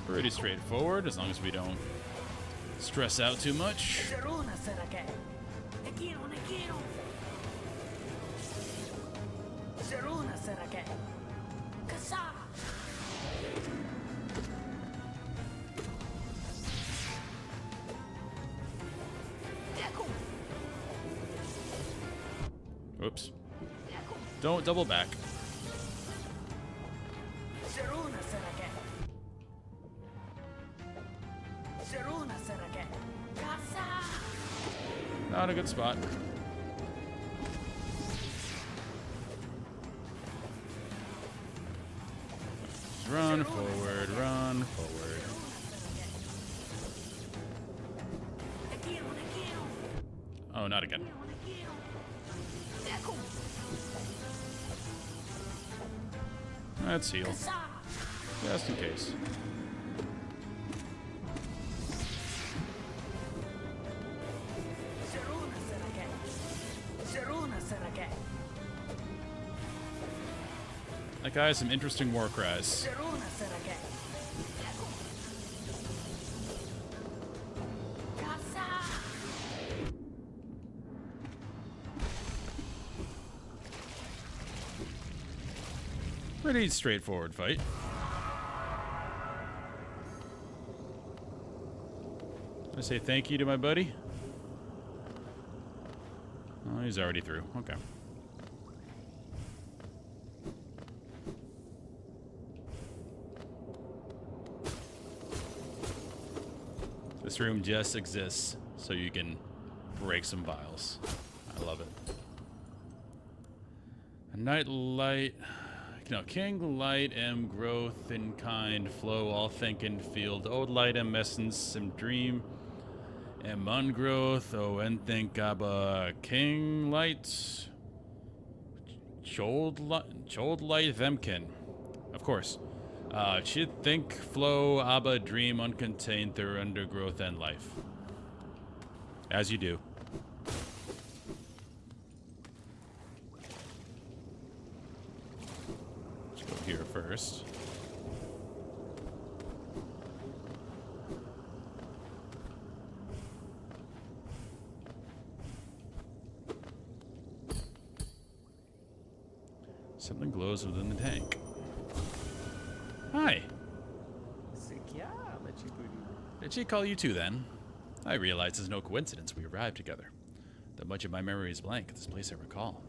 Pretty straightforward, as long as we don't stress out too much. Oops. Don't double back. Not a good spot. Run forward, run forward. Oh, not again. Let's heal. Just in case. That guy has some interesting war cries. Pretty straightforward fight. I say thank you to my buddy. Oh, he's already through. Okay. This room just exists so you can break some vials. I love it. A night light. No, King, light, M, growth, in kind, flow, all think and field. Old light, M, essence, M, dream, M, ungrowth, O, and think, Abba, King, light, Chold light, Themkin. Of course. Should think, flow, Abba, dream, uncontained, through undergrowth, and life. As you do. Here first. Something glows within the tank. Hi. Did she call you too then? I realize it's no coincidence we arrived together. Though much of my memory is blank, this place I recall.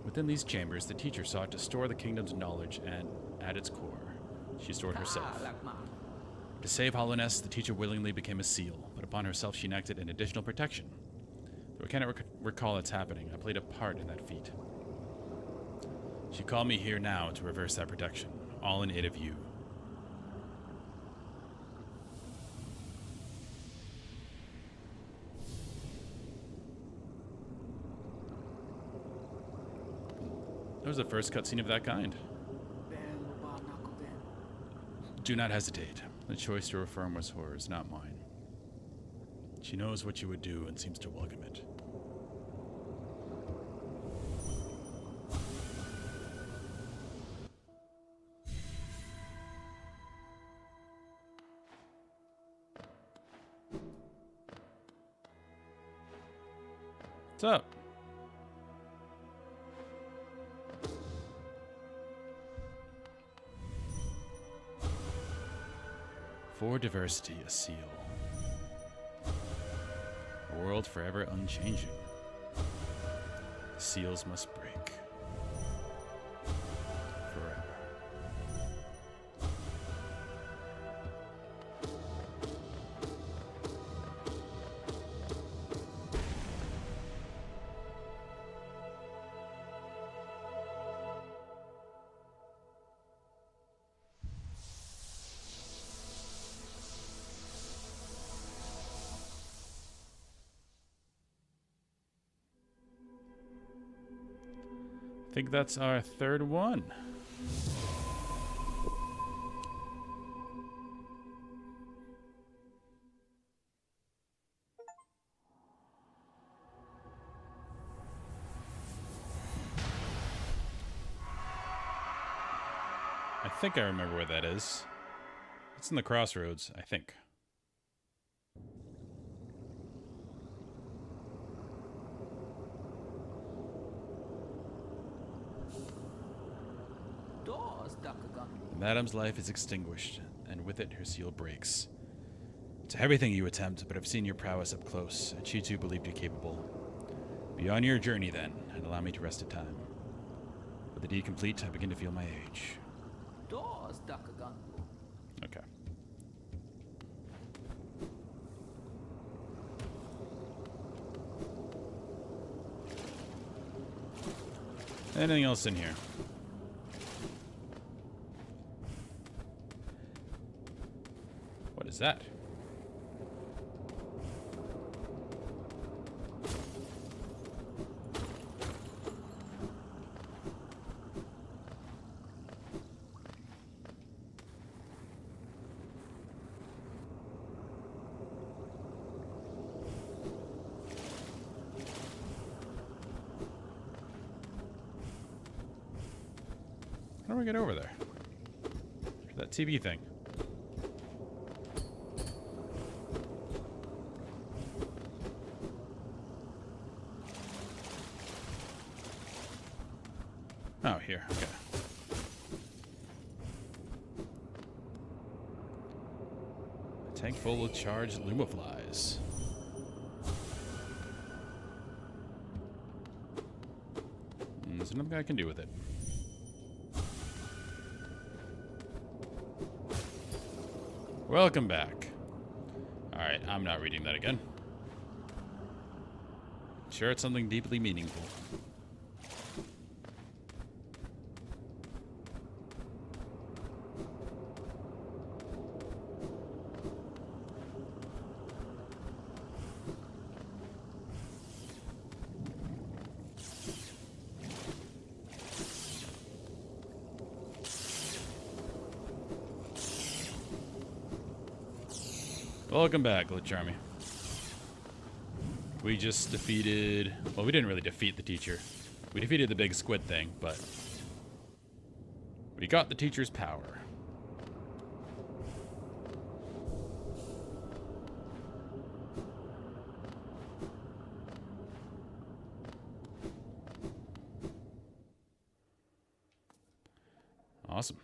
Within these chambers, the teacher sought to store the kingdom's knowledge, and at its core, she stored herself. To save Hollowness, the teacher willingly became a seal, but upon herself she enacted an additional protection. Though I cannot recall its happening, I played a part in that feat. She called me here now to reverse that protection, all in aid of you. That was the first cutscene of that kind. Do not hesitate. The choice to reform was hers, not mine. She knows what you would do and seems to welcome it. What's up? For diversity, a seal. A world forever unchanging. The seals must break. Forever. I think that's our third one. I think I remember where that is. It's in the crossroads, I think. Madame's life is extinguished, and with it her seal breaks. To everything you attempt, but I've seen your prowess up close, and she too believed you capable. Be on your journey then, and allow me to rest at time. With the deed complete, I begin to feel my age. Okay. Anything else in here? What is that? I do we get over there? That TV thing. Oh, here. Okay. A tank full of charged lumaflies. There's nothing I can do with it. Welcome back. Alright, I'm not reading that again. Sure, it's something deeply meaningful. Welcome back, Glitch Army. We just defeated... Well, we didn't really defeat the teacher. We defeated the big squid thing, but... we got the teacher's power. Awesome.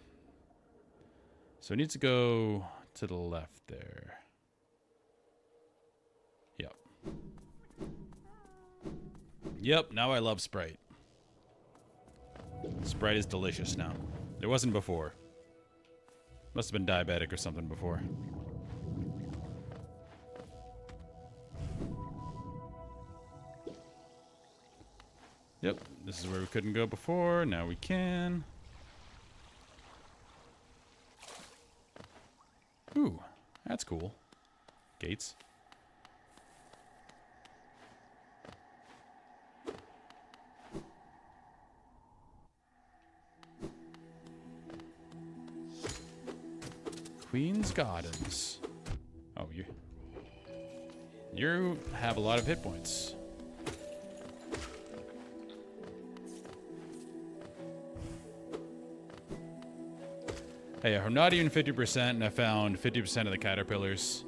So it needs to go to the left there. Yep. Yep, now I love Sprite. Sprite is delicious now. It wasn't before. Must have been diabetic or something before. Yep, this is where we couldn't go before. Now we can. Ooh, that's cool. Gates. Queen's Gardens. Oh, you have a lot of hit points. Hey, I'm not even 50% and I found 50% of the caterpillars.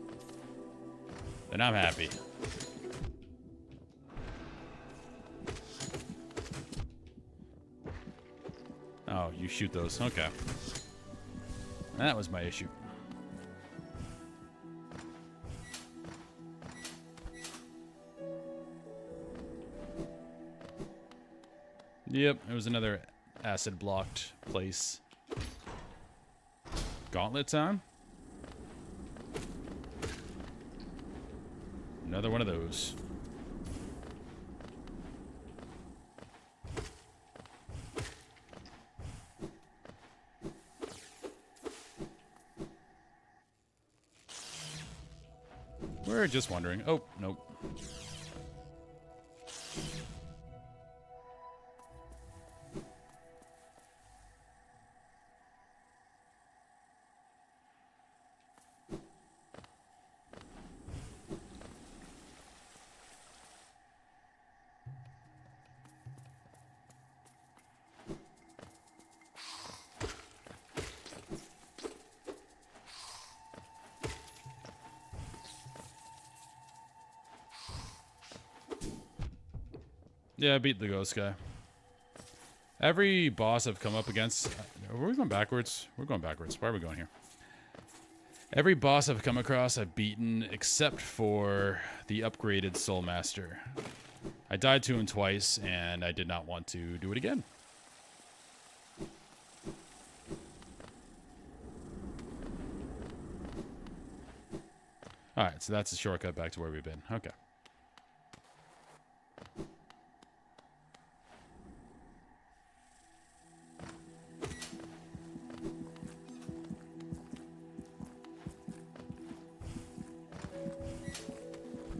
Then I'm happy. Oh, you shoot those. Okay. That was my issue. Yep, it was another acid blocked place. Gauntlet time? Another one of those. We're just wondering. Oh, nope. Yeah, I beat the ghost guy. Every boss I've come up against... Are we going backwards? We're going backwards. Why are we going here? Every boss I've come across, I've beaten, except for the upgraded Soul Master. I died to him twice, and I did not want to do it again. Alright, so that's a shortcut back to where we've been. Okay.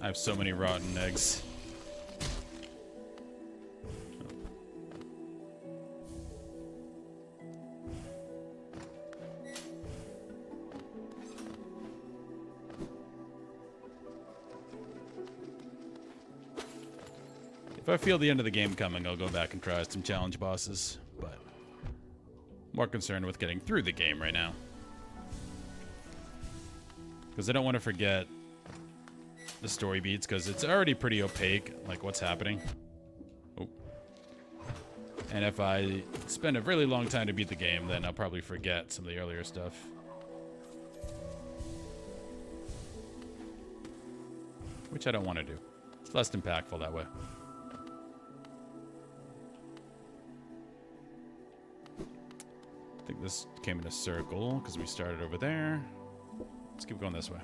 I have so many rotten eggs. If I feel the end of the game coming, I'll go back and try some challenge bosses, but more concerned with getting through the game right now. Because I don't want to forget the story beats, because it's already pretty opaque, like what's happening. Oh. And if I spend a really long time to beat the game, then I'll probably forget some of the earlier stuff. Which I don't want to do. It's less impactful that way. I think this came in a circle because we started over there. Let's keep going this way.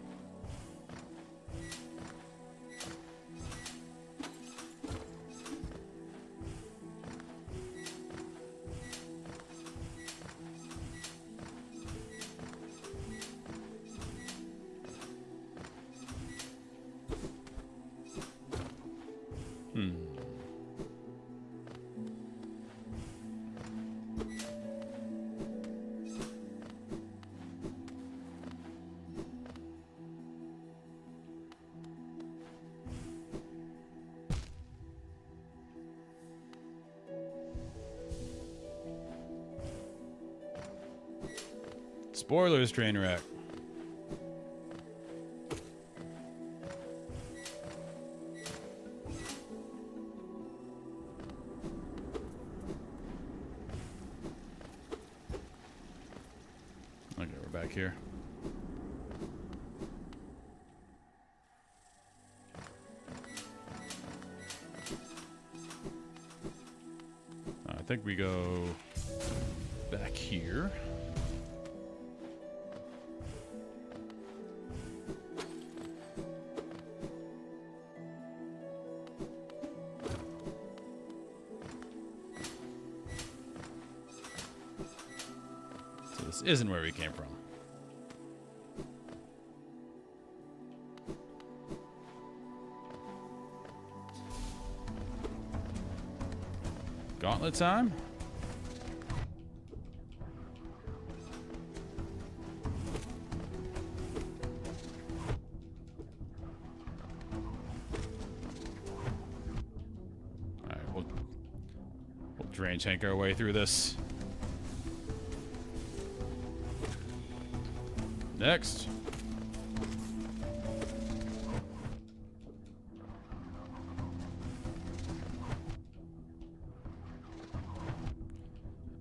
Spoilers, train wreck. Okay, we're back here. I think we go back here. This isn't where we came from. Gauntlet time? Alright, we'll drain tank our way through this. Next.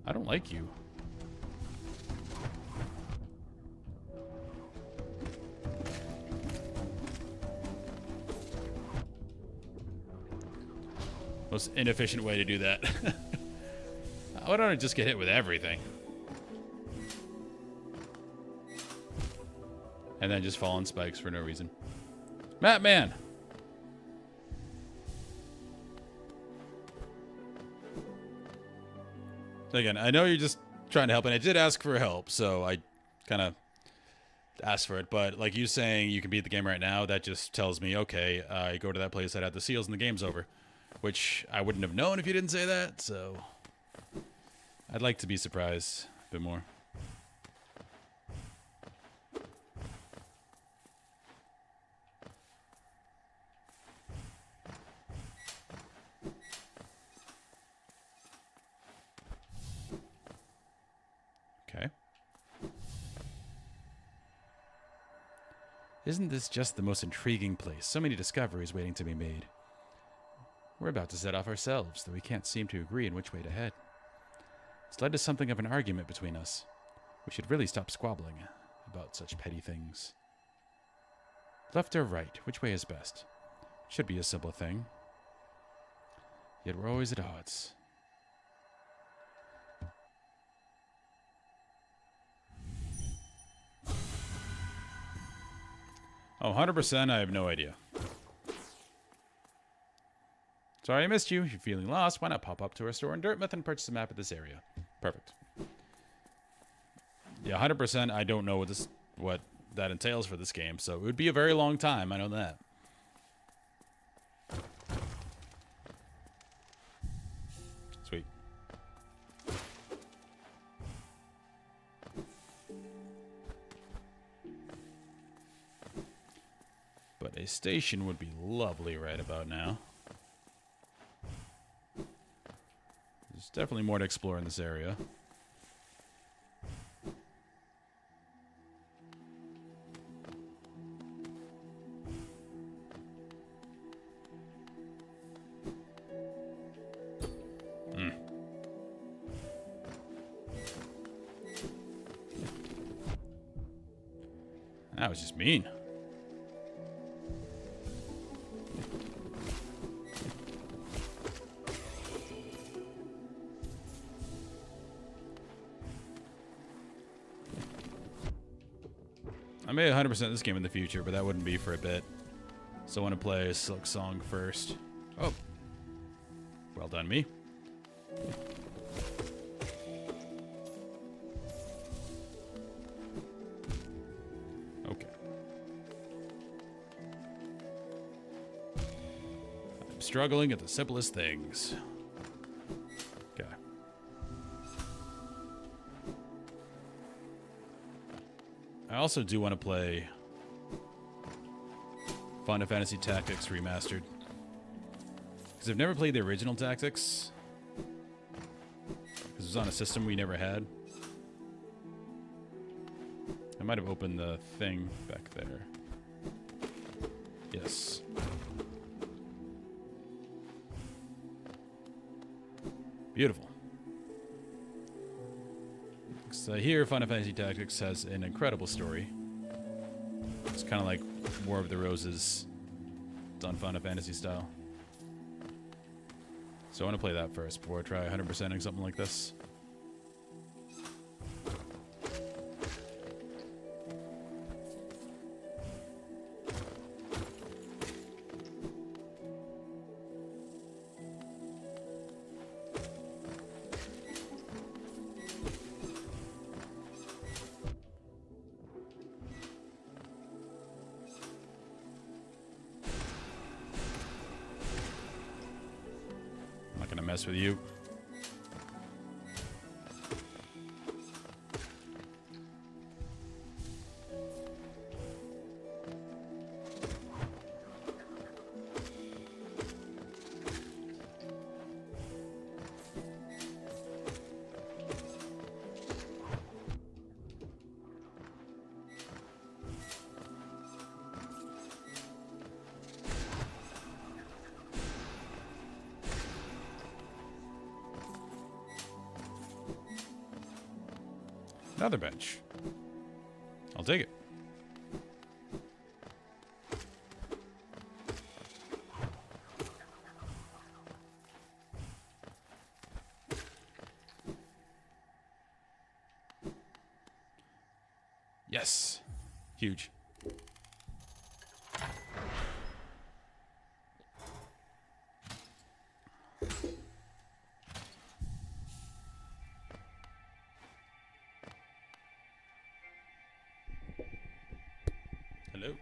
I don't like you. Most inefficient way to do that. Why don't I just get hit with everything? And then just fall on spikes for no reason. Map Man! So again, I know you're just trying to help, and I did ask for help, so I kind of asked for it. But like you saying you can beat the game right now, that just tells me, okay, I go to that place that had the seals and the game's over. Which I wouldn't have known if you didn't say that, so I'd like to be surprised a bit more. Okay. Isn't this just the most intriguing place? So many discoveries waiting to be made. We're about to set off ourselves, though we can't seem to agree on which way to head. It's led to something of an argument between us. We should really stop squabbling about such petty things. Left or right, which way is best? Should be a simple thing. Yet we're always at odds. Oh, 100%, I have no idea. Sorry I missed you. If you're feeling lost, why not pop up to our store in Dartmouth and purchase a map of this area? Perfect. Yeah, 100%, I don't know what that entails for this game, so it would be a very long time, I know that. Sweet. But a station would be lovely right about now. There's definitely more to explore in this area. That was just mean. I may 100% this game in the future, but that wouldn't be for a bit. So I want to play a Silk Song first. Oh. Well done, me. Okay. I'm struggling at the simplest things. Okay. I also do want to play Final Fantasy Tactics Remastered. Because I've never played the original Tactics. Because it was on a system we never had. I might have opened the thing back there. Yes. Beautiful. So here, Final Fantasy Tactics has an incredible story. It's kind of like War of the Roses done Final Fantasy style. So I want to play that first before I try 100%ing something like this. Mess with you. Another bench. I'll take it. Yes. Huge. Hello.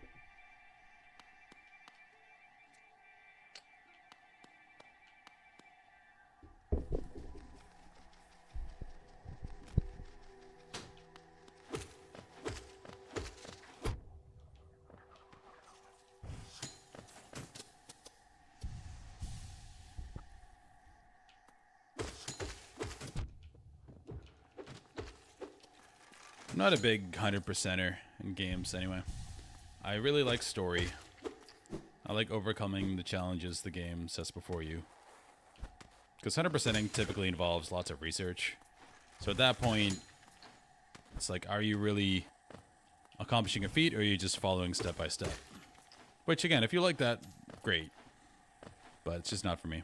I'm not a big 100%er in games anyway. I really like story. I like overcoming the challenges the game sets before you. Because 100%ing typically involves lots of research. So at that point, it's like, are you really accomplishing a feat or are you just following step by step? Which again, if you like that, great. But it's just not for me.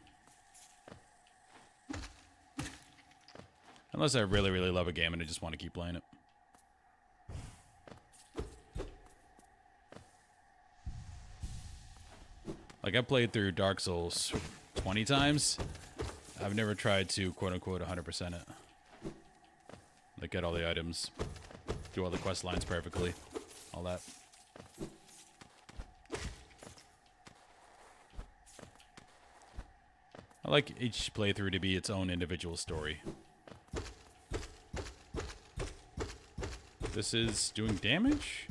Unless I really, really love a game and I just want to keep playing it. Like, I've played through Dark Souls 20 times. I've never tried to, quote-unquote, 100% it. Like, get all the items, do all the quest lines perfectly, all that. I like each playthrough to be its own individual story. This is doing damage?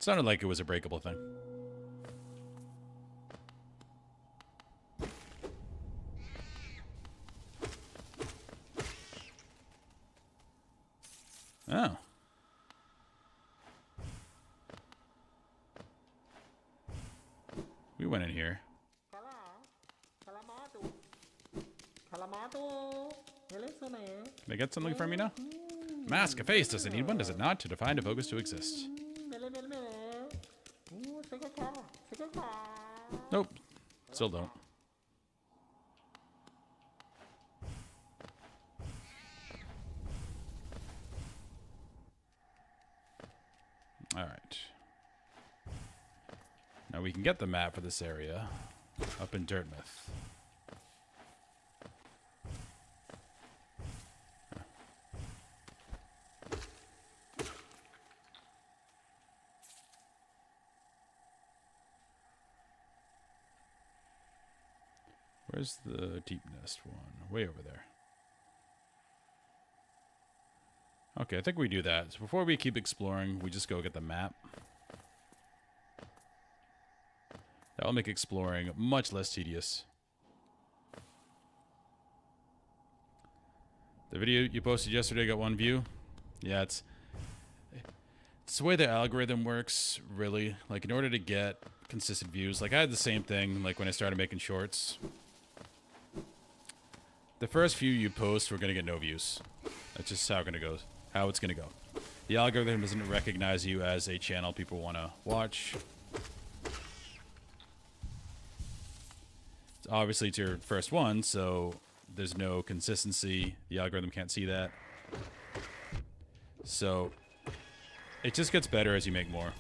It sounded like it was a breakable thing. Oh. We went in here. Can I get something from you now? Mask, a face. Does it need one? Does it not? To define, to focus, to exist. Nope. Still don't. Alright. Now we can get the map for this area up in Dirtmouth. Where's the deep nest one? Way over there. Okay, I think we do that. So before we keep exploring, we just go get the map. That'll make exploring much less tedious. The video you posted yesterday got 1 view. Yeah, it's the way the algorithm works, really. Like, in order to get consistent views, like I had the same thing like when I started making shorts. The first few you post, we're gonna get no views. That's just how it's gonna go. The algorithm doesn't recognize you as a channel people want to watch. Obviously, it's your first one, so there's no consistency. The algorithm can't see that. So it just gets better as you make more.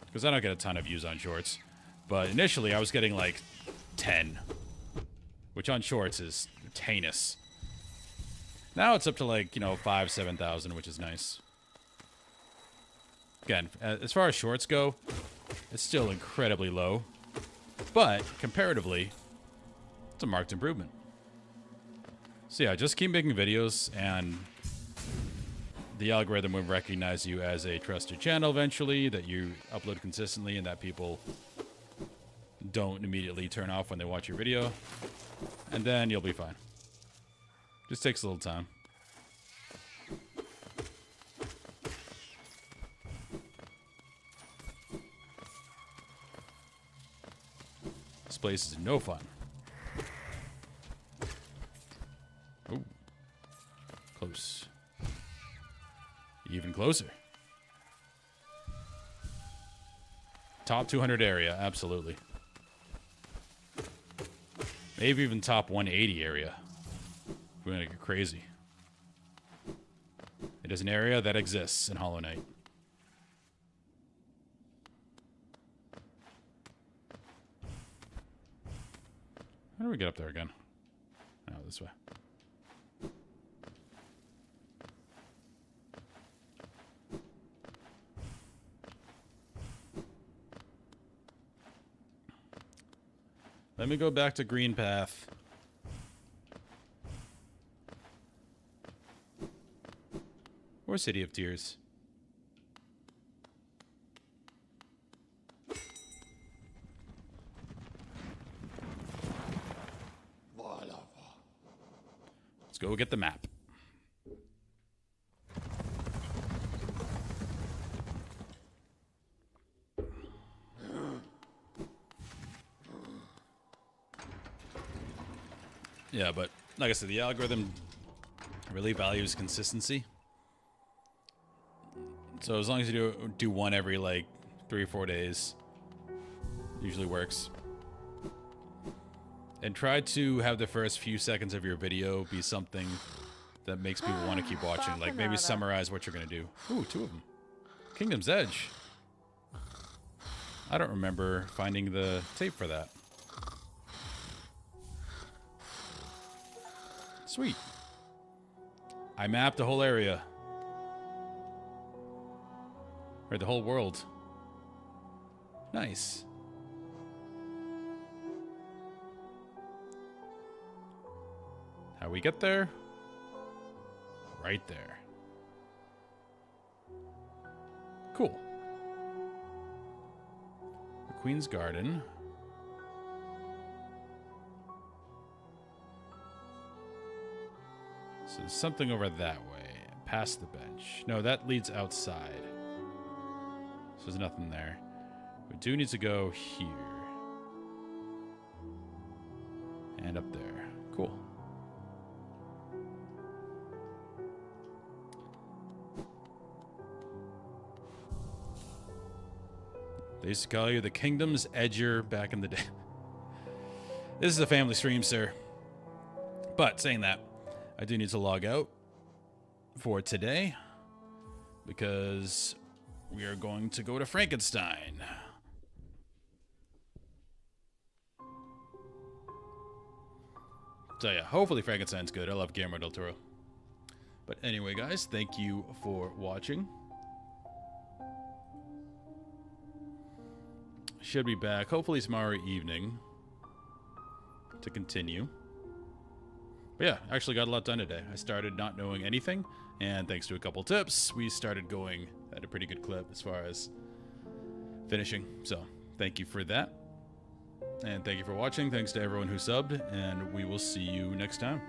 Because I don't get a ton of views on shorts. But initially, I was getting like 10. Which on shorts is heinous. Now it's up to like, 5,000, 7,000, which is nice. Again, as far as shorts go, it's still incredibly low. But, comparatively, it's a marked improvement. So yeah, just keep making videos, and the algorithm will recognize you as a trusted channel eventually, that you upload consistently, and that people don't immediately turn off when they watch your video. And then you'll be fine. Just takes a little time. This place is no fun. Oh. Close. Even closer. Top 200 area, absolutely. Maybe even top 180 area. We're gonna get crazy. It is an area that exists in Hollow Knight. How do we get up there again? Oh, this way. Let me go back to Green Path. Or City of Tears. Let's go get the map. Yeah, but like I said, the algorithm really values consistency. So as long as you do one every like 3 or 4 days, usually works. And try to have the first few seconds of your video be something that makes people want to keep watching. Like maybe summarize what you're gonna do. Ooh, 2 of them. Kingdom's Edge. I don't remember finding the tape for that. Sweet. I mapped the whole area. Or the whole world. Nice. How we get there? Right there. Cool. The Queen's Garden. So there's something over that way. Past the bench. No, that leads outside. So there's nothing there. We do need to go here. And up there. Cool. They used to call you the Kingdom's Edger back in the day. This is a family stream, sir. But saying that, I do need to log out for today because we are going to go to Frankenstein. So yeah, hopefully Frankenstein's good. I love Guillermo del Toro. But anyway, guys, thank you for watching. Should be back hopefully tomorrow evening to continue. But yeah, actually got a lot done today. I started not knowing anything, and thanks to a couple tips, we started going at a pretty good clip as far as finishing. So thank you for that. And thank you for watching. Thanks to everyone who subbed, and we will see you next time.